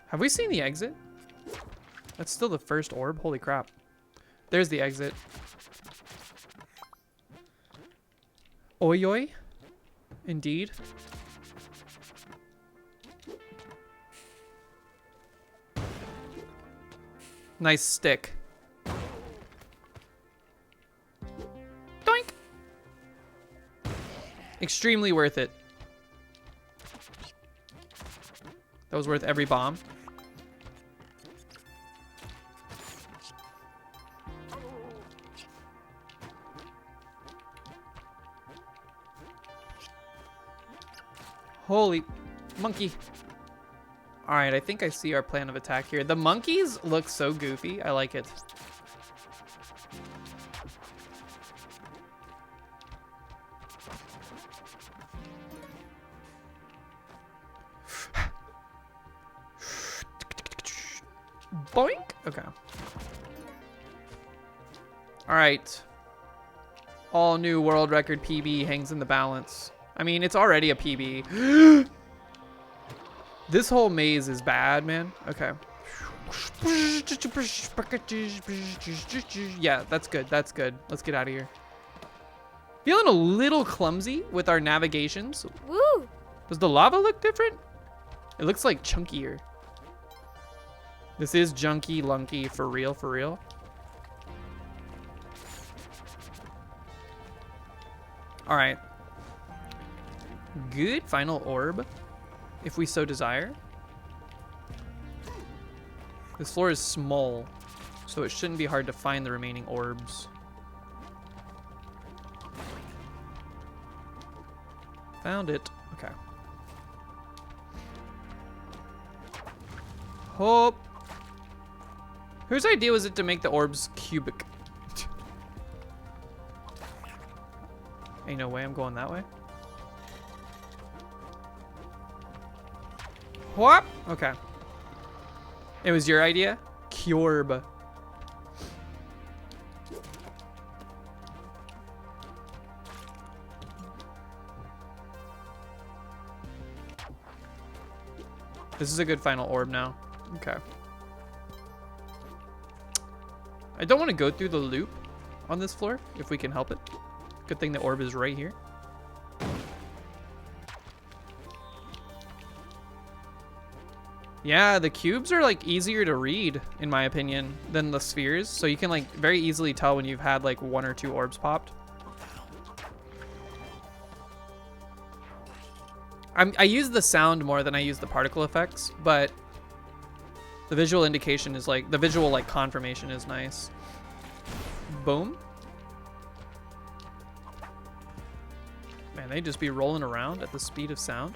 Have we seen the exit? That's still the first orb. Holy crap. There's the exit. Oi oi. Indeed. Nice stick. Doink. Extremely worth it. was worth every bomb. Holy monkey. All right, I think I see our plan of attack here. The monkeys look so goofy. I like it. Boink. Okay. All right. All new world record PB hangs in the balance. I mean, it's already a PB. This whole maze is bad, man. Okay. Yeah, that's good. That's good. Let's get out of here. Feeling a little clumsy with our navigations. Woo! Does the lava look different? It looks like chunkier. This is junky lunky for real, for real. All right. Good final orb, if we so desire. This floor is small, so it shouldn't be hard to find the remaining orbs. Found it. Okay. Hope. Whose idea was it to make the orbs cubic? Ain't no way I'm going that way. Whoop. Okay. It was your idea? Cube. This is a good final orb now. Okay. I don't want to go through the loop on this floor if we can help it. Good thing the orb is right here. Yeah, the cubes are like easier to read, in my opinion, than the spheres. So you can like very easily tell when you've had like 1 or 2 orbs popped. I use the sound more than I use the particle effects, but the visual indication is like, the visual like confirmation is nice. Boom. Man, they just be rolling around at the speed of sound.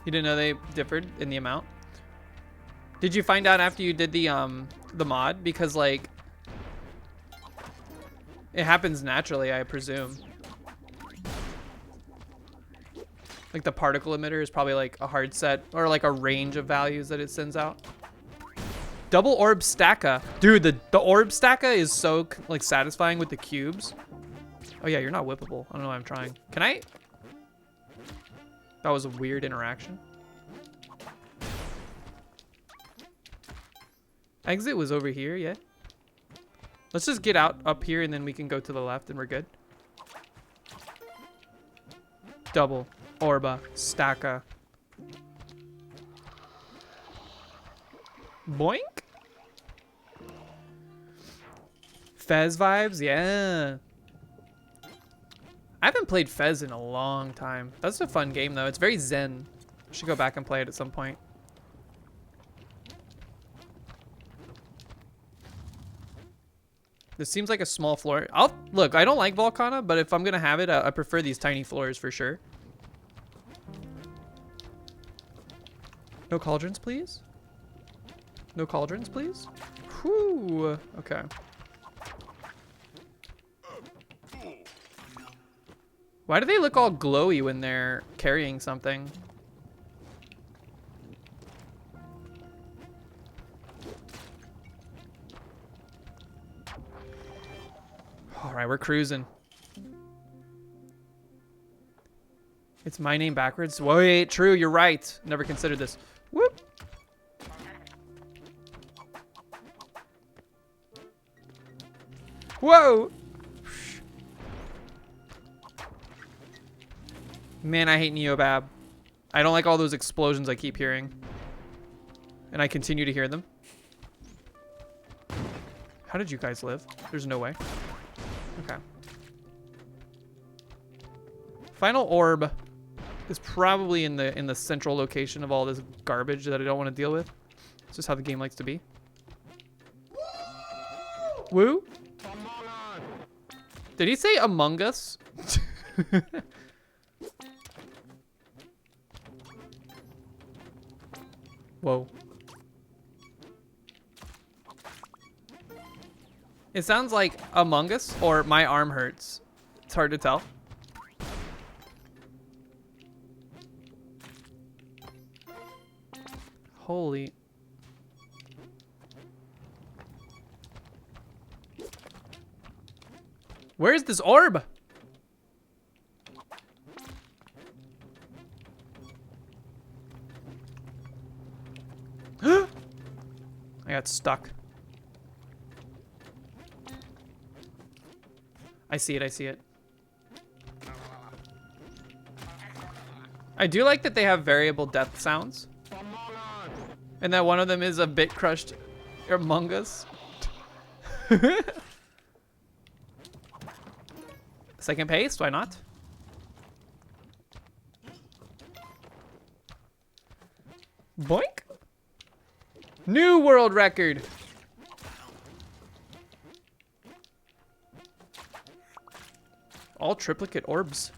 You didn't know they differed in the amount? Did you find out after you did the mod? Because like it happens naturally, I presume. Like the particle emitter is probably like a hard set or like a range of values that it sends out. Double orb stacka. Dude, the orb stacka is so like satisfying with the cubes. Oh yeah, you're not whippable. I don't know why I'm trying. Can I? That was a weird interaction. Exit was over here, yeah. Let's just get out up here and then we can go to the left and we're good. Double orba stacka. Boink. Fez vibes, yeah. I haven't played Fez in a long time. That's a fun game though. It's very zen. I should go back and play it at some point. This seems like a small floor. Look, I don't like Volcana, but if I'm gonna have it, I prefer these tiny floors for sure. No cauldrons, please. No cauldrons, please. Whew. Okay. Why do they look all glowy when they're carrying something? All right, we're cruising. It's my name backwards. Wait, true, you're right. Never considered this. Whoop. Whoa. Man, I hate Neobab. I don't like all those explosions I keep hearing. And I continue to hear them. How did you guys live? There's no way. Final orb is probably in the central location of all this garbage that I don't want to deal with. It's just how the game likes to be. Woo? Did he say Among Us? Whoa. It sounds like Among Us or My Arm Hurts. It's hard to tell. Holy. Where's this orb? I got stuck. I see it, I see it. I do like that they have variable death sounds. And that one of them is a bit crushed Among Us. Second pace, why not? Boink. New world record. All triplicate orbs.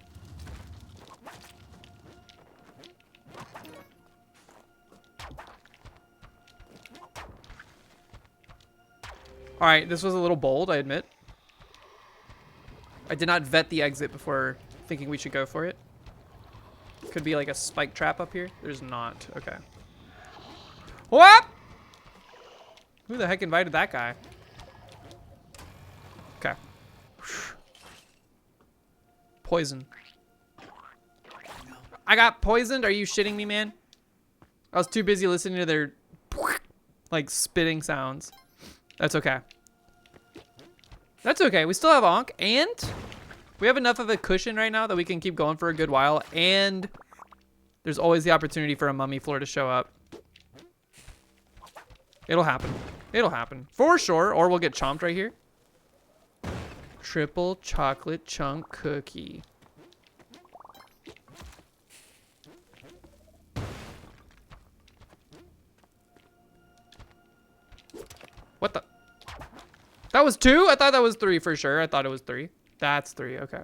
All right, this was a little bold, I admit. I did not vet the exit before thinking we should go for it. Could be like a spike trap up here. There's not. Okay. What? Who the heck invited that guy? Okay. Poison. I got poisoned? Are you shitting me, man? I was too busy listening to their like spitting sounds. That's okay. That's okay. We still have Ankh, and we have enough of a cushion right now that we can keep going for a good while, and there's always the opportunity for a mummy floor to show up. It'll happen. It'll happen. For sure, or we'll get chomped right here. Triple chocolate chunk cookie. What the? That was 2? I thought that was 3 for sure. I thought it was 3. That's 3, okay.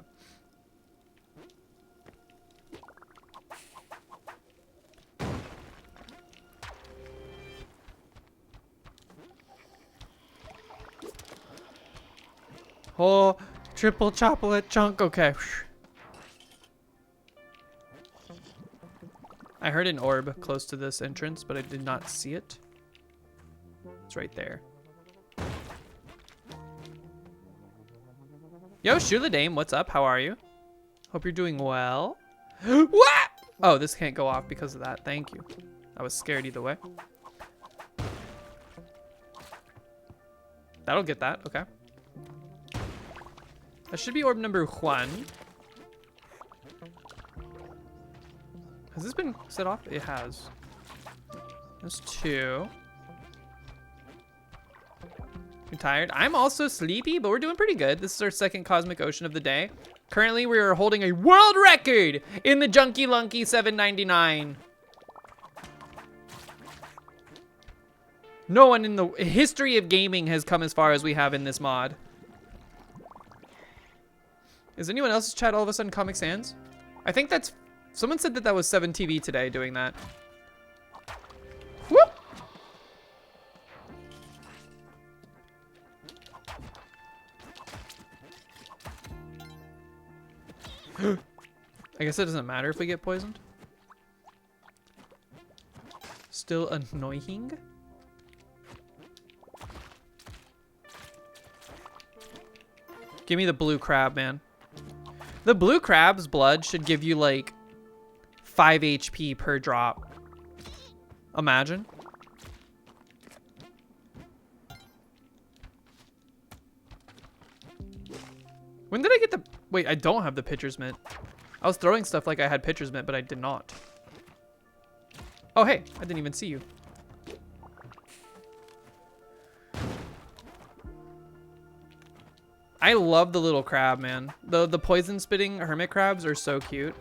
Oh, triple chocolate chunk, okay. I heard an orb close to this entrance, but I did not see it. It's right there. Yo, Shula Dame, what's up? How are you? Hope you're doing well. What? Oh, this can't go off because of that. Thank you. I was scared either way. That'll get that. Okay. That should be orb number 1. Has this been set off? It has. There's 2. You're tired? I'm also sleepy, but we're doing pretty good. This is our second Cosmic Ocean of the day. Currently, we are holding a world record in the Junky Lunky 799. No one in the history of gaming has come as far as we have in this mod. Is anyone else's chat all of a sudden Comic Sans? I think that's... Someone said that that was 7TV today doing that. Whoop! I guess it doesn't matter if we get poisoned. Still annoying. Give me the blue crab, man. The blue crab's blood should give you like 5 HP per drop. Imagine. When did I get the... Wait, I don't have the pitcher's mitt. I was throwing stuff like I had pitcher's mitt, but I did not. Oh, hey, I didn't even see you. I love the little crab, man. The poison spitting hermit crabs are so cute.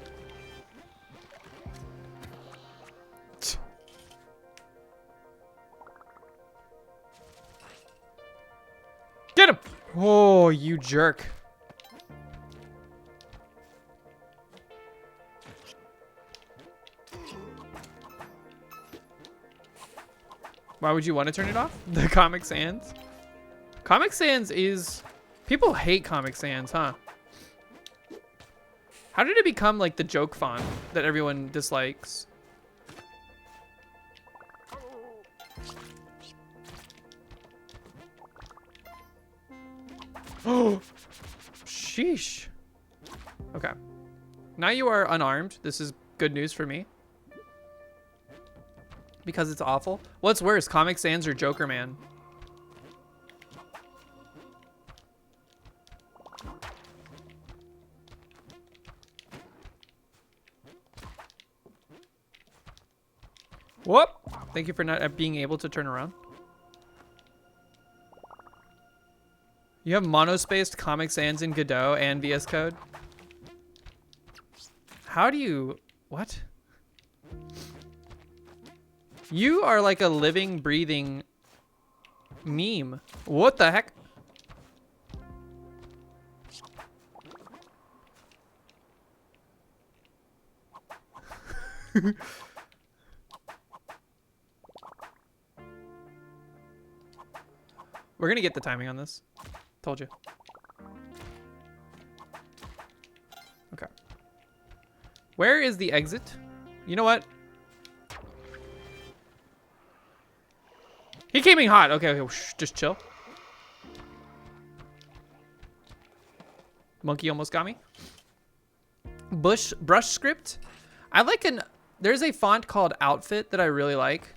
Get him! Oh, you jerk. Why would you want to turn it off? The Comic Sans? Comic Sans is... People hate Comic Sans, huh? How did it become like the joke font that everyone dislikes? Oh, sheesh. Okay. Now you are unarmed. This is good news for me. Because it's awful. What's worse, Comic Sans or Joker Man? Whoop! Thank you for not being able to turn around. You have monospaced Comic Sans in Godot and VS Code? How do you... What? You are like a living, breathing meme. What the heck? We're gonna get the timing on this. Told you. Okay. Where is the exit? You know what? He came in hot. Okay, okay, shh, just chill. Monkey almost got me. Brush script. I like there's a font called Outfit that I really like.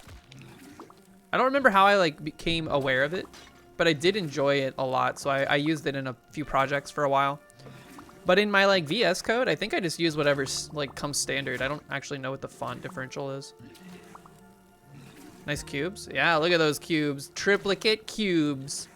I don't remember how I like became aware of it, but I did enjoy it a lot. So I used it in a few projects for a while. But in my like VS Code, I think I just use whatever's like comes standard. I don't actually know what the font differential is. Nice cubes. Yeah, look at those cubes. Triplicate cubes.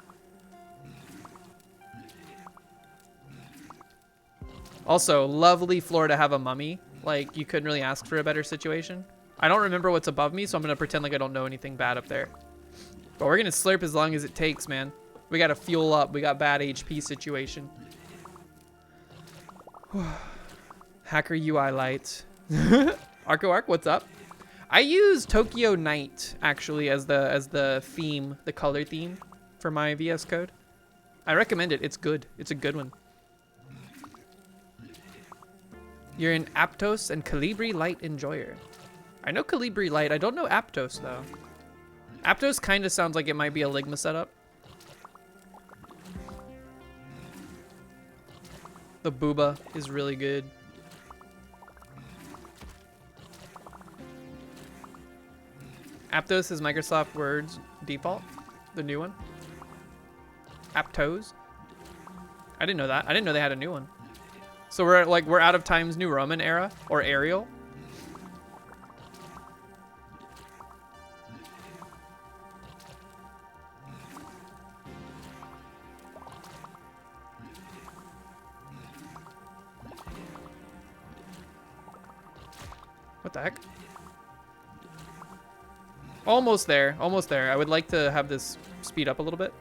Also, lovely floor to have a mummy. Like, you couldn't really ask for a better situation. I don't remember what's above me, so I'm going to pretend like I don't know anything bad up there. But we're going to slurp as long as it takes, man. We got to fuel up. We got bad HP situation. Hacker UI light. ArcoArc, what's up? I use Tokyo Night actually as the theme, the color theme for my VS Code. I recommend it. It's good. It's a good one. You're an Aptos and Calibri Light enjoyer. I know Calibri Light. I don't know Aptos though. Aptos kind of sounds like it might be a Ligma setup. The Booba is really good. Aptos is Microsoft Word's default, the new one. Aptos. I didn't know that. I didn't know they had a new one. So we're out of Times New Roman era or Arial. What the heck? Almost there, almost there. I would like to have this speed up a little bit.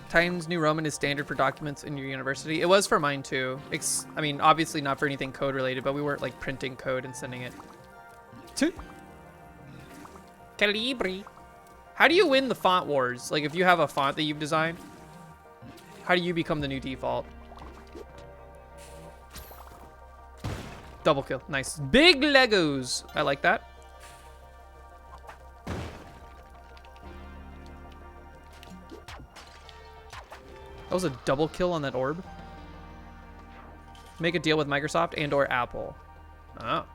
Times New Roman is standard for documents in your university. It was for mine too. I mean, obviously not for anything code related, but we weren't like printing code and sending it. Calibri. How do you win the font wars? Like if you have a font that you've designed, how do you become the new default? Double kill, nice. Big Legos, I like that. That was a double kill on that orb. Make a deal with Microsoft and or Apple. Oh.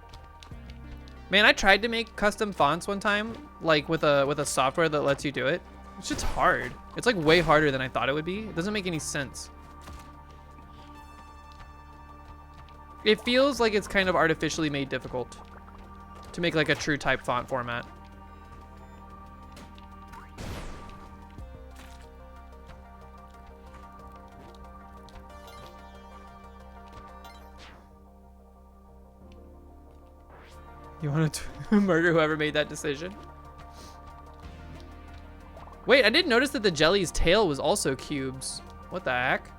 Man, I tried to make custom fonts one time, like with a software that lets you do it. It's just hard. It's like way harder than I thought it would be. It doesn't make any sense. It feels like it's kind of artificially made difficult to make like a true type font format. You want to murder whoever made that decision? Wait, I didn't notice that the jelly's tail was also cubes. What the heck?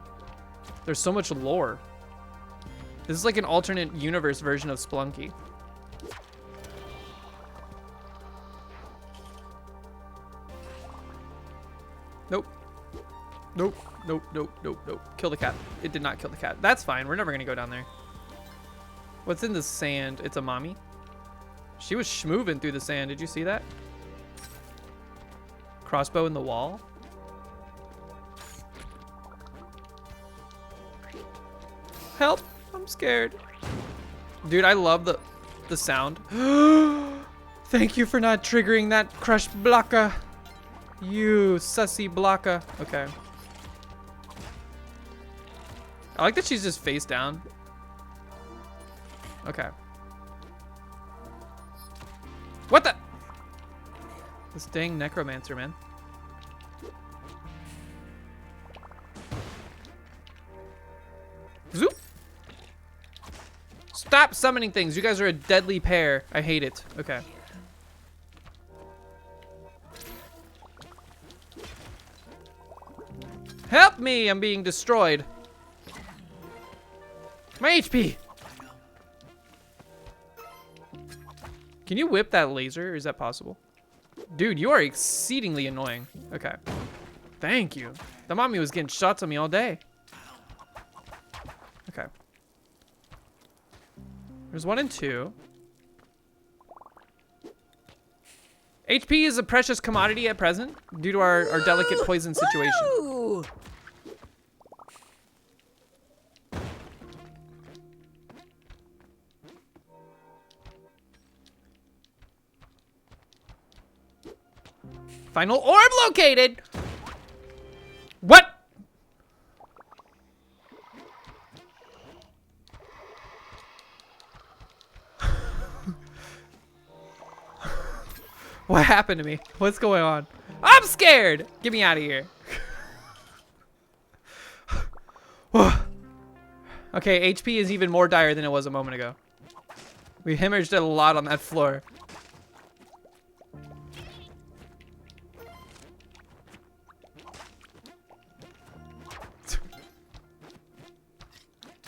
There's so much lore. This is like an alternate universe version of Splunky. Nope. Nope. Nope. Nope. Nope. Nope. Kill the cat. It did not kill the cat. That's fine. We're never going to go down there. What's in the sand? It's a mommy. She was schmoving through the sand. Did you see that? Crossbow in the wall. Help. I'm scared. Dude, I love the sound. Thank you for not triggering that crushed Blocka. You sussy Blocka. Okay. I like that she's just face down. Okay. What the? This dang necromancer, man. Zoop. Stop summoning things. You guys are a deadly pair. I hate it. Okay. Help me. I'm being destroyed. My HP. Can you whip that laser? Is that possible? Dude, you are exceedingly annoying. Okay. Thank you. The mommy was getting shots on me all day. Okay. There's 1 and 2. HP is a precious commodity at present due to our delicate poison situation. Woo! Final orb located. What? What happened to me? What's going on? I'm scared. Get me out of here. Okay, HP is even more dire than it was a moment ago. We hemorrhaged a lot on that floor.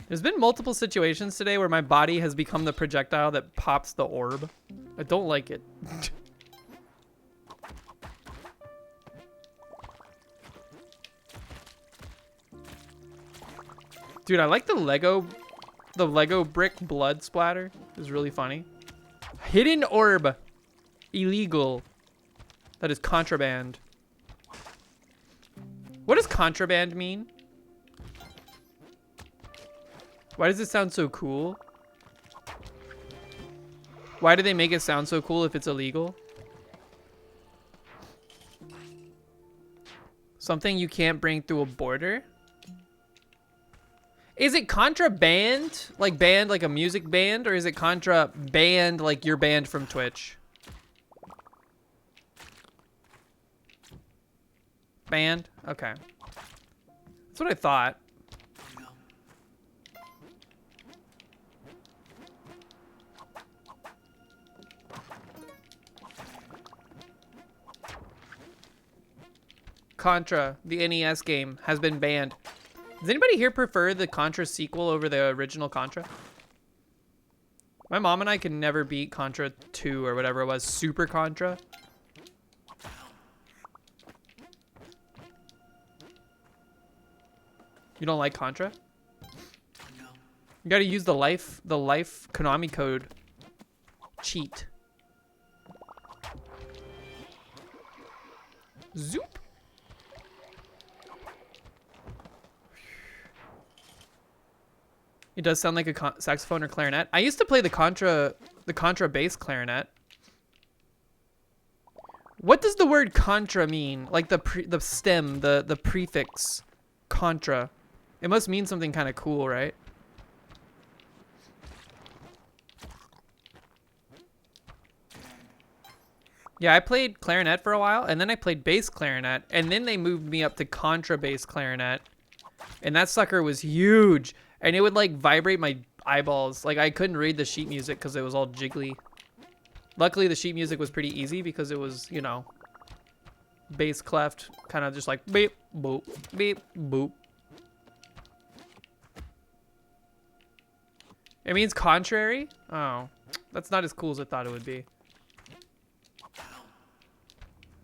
There's been multiple situations today where my body has become the projectile that pops the orb. I don't like it. Dude, I like the Lego brick blood splatter. It's really funny. Hidden orb. Illegal. That is contraband. What does contraband mean? Why does it sound so cool? Why do they make it sound so cool if it's illegal? Something you can't bring through a border? Is it contraband? Like band, like a music band? Or is it contraband, like you're banned from Twitch? Banned? Okay. That's what I thought. Contra, the NES game, has been banned. Does anybody here prefer the Contra sequel over the original Contra? My mom and I could never beat Contra 2 or whatever it was. Super Contra. You don't like Contra? You gotta use the life Konami code cheat. Zoop. It does sound like a saxophone or clarinet. I used to play the contra bass clarinet. What does the word contra mean? Like the stem, the prefix contra. It must mean something kind of cool, right? Yeah, I played clarinet for a while, and then I played bass clarinet, and then they moved me up to contrabass clarinet, and that sucker was huge, and it would like vibrate my eyeballs. Like I couldn't read the sheet music because it was all jiggly. Luckily, the sheet music was pretty easy because it was, you know, bass cleft, kind of just like beep, boop, beep, boop. It means contrary? Oh, that's not as cool as I thought it would be.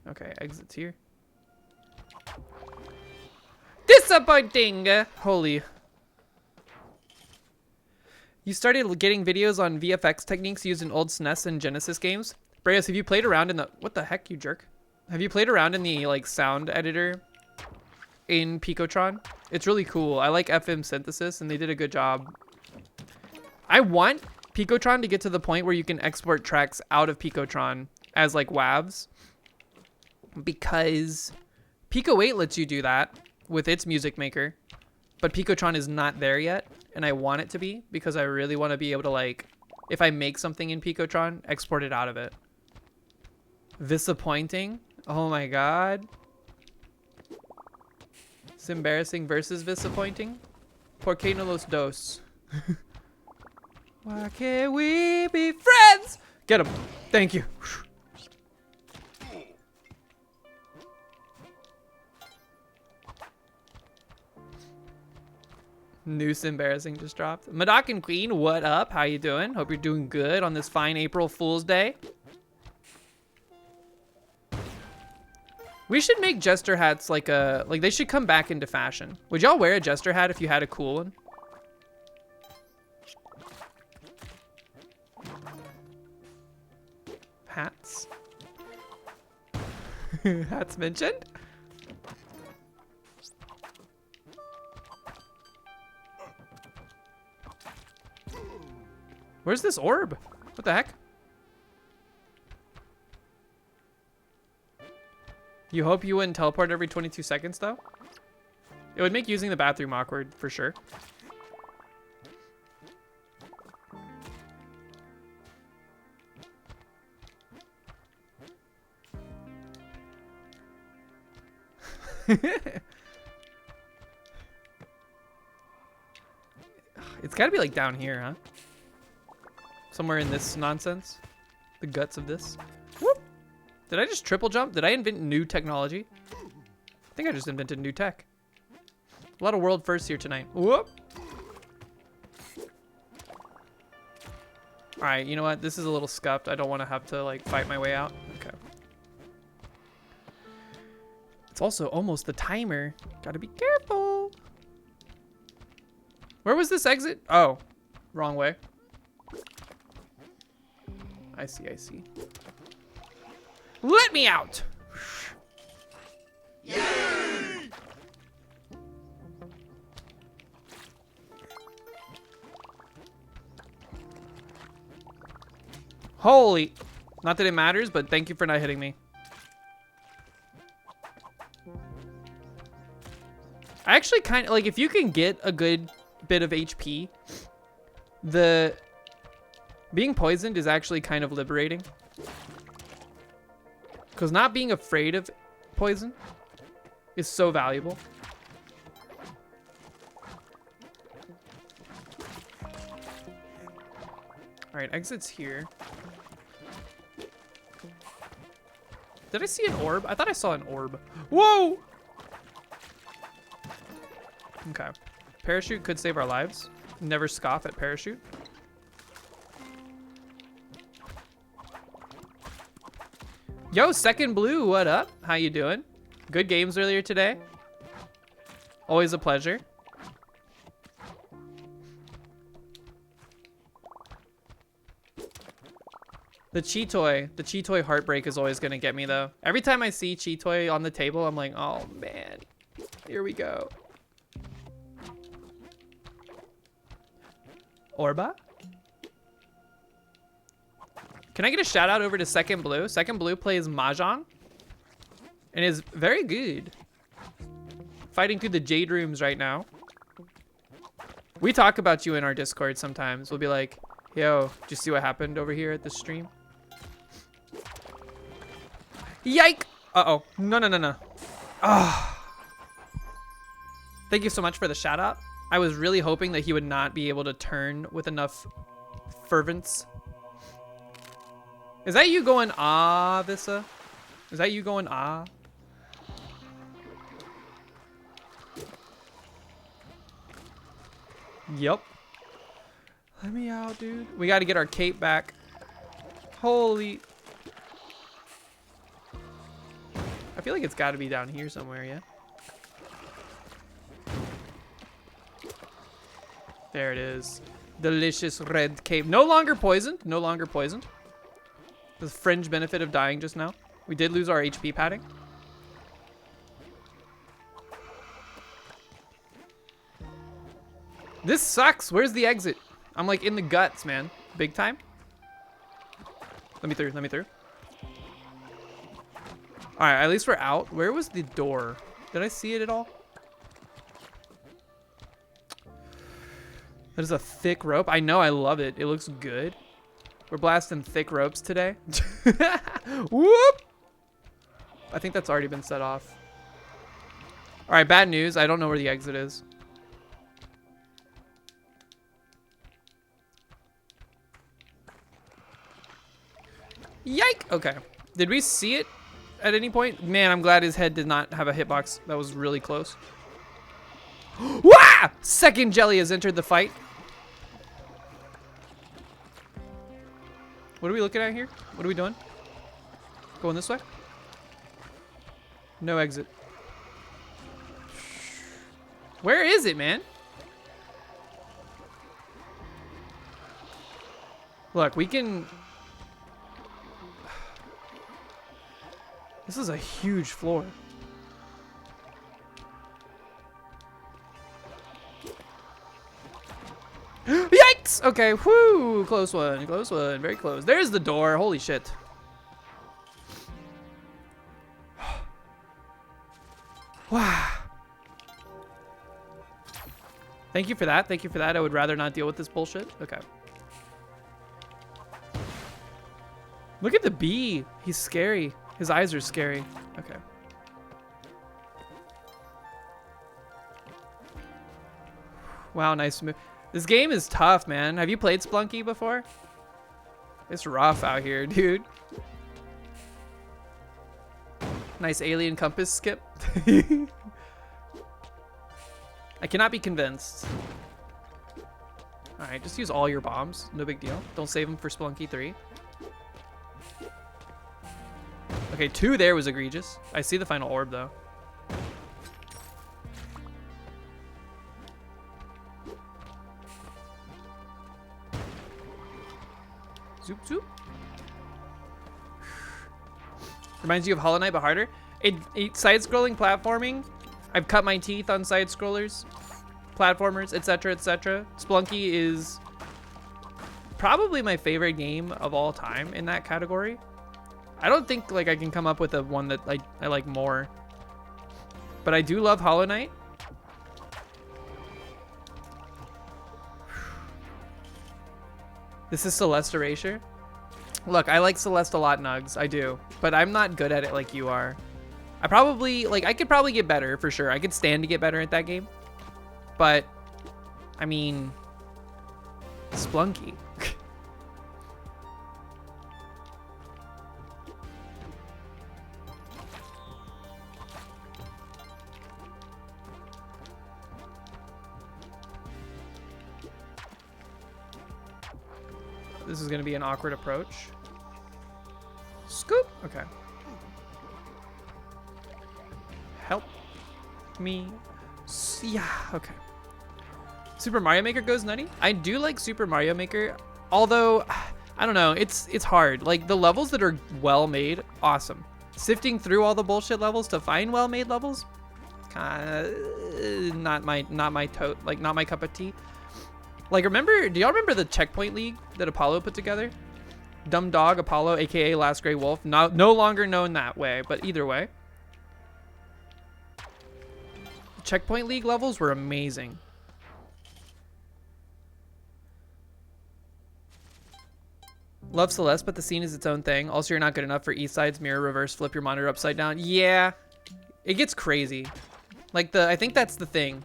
Okay, exits here. Disappointing! Holy. You started getting videos on VFX techniques used in old SNES and Genesis games? Breas, have you played around in the... What the heck, you jerk? Have you played around in the, like, sound editor in Picotron? It's really cool. I like FM synthesis, and they did a good job. I want Picotron to get to the point where you can export tracks out of Picotron as, like, WAVs. Because Pico 8 lets you do that with its music maker. But Picotron is not there yet. And I want it to be because I really want to be able to, like, if I make something in Picotron, export it out of it. Disappointing. Oh my god. It's embarrassing versus disappointing. Por qué no los dos? Why can't we be friends? Get him. Thank you. Noose embarrassing just dropped. Madoc and Queen, what up? How you doing? Hope you're doing good on this fine April Fool's Day. We should make jester hats like a... Like, they should come back into fashion. Would y'all wear a jester hat if you had a cool one? Hats? Hats mentioned? Where's this orb? What the heck? You hope you wouldn't teleport every 22 seconds, though? It would make using the bathroom awkward, for sure. It's gotta be like down here, huh? Somewhere in this nonsense. The guts of this. Whoop! Did I just triple jump? Did I invent new technology? I think I just invented new tech. A lot of world firsts here tonight. Whoop! Alright, you know what? This is a little scuffed. I don't want to have to, like, fight my way out. Okay. It's also almost the timer. Gotta be careful. Where was this exit? Oh, wrong way. I see, I see. Let me out! Yay! Holy. Not that it matters, but thank you for not hitting me. I actually kind of, like, if you can get a good bit of HP, being poisoned is actually kind of liberating. Because not being afraid of poison is so valuable. Alright, exits here. Did I see an orb? I thought I saw an orb. Whoa! Okay. Parachute could save our lives. Never scoff at parachute. Yo, Second Blue, what up? How you doing? Good games earlier today. Always a pleasure. The Cheetoy heartbreak is always gonna get me though. Every time I see Cheetoy on the table, I'm like, oh man, here we go. Orba? Can I get a shout out over to Second Blue? Second Blue plays Mahjong and is very good. Fighting through the Jade rooms right now. We talk about you in our Discord sometimes. We'll be like, yo, did you see what happened over here at the stream? Yike! Uh-oh. No, no, no, no. Ah. Thank you so much for the shout out. I was really hoping that he would not be able to turn with enough fervence. Is that you going, ah, Vissa? Is that you going, ah? Yep. Let me out, dude. We got to get our cape back. Holy. I feel like it's got to be down here somewhere, yeah? There it is. Delicious red cape. No longer poisoned. No longer poisoned. The fringe benefit of dying just now. We did lose our HP padding. This sucks. Where's the exit? I'm like in the guts, man. Big time. Let me through. Let me through. All right, at least we're out. Where was the door? Did I see it at all? That is a thick rope. I know, I love it. It looks good. We're blasting thick ropes today. Whoop! I think that's already been set off. All right, bad news. I don't know where the exit is. Yike! Okay. Did we see it at any point? Man, I'm glad his head did not have a hitbox. That was really close. Wah! Second jelly has entered the fight. What are we looking at here? What are we doing? Going this way? No exit. Where is it, man? Look, we can... This is a huge floor. Yikes! Okay, whoo! Close one, very close. There's the door, holy shit. Wow. Thank you for that, thank you for that. I would rather not deal with this bullshit. Okay. Look at the bee, he's scary. His eyes are scary. Okay. Wow, nice move. This game is tough, man. Have you played Splunky before? It's rough out here, dude. Nice alien compass skip. I cannot be convinced. All right, just use all your bombs. No big deal. Don't save them for Splunky 3. Okay, 2 there was egregious. I see the final orb, though. Zoop, zoop. Reminds you of Hollow Knight, but harder. Side-scrolling platforming. I've cut my teeth on side-scrollers, platformers, etc., etc. Splunky is probably my favorite game of all time in that category. I don't think like I can come up with a one that I like more. But I do love Hollow Knight. This is Celeste Erasure. Look, I like Celeste a lot, Nugs. I do. But I'm not good at it like you are. I could probably get better for sure. I could stand to get better at that game. But, I mean, Splunky. This is going to be an awkward approach. Scoop. Okay. Help me. Yeah. Okay. Super Mario Maker goes nutty. I do like Super Mario Maker, although I don't know. It's hard. Like the levels that are well made, awesome. Sifting through all the bullshit levels to find well made levels, not my cup of tea. Like, do y'all remember the Checkpoint League that Apollo put together? Dumb Dog Apollo, aka Last Grey Wolf. No longer known that way, but either way. Checkpoint League levels were amazing. Love Celeste, but the scene is its own thing. Also, you're not good enough for Eastside's mirror reverse flip your monitor upside down. Yeah, it gets crazy. Like I think that's the thing.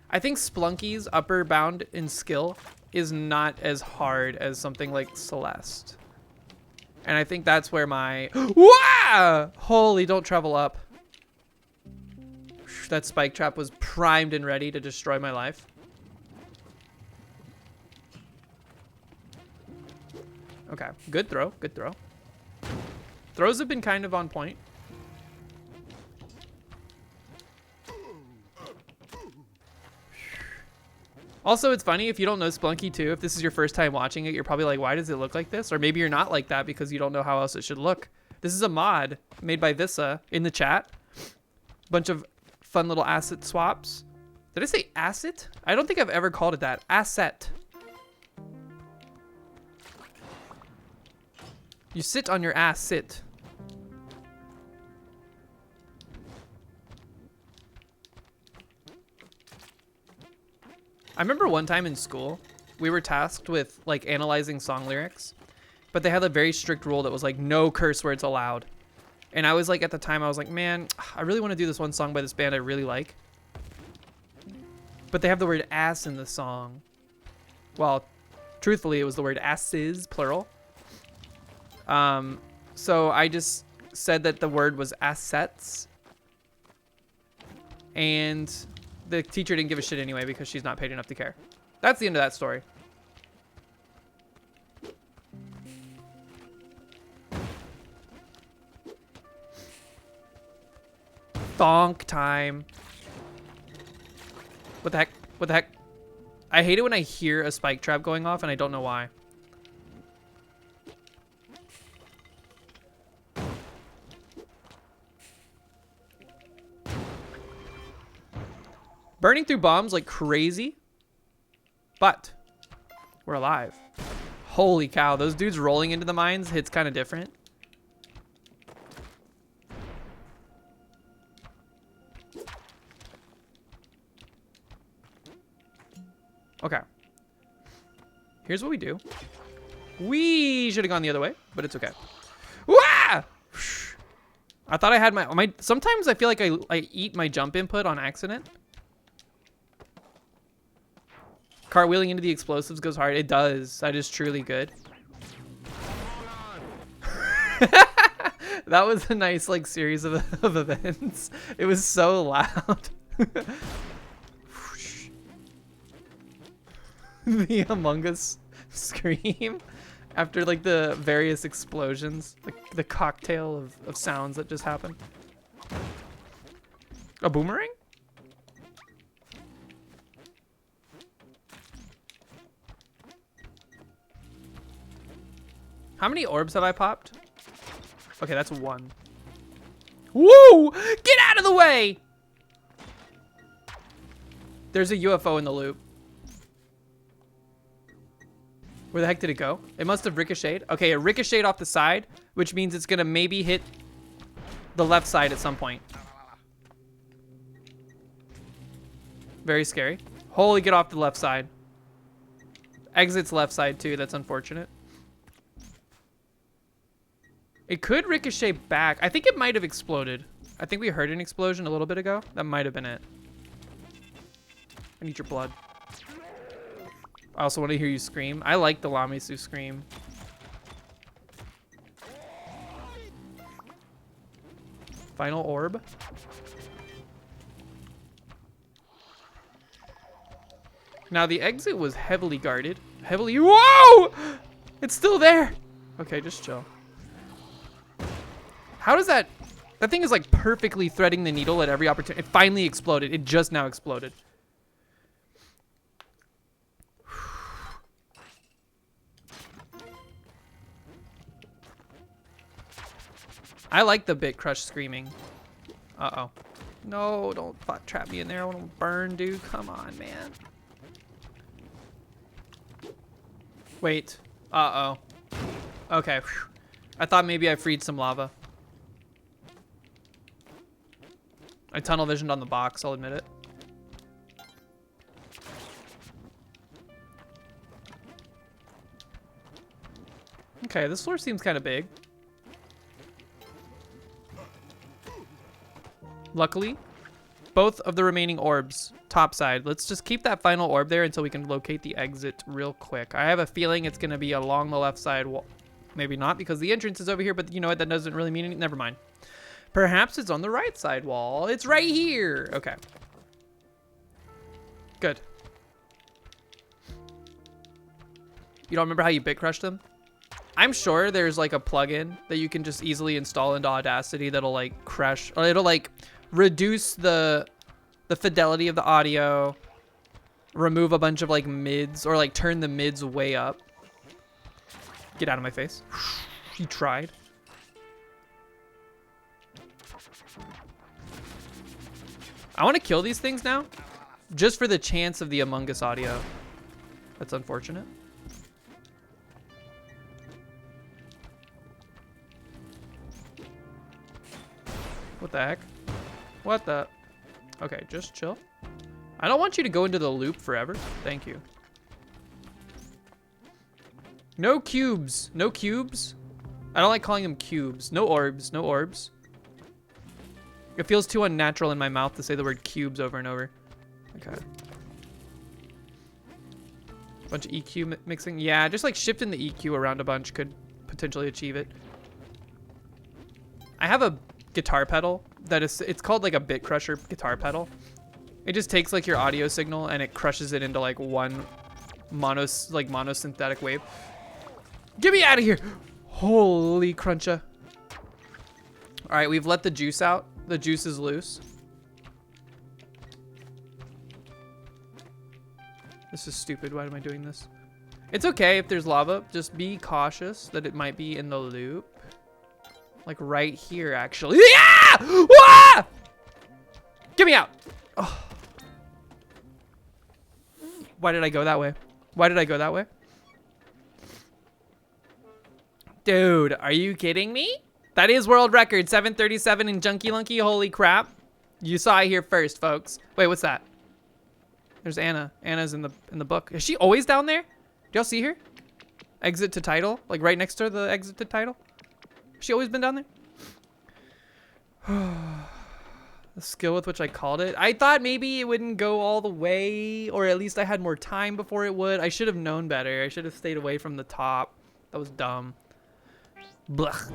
I think Splunky's upper bound in skill is not as hard as something like Celeste. And I think that's where my... Wah! Holy, don't travel up. That spike trap was primed and ready to destroy my life. Okay, good throw, good throw. Throws have been kind of on point. Also, it's funny, if you don't know Spelunky 2, if this is your first time watching it, you're probably like, why does it look like this? Or maybe you're not like that because you don't know how else it should look. This is a mod made by Vissa in the chat. Bunch of fun little asset swaps. Did I say asset? I don't think I've ever called it that. Asset. You sit on your ass, sit. I remember one time in school, we were tasked with like analyzing song lyrics, but they had a very strict rule that was like no curse words allowed. And I was like, at the time, I was like, man, I really want to do this one song by this band I really like. But they have the word ass in the song. Well, truthfully, it was the word asses, plural. So I just said that the word was assets. And the teacher didn't give a shit anyway because she's not paid enough to care. That's the end of that story. Thonk time. What the heck? What the heck? I hate it when I hear a spike trap going off and I don't know why. Burning through bombs like crazy, but we're alive. Holy cow, those dudes rolling into the mines hits kind of different. Okay. Here's what we do. We should have gone the other way, but it's okay. Wah! I thought I had my sometimes I feel like I eat my jump input on accident. Cartwheeling into the explosives goes hard. It does. That is truly good. That was a nice like series of events. It was so loud. The Among Us scream after like the various explosions, like the cocktail of sounds that just happened. A boomerang? How many orbs have I popped? Okay, that's one. Woo! Get out of the way! There's a UFO in the loop. Where the heck did it go? It must have ricocheted. Okay, it ricocheted off the side, which means it's gonna maybe hit the left side at some point. Very scary. Holy, get off the left side. Exits left side too, that's unfortunate. It could ricochet back. I think it might have exploded. I think we heard an explosion a little bit ago. That might have been it. I need your blood. I also want to hear you scream. I like the Lamisu scream. Final orb. Now the exit was heavily guarded. Whoa! It's still there. Okay, just chill. How does that thing is like perfectly threading the needle at every opportunity. It finally exploded. It just now exploded. I like the Bit Crush screaming. Uh-oh. No, don't bot trap me in there. I want to burn, dude. Come on, man. Wait. Uh-oh. Okay. Whew. I thought maybe I freed some lava. I tunnel visioned on the box, I'll admit it. Okay, this floor seems kind of big. Luckily, both of the remaining orbs, top side. Let's just keep that final orb there until we can locate the exit real quick. I have a feeling it's going to be along the left side wall. Maybe not because the entrance is over here, but you know what? That doesn't really mean anything. Never mind. Perhaps it's on the right side wall. It's right here. Okay. Good. You don't remember how you bit crushed them? I'm sure there's like a plugin that you can just easily install into Audacity that'll like crush, or it'll like reduce the fidelity of the audio, remove a bunch of like mids, or like turn the mids way up. Get out of my face. He tried. I want to kill these things now, just for the chance of the Among Us audio. That's unfortunate. What the heck? What the? Okay, just chill. I don't want you to go into the loop forever. Thank you. No cubes. No cubes. I don't like calling them cubes. No orbs. No orbs. It feels too unnatural in my mouth to say the word cubes over and over. Okay. Bunch of EQ mixing. Yeah, just like shifting the EQ around a bunch could potentially achieve it. I have a guitar pedal that is, it's called like a bit crusher guitar pedal. It just takes like your audio signal and it crushes it into like one monosynthetic wave. Get me out of here. Holy cruncha. All right, we've let the juice out. The juice is loose. This is stupid. Why am I doing this? It's okay if there's lava. Just be cautious that it might be in the loop. Like right here, actually. Yeah! Ah! Get me out. Oh. Why did I go that way? Why did I go that way? Dude, are you kidding me? That is world record, 737 in Junkie Lunky. Holy crap. You saw it here first, folks. Wait, what's that? There's Anna. Anna's in the book. Is she always down there? Do y'all see her? Exit to title? Like right next to the exit to title? Has she always been down there? The skill with which I called it. I thought maybe it wouldn't go all the way, or at least I had more time before it would. I should have known better. I should have stayed away from the top. That was dumb. Blech.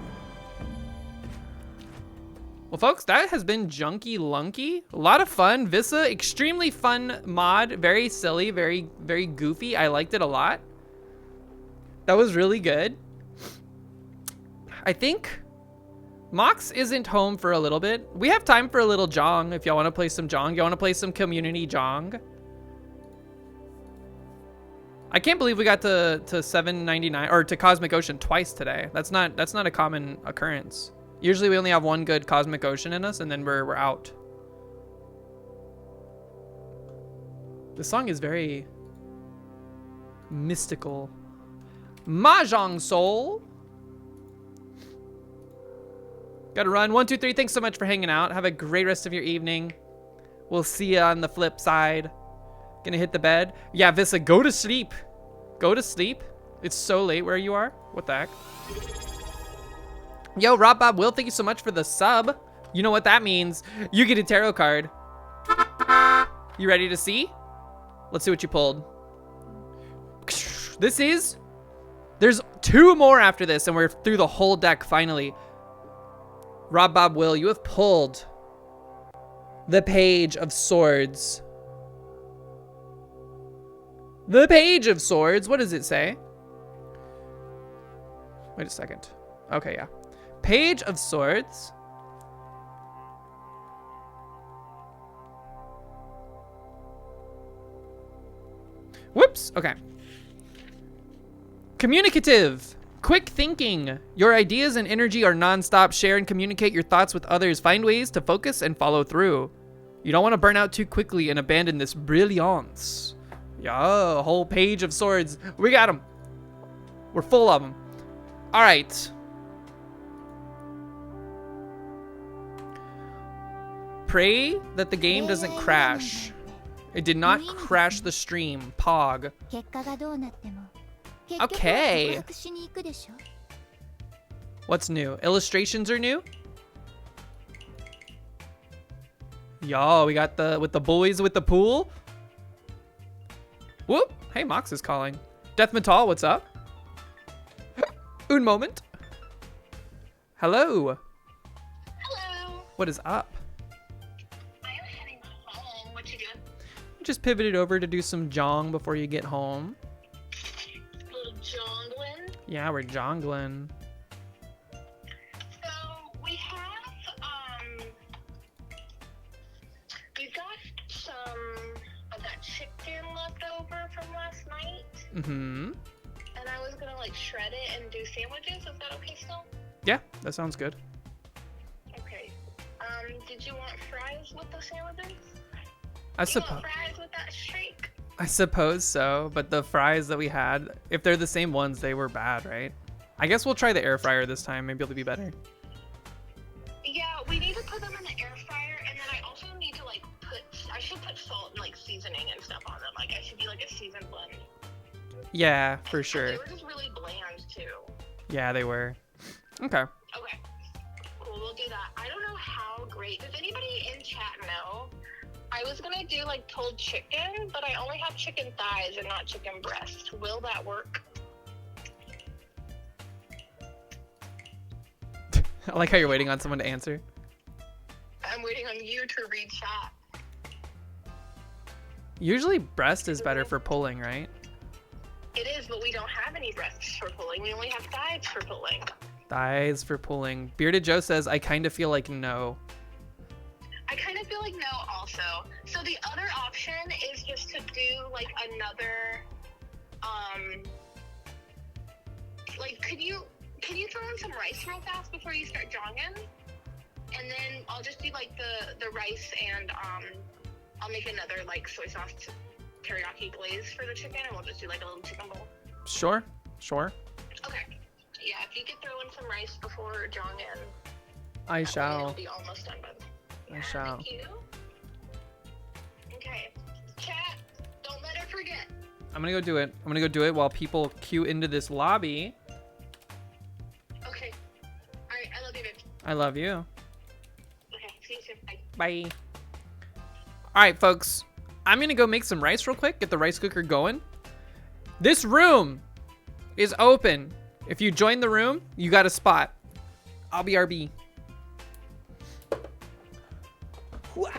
Well, folks, that has been Junkie Lunky. A lot of fun. Vissa, extremely fun mod. Very silly, very, very goofy. I liked it a lot. That was really good. I think Mox isn't home for a little bit. We have time for a little Jong if y'all want to play some Jong. Y'all want to play some community Jong? I can't believe we got to 799 or to Cosmic Ocean twice today. That's not a common occurrence. Usually we only have one good Cosmic Ocean in us and then we're out. The song is very mystical. Mahjong Soul. Gotta run. 1, 2, 3. Thanks so much for hanging out. Have a great rest of your evening. We'll see you on the flip side. Gonna hit the bed. Yeah, Vissa, go to sleep. Go to sleep. It's so late where you are. What the heck? Yo, Rob Bob Will, thank you so much for the sub. You know what that means. You get a tarot card. You ready to see? Let's see what you pulled. There's 2 more after this and we're through the whole deck finally. Rob Bob Will, you have pulled the Page of Swords. The Page of Swords, what does it say? Wait a second. Okay, yeah. Page of Swords. Whoops, okay. Communicative. Quick thinking. Your ideas and energy are non-stop. Share and communicate your thoughts with others. Find ways to focus and follow through. You don't want to burn out too quickly and abandon this brilliance. Yeah, a whole Page of Swords. We got them. We're full of them. All right. Pray that the game doesn't crash. It did not crash the stream. Pog. Okay. What's new? Illustrations are new? Yo, we got with the boys with the pool. Whoop. Hey, Mox is calling. Death Metal, what's up? Un moment. Hello. Hello. What is up? I am heading home. What you doing? Just pivoted over to do some jong before you get home. A little jongling. Yeah, we're jongling. So we have we've got some of that chicken left over from last night, Mm-hmm. and I was gonna like shred it and do sandwiches. Is that okay still? Yeah, that sounds good. Okay. Did you want fries with the sandwiches? I You suppose. want fries with that shake? I suppose so, but the fries that we had, if they're the same ones, they were bad, right? I guess we'll try the air fryer this time. Maybe it'll be better. Yeah, we need to put them in the air fryer, and then I also need to like I should put salt and like seasoning and stuff on them. Like I should be like a seasoned blend. Yeah, for And sure. They were just really bland too. Yeah, they were. Okay. Okay. Cool, we'll do that. I don't know how great. Does anybody in chat know? I was gonna do like pulled chicken, but I only have chicken thighs and not chicken breast. Will that work? I like how you're waiting on someone to answer. I'm waiting on you to read chat. Usually breast is better for pulling, right? It is, but we don't have any breasts for pulling. We only have thighs for pulling. Thighs for pulling. Bearded Joe says, I kind of feel like no. I kind of feel like no also. So the other option is just to do like another, like could you throw in some rice real fast before you start jongin? And then I'll just do like the rice and I'll make another like soy sauce teriyaki glaze for the chicken, and we'll just do like a little chicken bowl. Sure. Sure. Okay. Yeah, if you could throw in some rice before jongin, I it'll shall. be almost done by then. I shall. Thank you. Okay. Chat, don't let her forget. I'm gonna go do it. I'm gonna go do it while people queue into this lobby. Okay. Alright, I love you, babe. I love you. Okay, see you soon. Bye. Bye. All right, folks. I'm gonna go make some rice real quick, get the rice cooker going. This room is open. If you join the room, you got a spot. I'll be RB. Hooah.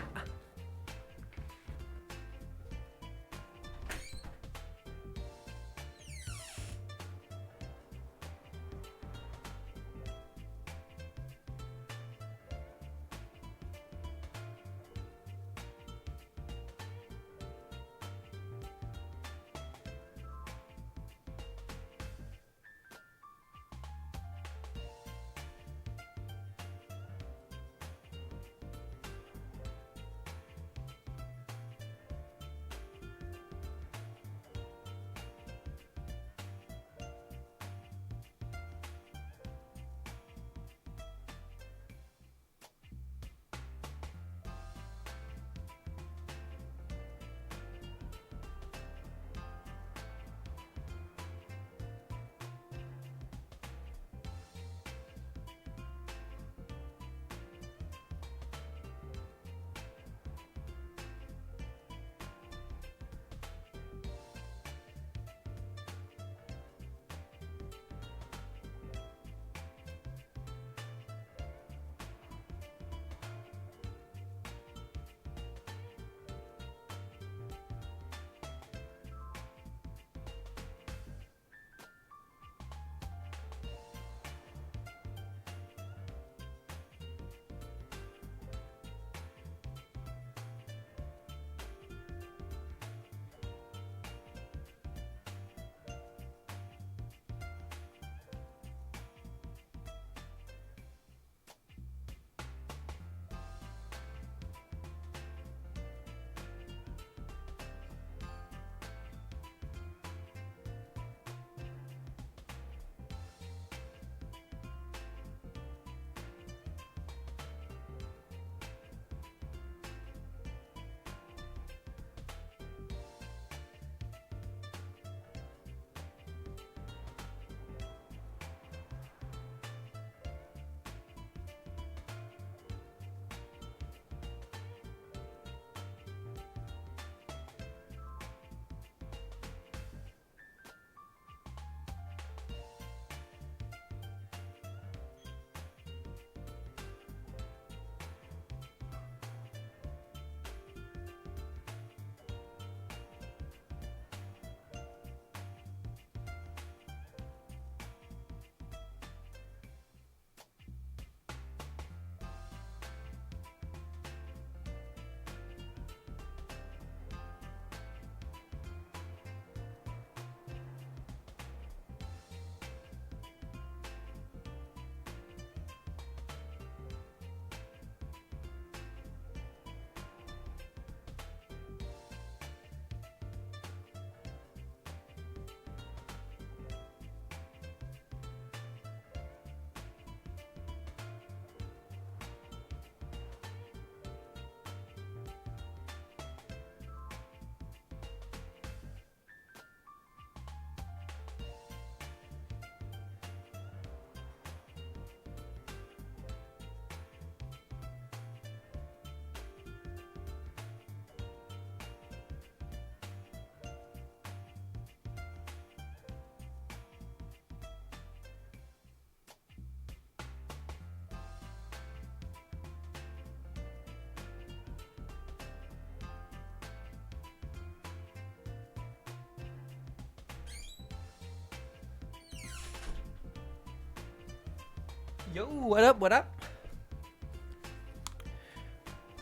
Yo, what up? What up?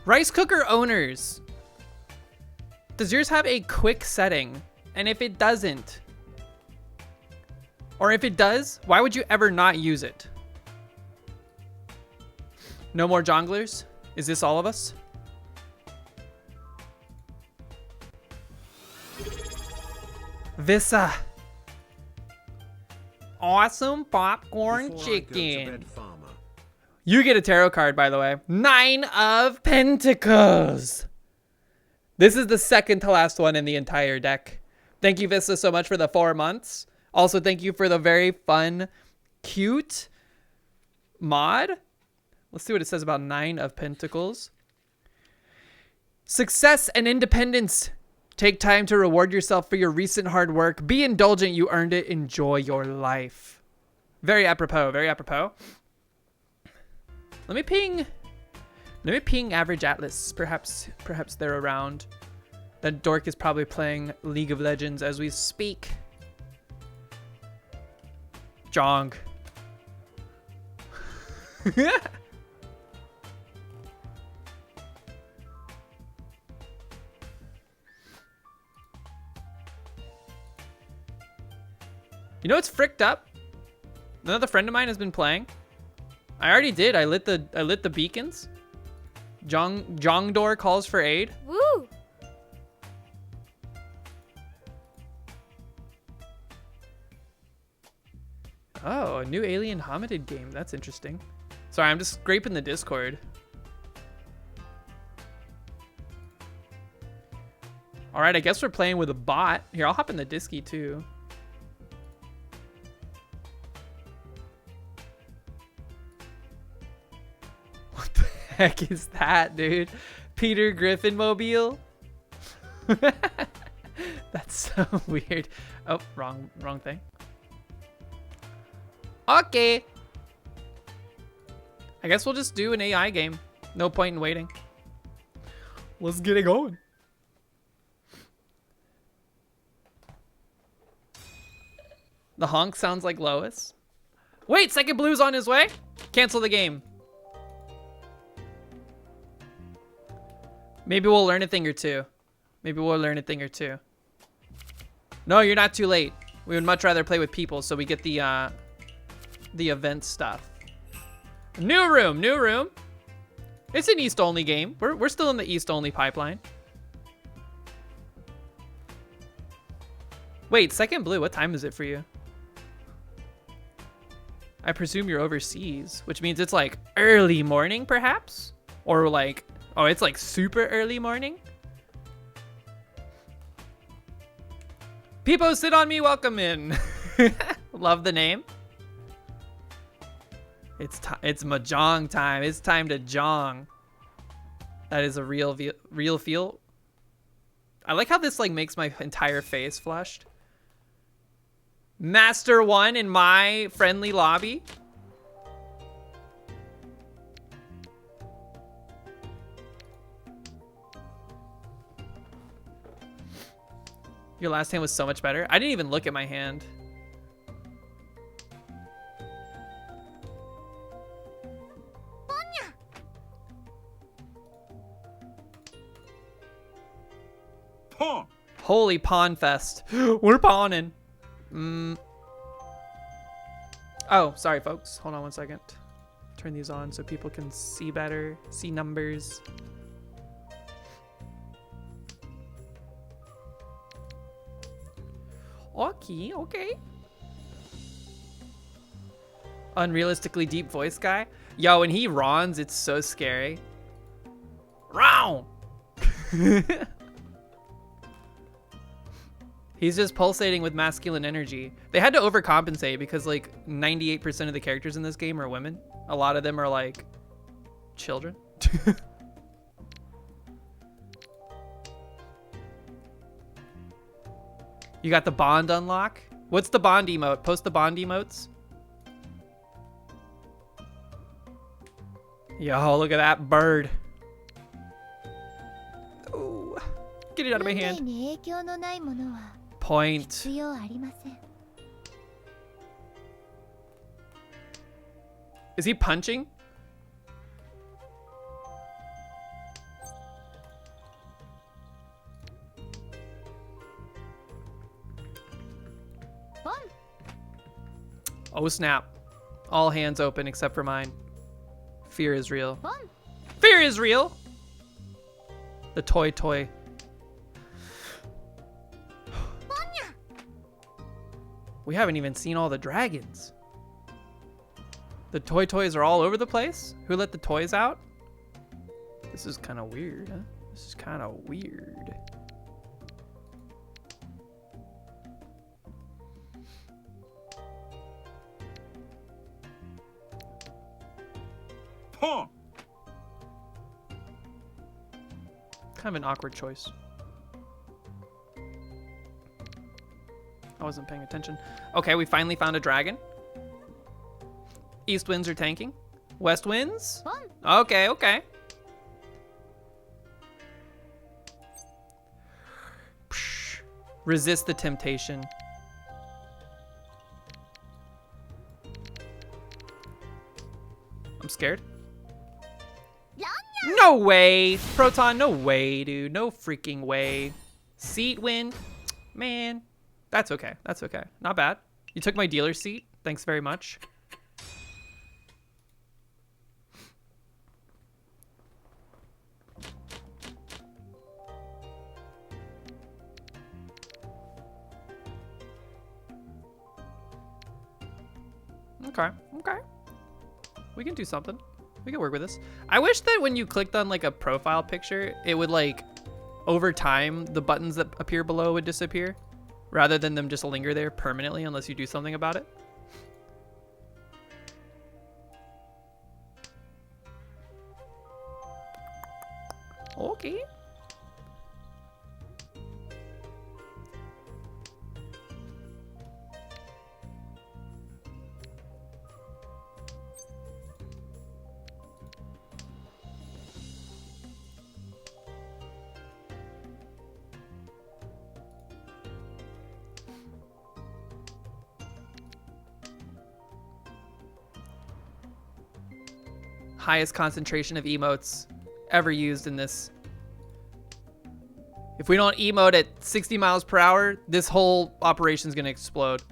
Rice cooker owners. Does yours have a quick setting? And if it doesn't, or if it does, why would you ever not use it? No more jonglers? Is this all of us? Visa. Awesome popcorn Before I go to chicken. bed, farmer. You get a tarot card, by the way. 9 of Pentacles. This is the second to last one in the entire deck. Thank you, Vista, so much for the 4 months. Also, thank you for the very fun, cute mod. Let's see what it says about 9 of Pentacles. Success and independence. Take time to reward yourself for your recent hard work. Be indulgent. You earned it. Enjoy your life. Very apropos. Very apropos. Let me ping Average Atlas. Perhaps they're around. That dork is probably playing League of Legends as we speak. Jong. You know what's fricked up? Another friend of mine has been playing. I already did. I lit the beacons. Jongdor calls for aid. Woo! Oh, a new Alien Hominid game. That's interesting. Sorry, I'm just scraping the Discord. All right, I guess we're playing with a bot. Here, I'll hop in the Disky too. What the heck is that, dude? Peter Griffin mobile? That's so weird. Oh, wrong thing. Okay. I guess we'll just do an AI game. No point in waiting. Let's get it going. The honk sounds like Lois. Wait, second blue's on his way? Cancel the game. Maybe we'll learn a thing or two. No, you're not too late. We would much rather play with people so we get the event stuff. New room. It's an East only game. We're still in the East only pipeline. Wait, second blue, what time is it for you? I presume you're overseas, which means it's like early morning perhaps? Or like, oh, it's like super early morning? Peepo, sit on me, welcome in. Love the name. It's mahjong time. It's time to jong. That is a real feel. I like how this like makes my entire face flushed. Master 1 in my friendly lobby. Your last hand was so much better. I didn't even look at my hand. Pawn. Holy pawn fest. We're pawning. Oh, sorry, folks. Hold on one second. Turn these on so people can see better, see numbers. Okay. Unrealistically deep voice guy. Yo, when he rawns, it's so scary. Row! He's just pulsating with masculine energy. They had to overcompensate because like 98% of the characters in this game are women. A lot of them are like children. You got the bond unlock? What's the bond emote? Post the bond emotes. Yo, look at that bird. Ooh. Get it out of my hand. Point. Is he punching? Oh snap. All hands open except for mine. Fear is real. Fear is real! The toy. We haven't even seen all the dragons. The toys are all over the place? Who let the toys out? This is kind of weird, huh? This is kind of weird. Pawn. Kind of an awkward choice. I wasn't paying attention. Okay, we finally found a dragon. East winds are tanking. West winds? Okay, okay. Psh, resist the temptation. I'm scared. No way! Proton, no way, dude. No freaking way. Seat win? Man. That's okay. That's okay. Not bad. You took my dealer seat. Thanks very much. Okay. Okay. We can do something. We can work with this. I wish that when you clicked on like a profile picture, it would like, over time, the buttons that appear below would disappear, rather than them just linger there permanently unless you do something about it. Okay. Highest concentration of emotes ever used in this. If we don't emote at 60 miles per hour, this whole operation is going to explode.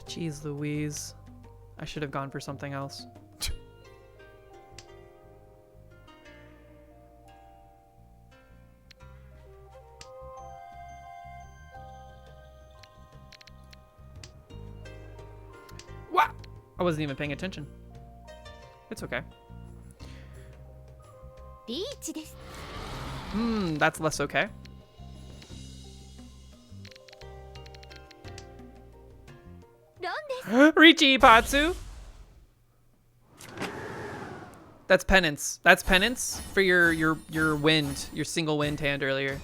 Jeez Louise. I should have gone for something else. What? I wasn't even paying attention. It's okay. That's less okay. Richi Ipatsu. That's penance. That's penance for your wind, your single wind hand earlier.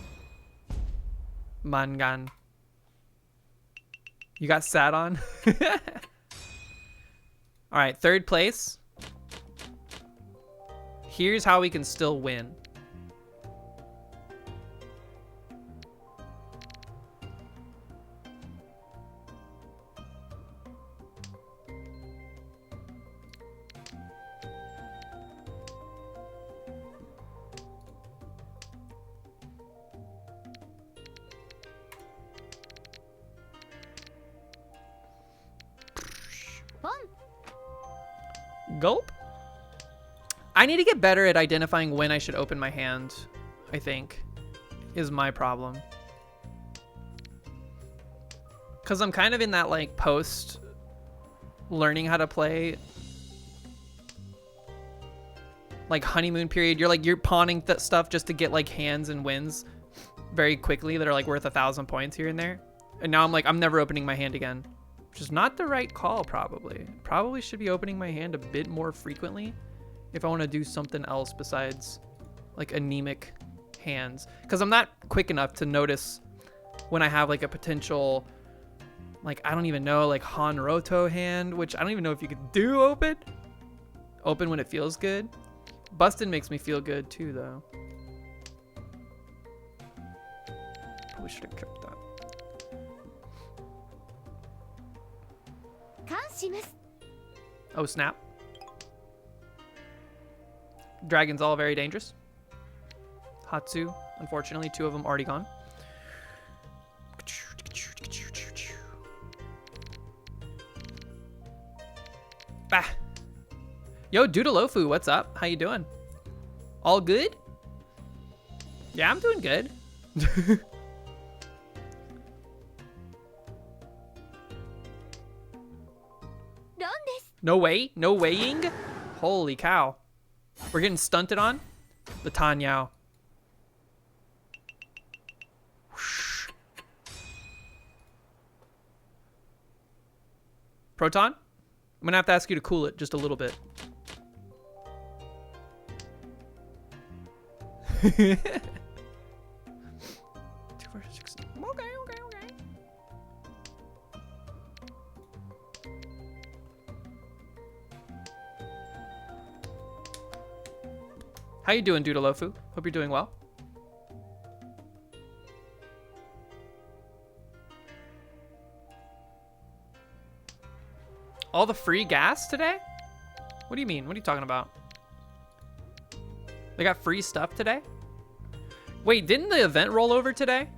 Mangan. You got sat on? All right, third place. Here's how we can still win. Gulp? I need to get better at identifying when I should open my hand, I think, is my problem. Because I'm kind of in that, like, post learning how to play, like, honeymoon period. You're pawning stuff just to get, like, hands and wins very quickly that are, like, worth 1,000 points here and there. And now I'm like, I'm never opening my hand again. Which is not the right call, probably. Probably should be opening my hand a bit more frequently if I want to do something else besides like anemic hands. Because I'm not quick enough to notice when I have like a potential Like, I don't even know, like Hanroto hand, which I don't even know if you could do open. Open when it feels good. Bustin makes me feel good too, though. Probably should have kept that. Oh, snap. Dragons all very dangerous. Hatsu, unfortunately, 2 of them already gone. Bah. Yo, Doodleofu, what's up? How you doing? All good? Yeah, I'm doing good. No way? No weighing? Holy cow. We're getting stunted on? The Tanyao. Proton? I'm gonna have to ask you to cool it just a little bit. Okay. How you doing, Doodleofu? Hope you're doing well. All the free gas today? What do you mean? What are you talking about? They got free stuff today? Wait, didn't the event roll over today?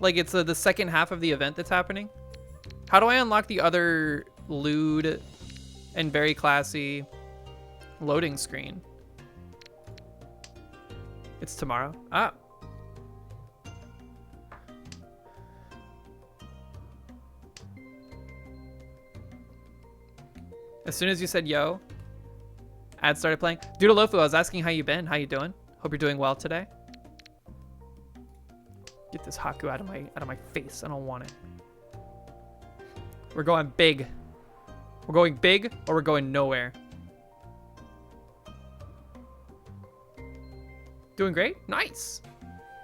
Like it's the second half of the event that's happening? How do I unlock the other lewd and very classy loading screen? It's tomorrow. Ah. As soon as you said yo, ad started playing. Doodleofu, I was asking how you been. How you doing? Hope you're doing well today. Get this Haku out of my face. I don't want it. We're going big. We're going big or we're going nowhere. Doing great? Nice.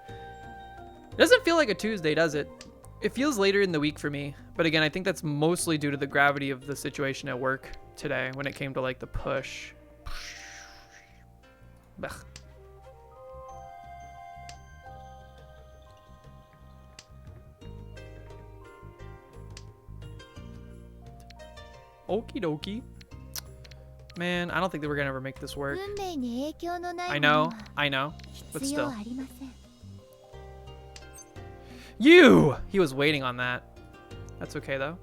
It doesn't feel like a Tuesday, does it? It feels later in the week for me. But again, I think that's mostly due to the gravity of the situation at work today when it came to like the push. Blech. Okie dokie. Man, I don't think that we're gonna ever make this work. I know, but still. You! He was waiting on that. That's okay though.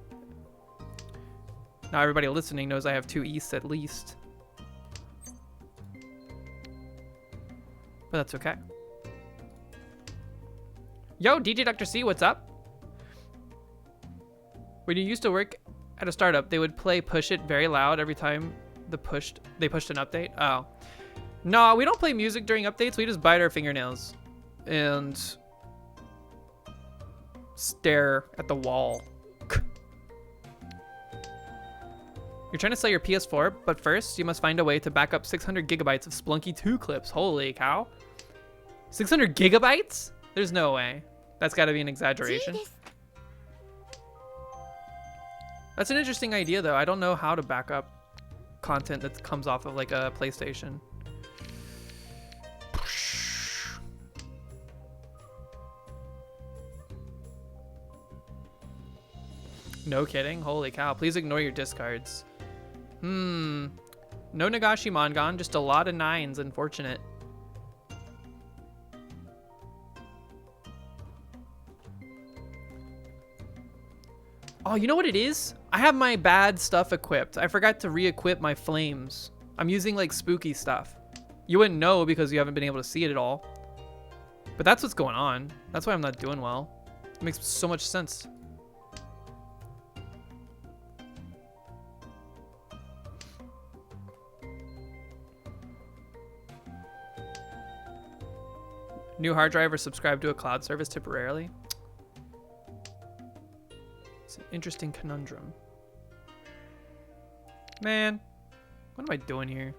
Now everybody listening knows I have 2 Easts at least. But that's okay. Yo, DJ Dr. C, what's up? When you used to work at a startup, they would play Push It very loud every time they pushed an update. Oh. No, we don't play music during updates. We just bite our fingernails and stare at the wall. You're trying to sell your PS4, but first you must find a way to back up 600 gigabytes of Splunky 2 clips. Holy cow. 600 gigabytes? There's no way. That's got to be an exaggeration. That's an interesting idea, though. I don't know how to back up content that comes off of like a PlayStation. No kidding. Holy cow. Please ignore your discards. No Nagashi Mangan, just a lot of 9s. Unfortunate. Oh, you know what it is? I have my bad stuff equipped. I forgot to re-equip my flames. I'm using like spooky stuff. You wouldn't know because you haven't been able to see it at all. But that's what's going on. That's why I'm not doing well. It makes so much sense. New hard drive or subscribe to a cloud service temporarily. It's an interesting conundrum. Man, what am I doing here?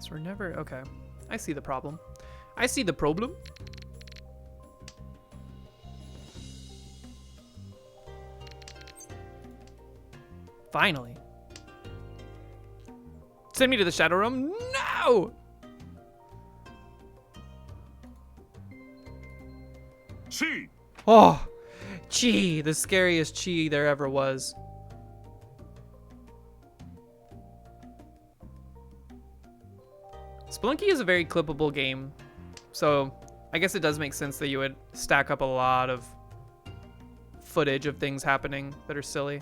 So we're never... Okay. I see the problem. I see the problem. Finally. Send me to the Shadow Realm. No! Chi. Oh, Chi, the scariest Chi there ever was. Spelunky is a very clippable game, so I guess it does make sense that you would stack up a lot of footage of things happening that are silly.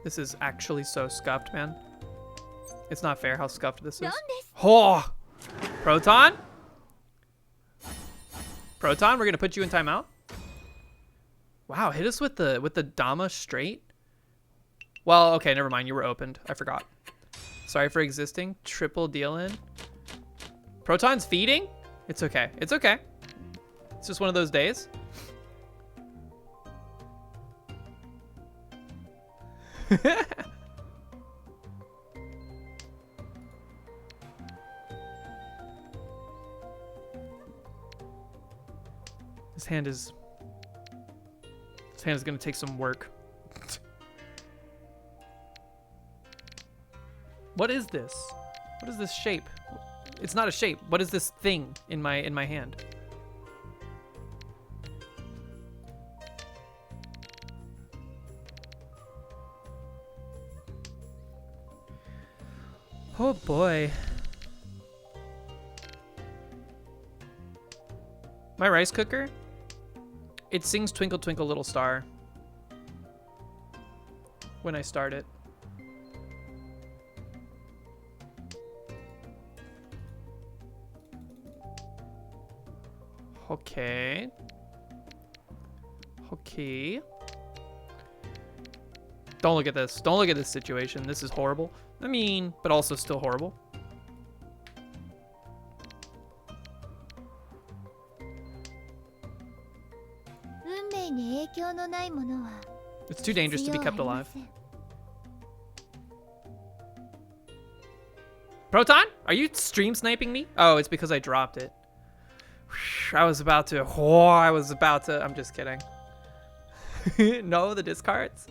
This is actually so scuffed, man. It's not fair how scuffed this is. Oh! Proton? Proton, we're gonna put you in timeout. Wow, hit us with the Dama straight. Well, okay, never mind. You were opened. I forgot. Sorry for existing. Triple deal in. Proton's feeding? It's okay. It's okay. It's just one of those days. This hand is gonna take some work. What is this? What is this shape? It's not a shape. What is this thing in my hand? Oh boy. My rice cooker, it sings Twinkle Twinkle Little Star when I start it. Okay. Okay. Don't look at this. Don't look at this situation. This is horrible. I mean, but also still horrible. It's too dangerous to be kept alive. Proton? Are you stream sniping me? Oh, it's because I dropped it. I was about to. Oh, I'm just kidding. No, the discards?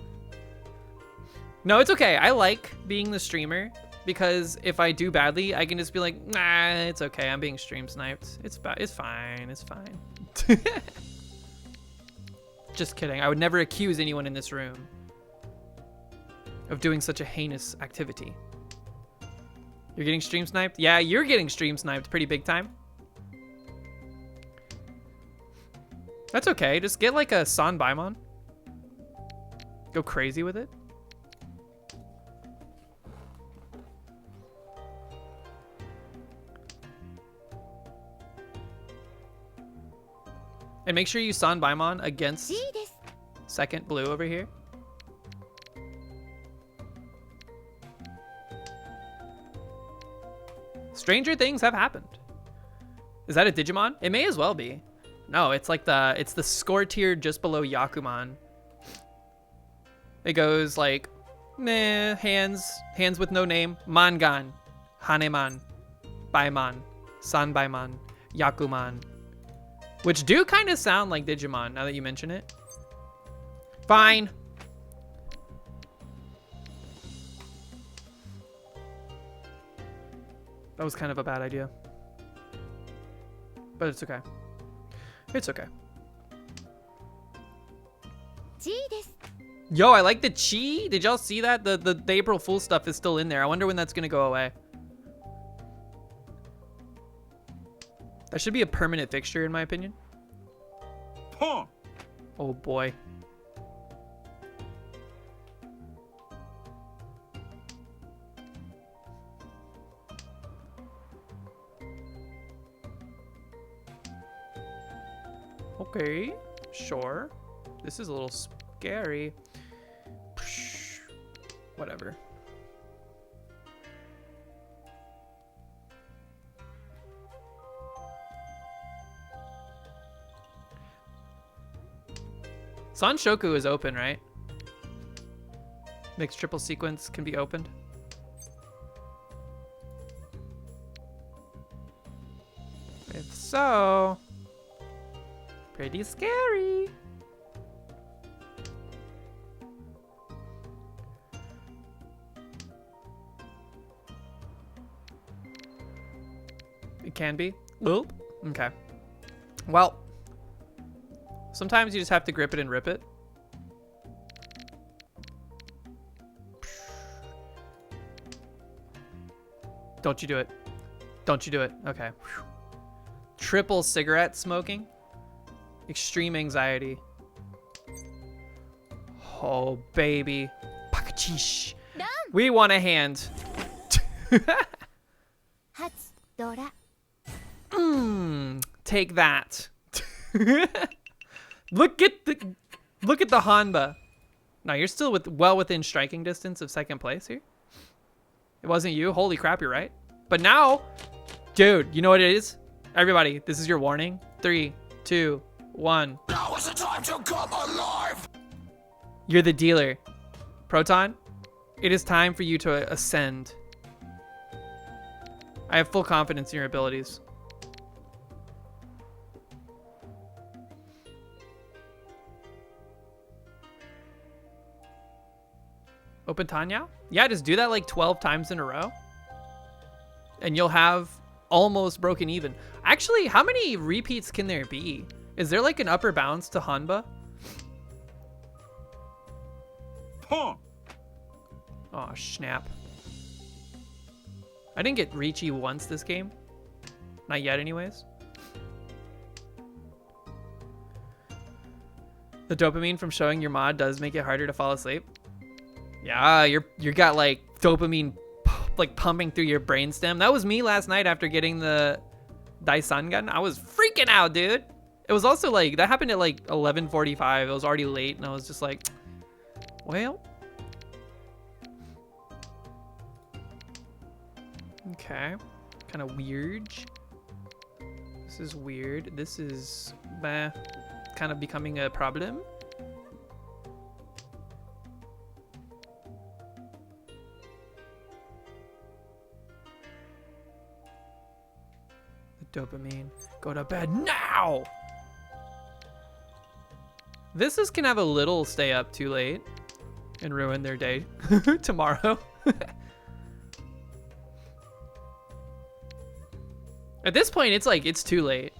No, it's okay. I like being the streamer because if I do badly, I can just be like, nah, it's okay. I'm being stream sniped. It's fine. It's fine. Just kidding. I would never accuse anyone in this room of doing such a heinous activity. You're getting stream sniped? Yeah, you're getting stream sniped pretty big time. That's okay. Just get like a San Baimon. Go crazy with it. And make sure you San Baimon against second blue over here. Stranger things have happened. Is that a Digimon? It may as well be. No, it's like it's the score tier just below Yakuman. It goes like, meh, hands with no name, Mangan, Haneman, Baimon, San Baimon, Yakuman. Which do kind of sound like Digimon, now that you mention it. Fine. That was kind of a bad idea. But it's okay. It's okay. Yo, I like the chi. Did y'all see that? The April Fool stuff is still in there. I wonder when that's going to go away. That should be a permanent fixture, in my opinion. Pawn. Oh, boy. Okay, sure. This is a little scary. Whatever. Sanshoku is open, right? Mixed triple sequence can be opened. so. Pretty scary. It can be. Oop. Okay. Well, sometimes you just have to grip it and rip it. Don't you do it. Don't you do it. Okay. Whew. Triple cigarette smoking. Extreme anxiety. Oh, baby. Pakachish. We want a hand. Take that. Look at the Hanba. No, you're still well within striking distance of second place here. It wasn't you. Holy crap, you're right. But now, dude, you know what it is? Everybody, this is your warning. 3, 2, 1. Now is the time to come alive! You're the dealer. Proton, it is time for you to ascend. I have full confidence in your abilities. Open Tanya? Yeah, just do that like 12 times in a row. And you'll have almost broken even. Actually, how many repeats can there be? Is there like an upper bounds to Hanba? Pawn. Oh, snap. I didn't get Ricci once this game. Not yet, anyways. The dopamine from showing your mod does make it harder to fall asleep. Yeah, you got like dopamine like pumping through your brainstem. That was me last night after getting the Daisan gun. I was freaking out, dude. It was also like, that happened at like 11:45. It was already late and I was just like, well. Okay, kind of weird. This is weird. This is kind of becoming a problem. The dopamine. Go to bed now! This can have a little stay up too late and ruin their day tomorrow. At this point, it's like, it's too late.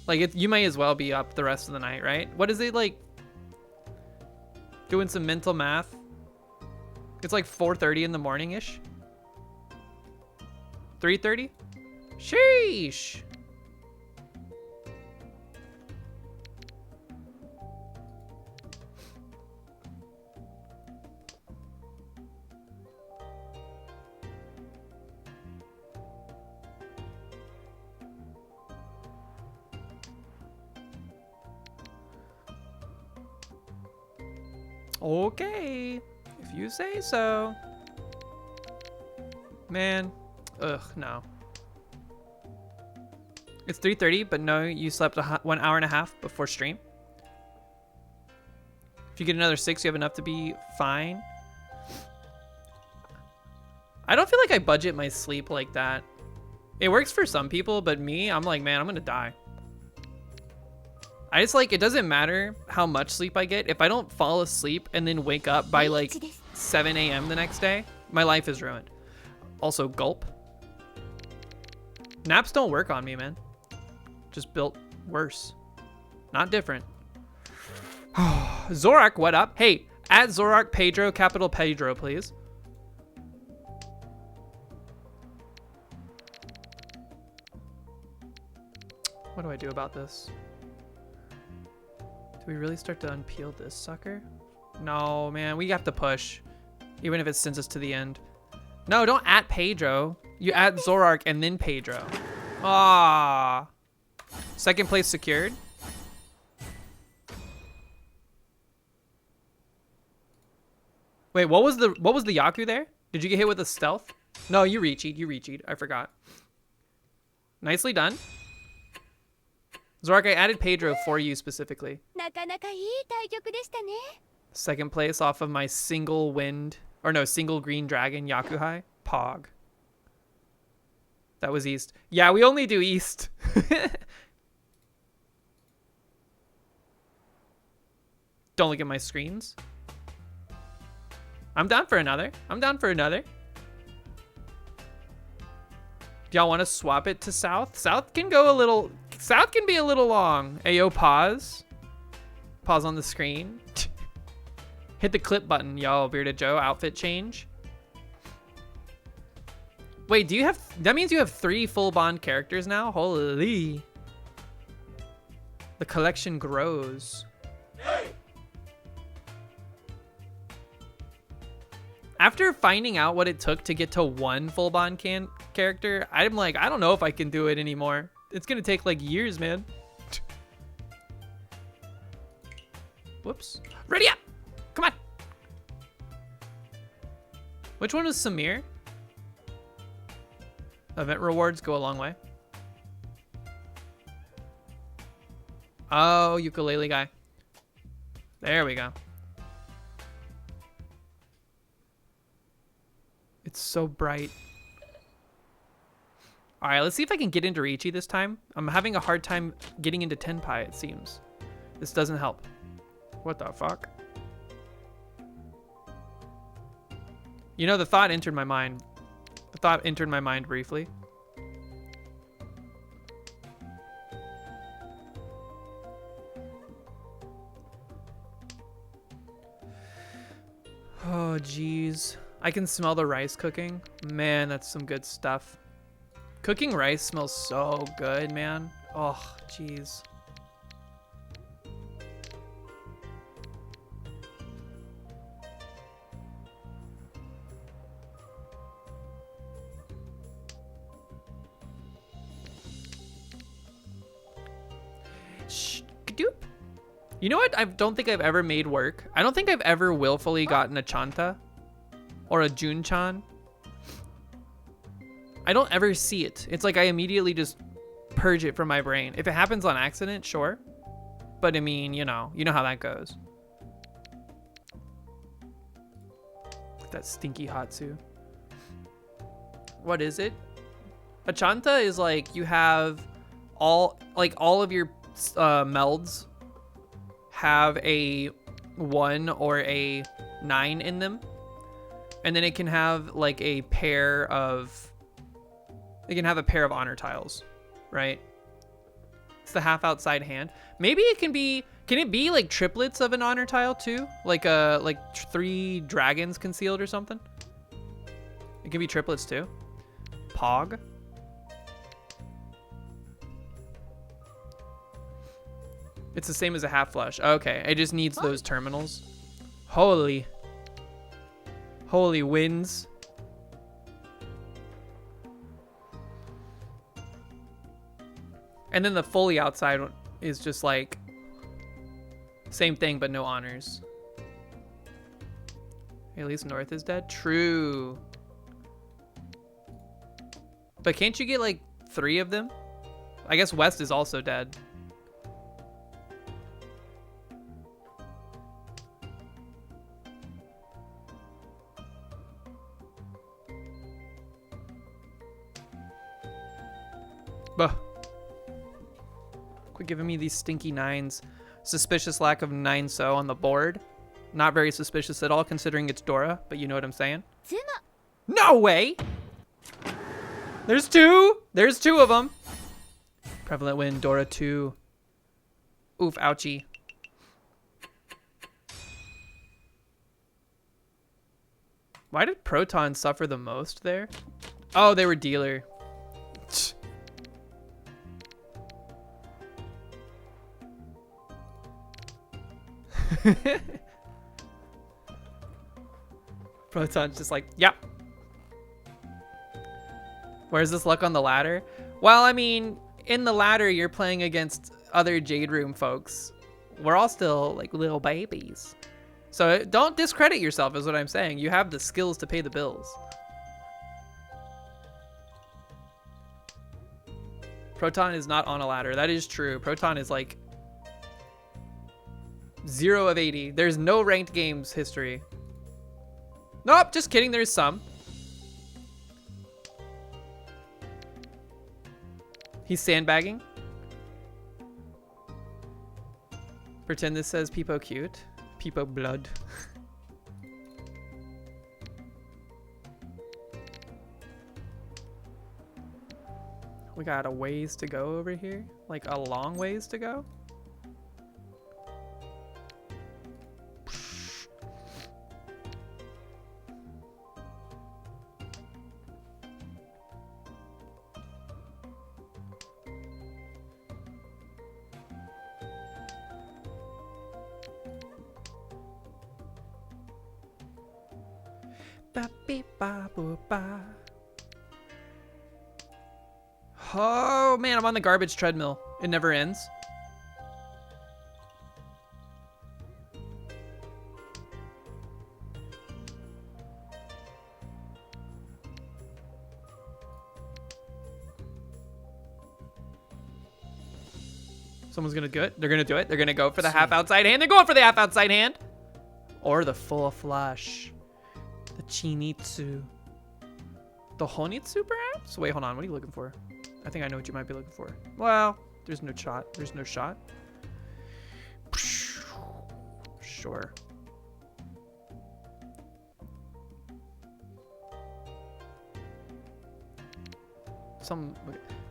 Like, you may as well be up the rest of the night, right? What is it, like, doing some mental math? It's like 4:30 in the morning-ish? 3:30? Sheesh! Okay, if you say so. Man, ugh, no. It's 3:30, but no, you slept 1 hour and a half before stream. If you get another 6, you have enough to be fine. I don't feel like I budget my sleep like that. It works for some people, but me, I'm like, man, I'm gonna die. I just like, it doesn't matter how much sleep I get. If I don't fall asleep and then wake up by like 7 a.m. the next day, my life is ruined. Also, gulp. Naps don't work on me, man. Just built worse. Not different. Zorak, what up? Hey, at Zorak Pedro, capital Pedro, please. What do I do about this? Do we really start to unpeel this sucker? No, man, we have to push. Even if it sends us to the end. No, don't at Pedro. You at Zorak and then Pedro. Ah. Second place secured. Wait, what was the Yaku there? Did you get hit with a stealth? No, you reached. I forgot. Nicely done. Zorak, I added Pedro for you specifically. Second place off of my single green dragon Yakuhai. Pog. That was east. Yeah, we only do east. Don't look at my screens. I'm down for another. I'm down for another. Do y'all want to swap it to south? South can go a little... South can be a little long. Ayo, pause. Pause on the screen. Hit the clip button, y'all. Bearded Joe, outfit change. Wait, do you have... That means you have 3 full Bond characters now? Holy. The collection grows. After finding out what it took to get to 1 full Bond character, I'm like, I don't know if I can do it anymore. It's gonna take like years, man. Whoops. Ready up! Come on! Which one was Samir? Event rewards go a long way. Oh, ukulele guy. There we go. It's so bright. All right, let's see if I can get into Riichi this time. I'm having a hard time getting into Tenpai, it seems. This doesn't help. What the fuck? You know, the thought entered my mind. The thought entered my mind briefly. Oh, geez. I can smell the rice cooking. Man, that's some good stuff. Cooking rice smells so good, man. Oh, jeez. Shh, kadoop. You know what I don't think I've ever made work? I don't think I've ever willfully gotten a Chanta or a Junchan. I don't ever see it. It's like I immediately just purge it from my brain. If it happens on accident, sure. But I mean, you know how that goes. That stinky Hatsu. What is it? A Chanta is like you have all of your melds have a 1 or a 9 in them. And then it can have like a pair of... It can have a pair of honor tiles, right? It's the half outside hand. Maybe it can be... Can it be like triplets of an honor tile too? Like 3 dragons concealed or something? It can be triplets too. Pog. It's the same as a half flush. Okay, it just needs those terminals. Holy winds. And then the fully outside is just like same thing, but no honors. At least North is dead. True. But can't you get like 3 of them? I guess West is also dead. Bah. Quit giving me these stinky 9s. Suspicious lack of 9-so on the board. Not very suspicious at all considering it's Dora, but you know what I'm saying. No way! There's 2! There's 2 of them! Prevalent win, Dora 2. Oof, ouchie. Why did Proton suffer the most there? Oh, they were dealer. Proton's just like, yep. Where's this luck on the ladder? Well, I mean, in the ladder, you're playing against other Jade Room folks. We're all still like little babies. So don't discredit yourself is what I'm saying. You have the skills to pay the bills. Proton is not on a ladder. That is true. Proton is like 0 of 80. There's no ranked games history. Nope, just kidding. There's some. He's sandbagging. Pretend this says Peepo cute. Peepo blood. We got a ways to go over here. Like a long ways to go. Ba beep ba boo ba. Oh man, I'm on the garbage treadmill. It never ends. Someone's gonna do it. They're gonna do it. They're gonna go for the half outside hand. They're going for the half outside hand. Or the full flush. The Chinitsu. The Honitsu, perhaps? Wait, hold on. What are you looking for? I think I know what you might be looking for. Well, there's no shot. There's no shot. Sure.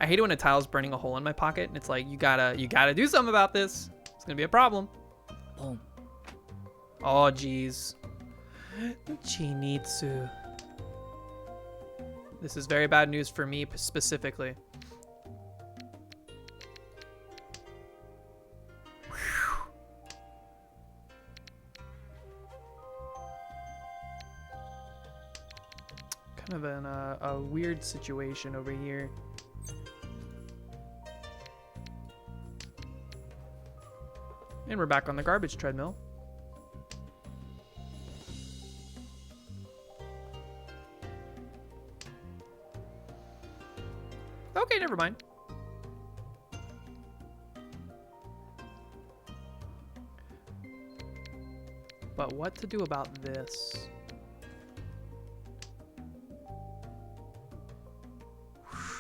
I hate it when a tile's burning a hole in my pocket, and it's like you gotta do something about this. It's gonna be a problem. Boom. Oh, jeez. Chinitsu. This is very bad news for me specifically. Kind of a weird situation over here. And we're back on the garbage treadmill. Okay, never mind. But what to do about this?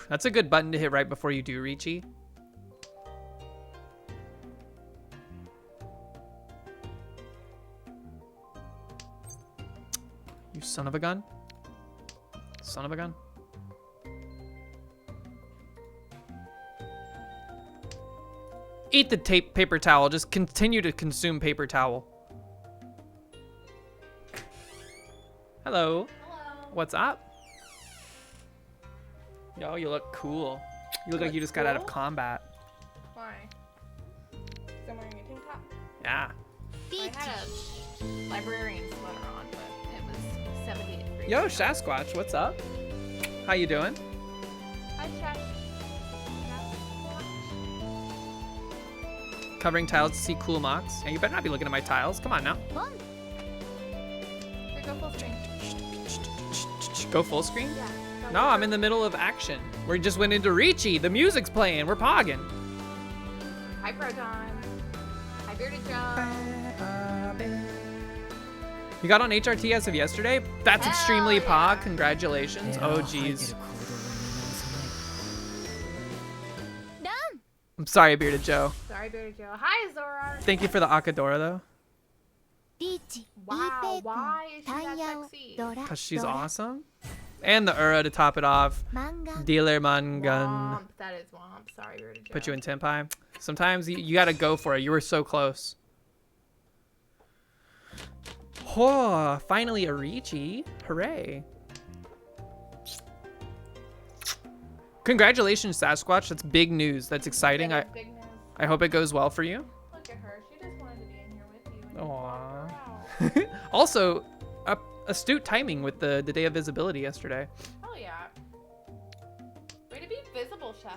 That's a good button to hit right before you do Ricci. You son of a gun. Son of a gun. Eat the paper towel. Just continue to consume paper towel. Hello. Hello. What's up? Yo, you look cool. You look like you just got out of combat. Why? 'Cause I'm wearing a tank top. Yeah. I had a librarian sweater on, but it was 78 degrees. Yo, Sasquatch, what's up? How you doing? Hi, Shash. Covering tiles to see cool mocks. Yeah, you better not be looking at my tiles. Come on now. Here, go full screen. Go full screen? Yeah. go No, I'm in the middle of action. We just went into Ricci. The music's playing. We're pogging. Hi, Proton. Hi, Bearded Joe. You got on HRT as of yesterday? That's Hell extremely yeah. pog. Congratulations. Oh, jeez. I'm sorry, Bearded Joe. Sorry, Bearded Joe. Hi, Zora. Thank you for the Akadora, though. Wow, why is she that sexy? Because she's awesome. And the Ura to top it off. Dealer Mangan. Womp. That is Womp. Sorry, Bearded Joe. Put you in Tenpai. Sometimes you got to go for it. You were so close. Oh, finally a Ricci. Hooray. Congratulations, Sasquatch. That's big news. That's exciting. That is big news. I hope it goes well for you. Look at her. She just wanted to be in here with you. And you Aw. blocked her out. Also, astute timing with the day of visibility yesterday. Hell yeah. Way to be visible, Chef.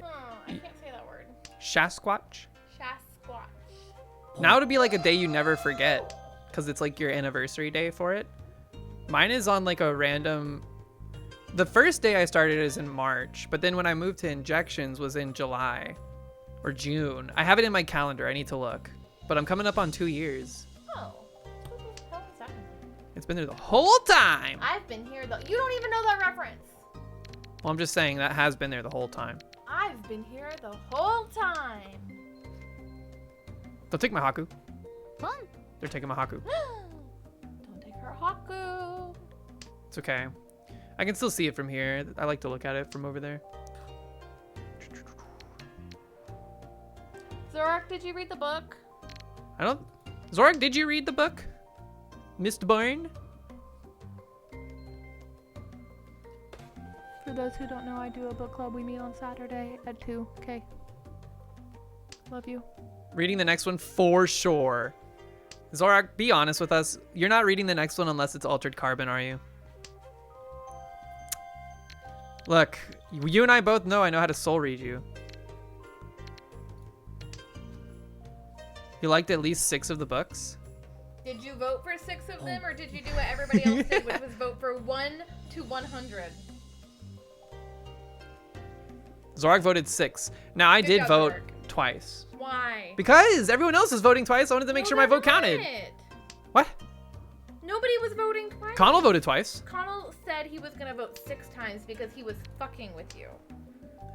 Oh, I can't say that word. Sasquatch. Sasquatch. Now it'll be like a day you never forget because it's like your anniversary day for it. Mine is on like a random... The first day I started is in March, but then when I moved to injections was in July or June. I have it in my calendar. I need to look. But I'm coming up on 2 years. Oh. What the hell is happening? It's been there the whole time. I've been here though. You don't even know that reference. Well, I'm just saying that has been there the whole time. I've been here the whole time. They'll take my Haku. They're taking my Haku. Don't take her Haku. It's okay. I can still see it from here. I like to look at it from over there. Zorak, did you read the book? I don't... Zorak, did you read the book? Mr. Byrne? For those who don't know, I do a book club. We meet on Saturday at 2. Okay. Love you. Reading the next one for sure. Zorak, be honest with us. You're not reading the next one unless it's Altered Carbon, are you? Look, you and I both know I know how to soul read you. You liked at least 6 of the books? Did you vote for 6 of them, or did you do what everybody else did, which was vote for 1 to 100? Zorak voted 6. Now, I Good did job, vote Zorak. twice. Why? Because everyone else is voting twice. I wanted to make No, sure my that's vote counted. not it. What? Nobody was voting twice. Connell voted twice. Connell said he was gonna vote 6 times because he was fucking with you.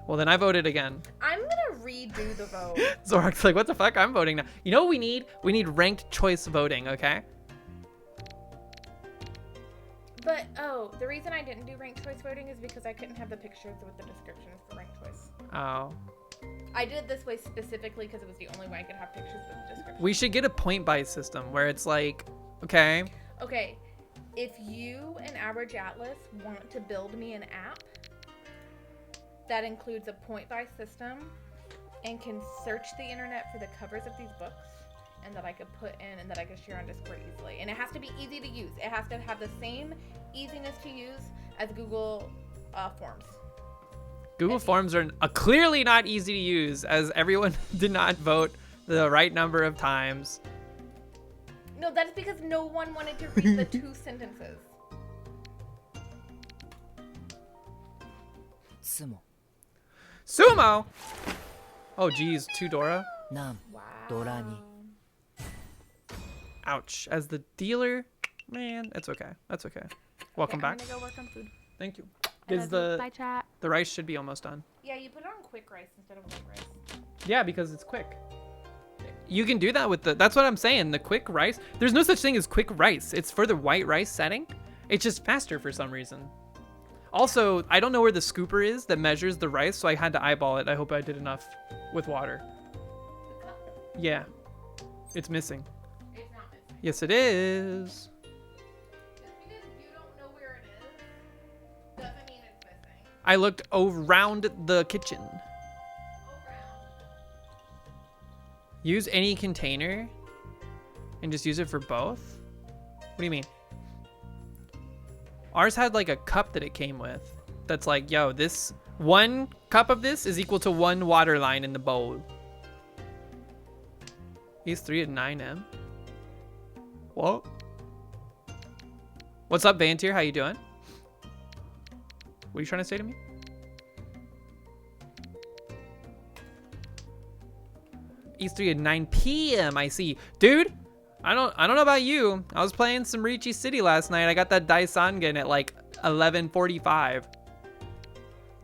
Well, then I voted again. I'm gonna redo the vote. Zorak's like, what the fuck? I'm voting now. You know what we need? We need ranked choice voting, okay? But, oh, the reason I didn't do ranked choice voting is because I couldn't have the pictures with the descriptions for ranked choice. Oh. I did it this way specifically because it was the only way I could have pictures with the description. We should get a point-buy system where it's like, okay, Okay, if you and Average Atlas want to build me an app that includes a point-buy system and can search the internet for the covers of these books and that I could put in and that I could share on Discord easily. And it has to be easy to use. It has to have the same easiness to use as Google Forms. Google Forms are clearly not easy to use as everyone did not vote the right number of times. No, that's because no one wanted to read the 2 sentences. つも Sumo! Oh, geez, 2 Dora? なん Wow. ドラに Ouch. As the dealer, man, it's okay. That's okay. Welcome Okay, I'm back. gonna go work on food. Thank you. I Is love you. the Bye, chat. rice should be almost done? Yeah, you put it on quick rice instead of white rice. Yeah, because it's quick. You can do that with the, that's what I'm saying, the quick rice. There's no such thing as quick rice. It's for the white rice setting. It's just faster for some reason. Also, I don't know where the scooper is that measures the rice, so I had to eyeball it. I hope I did enough with water. Yeah, it's missing. It's not missing. Yes, it is. Just because you don't know where it is doesn't mean it's missing. I looked around the kitchen. Around. Use any container and just use it for both? What do you mean? Ours had like a cup that it came with that's like, yo, this 1 cup of this is equal to 1 water line in the bowl. He's 3 at 9M. What? What's up, Vantier? How you doing? What are you trying to say to me? East 3 at 9 p.m. I see. Dude, I don't know about you. I was playing some Riichi City last night. I got that Daisangen at like 11:45.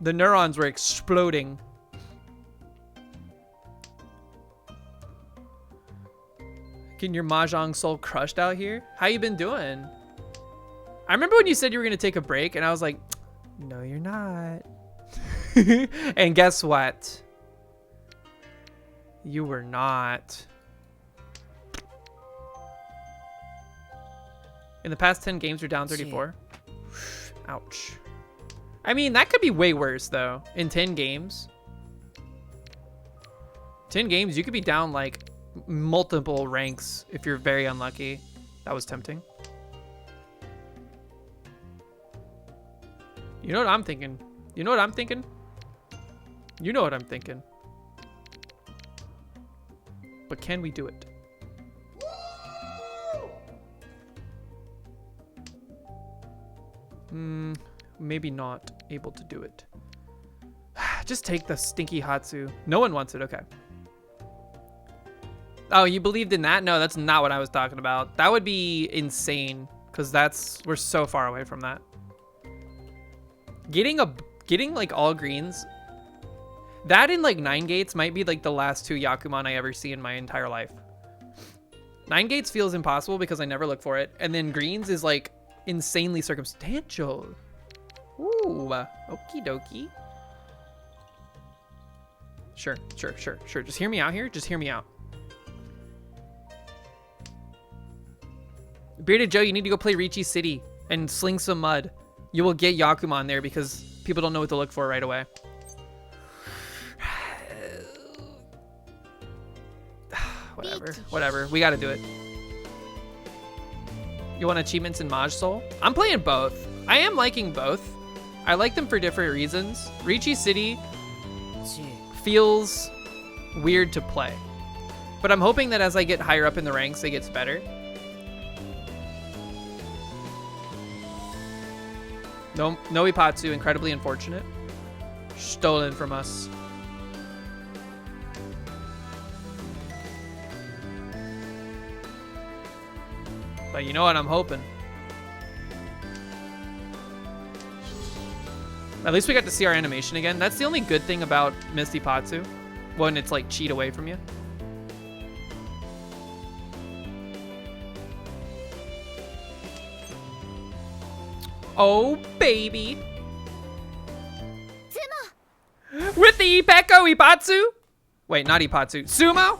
The neurons were exploding. Getting your Mahjong soul crushed out here? How you been doing? I remember when you said you were gonna take a break and I was like, no, you're not. And guess what? You were not. In the past 10 games, you're down 34. Ouch. I mean, that could be way worse, though. In 10 games. 10 games, you could be down, like, multiple ranks if you're very unlucky. That was tempting. You know what I'm thinking? You know what I'm thinking? You know what I'm thinking. But can we do it? Maybe not able to do it. Just take the stinky Hatsu. No one wants it, okay. Oh, you believed in that? No, that's not what I was talking about. That would be insane, because we're so far away from that. Getting Getting like all greens, that in like 9 gates might be like the last 2 Yakuman I ever see in my entire life. 9 gates feels impossible because I never look for it. And then greens is like insanely circumstantial. Ooh, okie dokie. Sure. Just hear me out here. Just hear me out. Bearded Joe, you need to go play Ricci City and sling some mud. You will get Yakuman there because people don't know what to look for right away. Whatever. We gotta do it. You want achievements in Maj Soul? I'm playing both. I am liking both. I like them for different reasons. Ricci City feels weird to play, but I'm hoping that as I get higher up in the ranks, it gets better. No Ipatsu, incredibly unfortunate. Stolen from us. But you know what I'm hoping? At least we got to see our animation again. That's the only good thing about Misty Patsu, when it's like cheat away from you. Oh, baby. With the Ippeko Ipatsu? Wait, not Ipatsu. Sumo?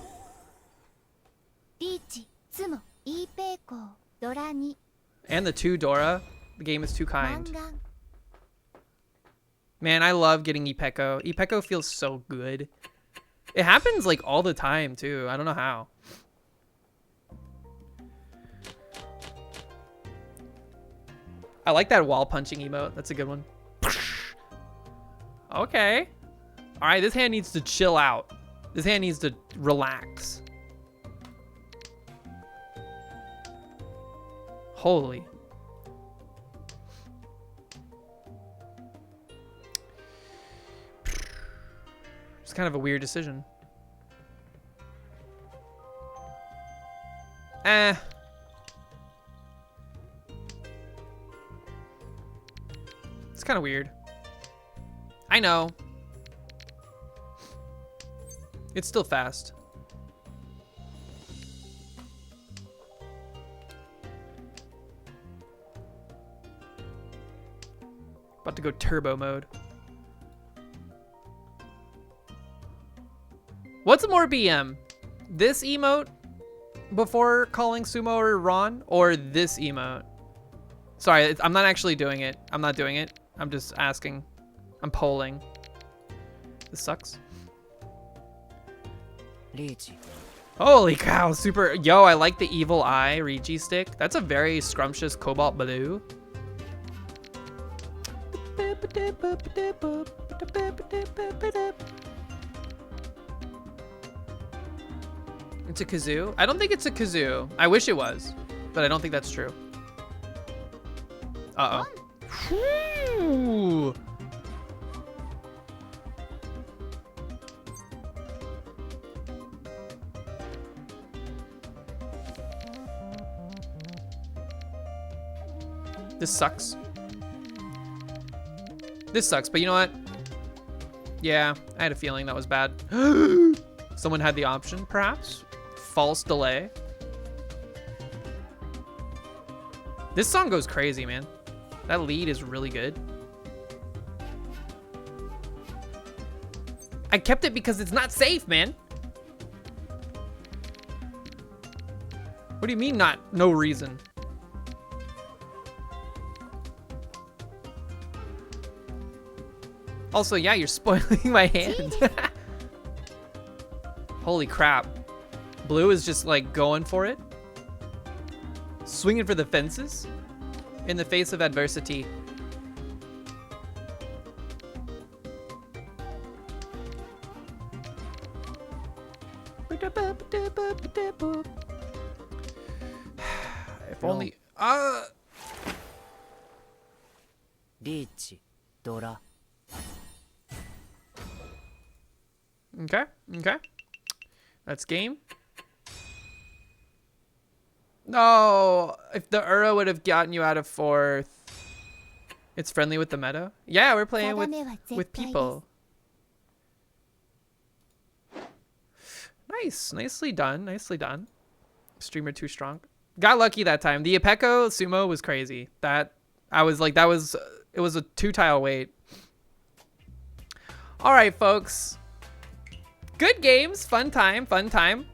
And the 2 Dora. The game is too kind. Man, I love getting Ippeko. Ippeko feels so good. It happens like all the time too. I don't know how. I like that wall punching emote. That's a good one. Okay. All right, this hand needs to chill out. This hand needs to relax. Holy. It's kind of a weird decision. It's kind of weird. I know. It's still fast. About to go turbo mode. What's more BM? This emote before calling Sumo or Ron, or this emote? Sorry, I'm not actually doing it. I'm not doing it. I'm just asking. I'm polling. This sucks. Holy cow, super. Yo, I like the Evil Eye Ricci stick. That's a very scrumptious cobalt blue. It's a kazoo? I don't think it's a kazoo. I wish it was, but I don't think that's true. Uh-oh. Ooh. This sucks. This sucks, but you know what? Yeah, I had a feeling that was bad. Someone had the option, perhaps? False delay. This song goes crazy, man. That lead is really good. I kept it because it's not safe, man. What do you mean no reason? Also, yeah, you're spoiling my hand. Holy crap. Blue is just like going for it. Swinging for the fences in the face of adversity. If only Ricci, Dora. Okay. That's game. No, if the Uro would have gotten you out of 4th, It's friendly with the meta. Yeah, we're playing with people. Nice, nicely done, nicely done. Streamer too strong. Got lucky that time. The Ipeco sumo was crazy. That I was like, it was a 2-tile wait. All right, folks. Good games, fun time, fun time.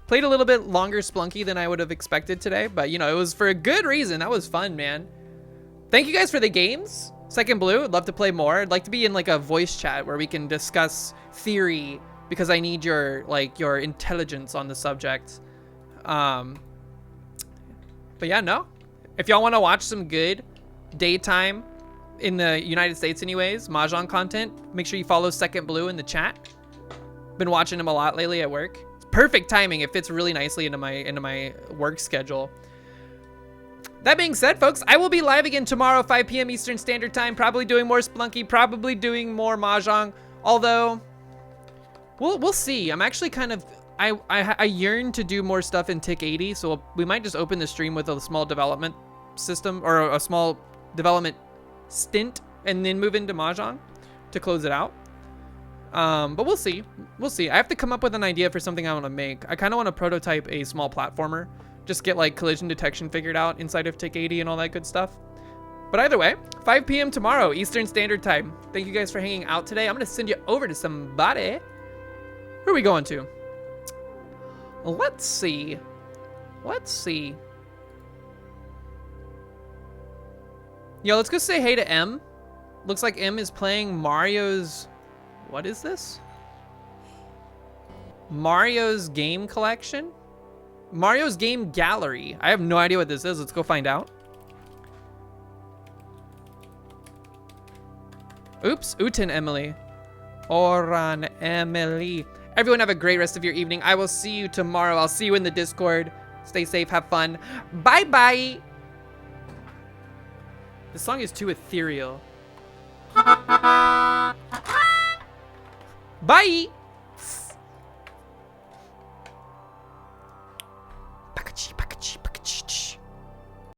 Played a little bit longer Splunky than I would have expected today, but you know, it was for a good reason. That was fun, man. Thank you guys for the games. Second Blue, I'd love to play more. I'd like to be in like a voice chat where we can discuss theory because I need your intelligence on the subject. But yeah, no. If y'all want to watch some good daytime in the United States anyways, Mahjong content, make sure you follow Second Blue in the chat. Been watching him a lot lately at work. It's perfect timing. It fits really nicely into my work schedule. That being said, folks, I will be live again tomorrow, 5 p.m. Eastern Standard Time, probably doing more Splunky, probably doing more Mahjong, although we'll see. I'm actually kind of I yearn to do more stuff in Tick 80, so we might just open the stream with a small development system or a small development stint and then move into Mahjong to close it out. But we'll see. We'll see. I have to come up with an idea for something I want to make. I kind of want to prototype a small platformer. Just get like collision detection figured out inside of Tick 80 and all that good stuff. But either way, 5 p.m. tomorrow, Eastern Standard Time. Thank you guys for hanging out today. I'm going to send you over to somebody. Who are we going to? Let's see. Let's see. Yo, let's go say hey to M. Looks like M is playing Mario's... What is this? Mario's Game Collection? Mario's Game Gallery. I have no idea what this is. Let's go find out. Oops. Uten Emily. Oran Emily. Everyone have a great rest of your evening. I will see you tomorrow. I'll see you in the Discord. Stay safe. Have fun. Bye-bye. This song is too ethereal. Bye.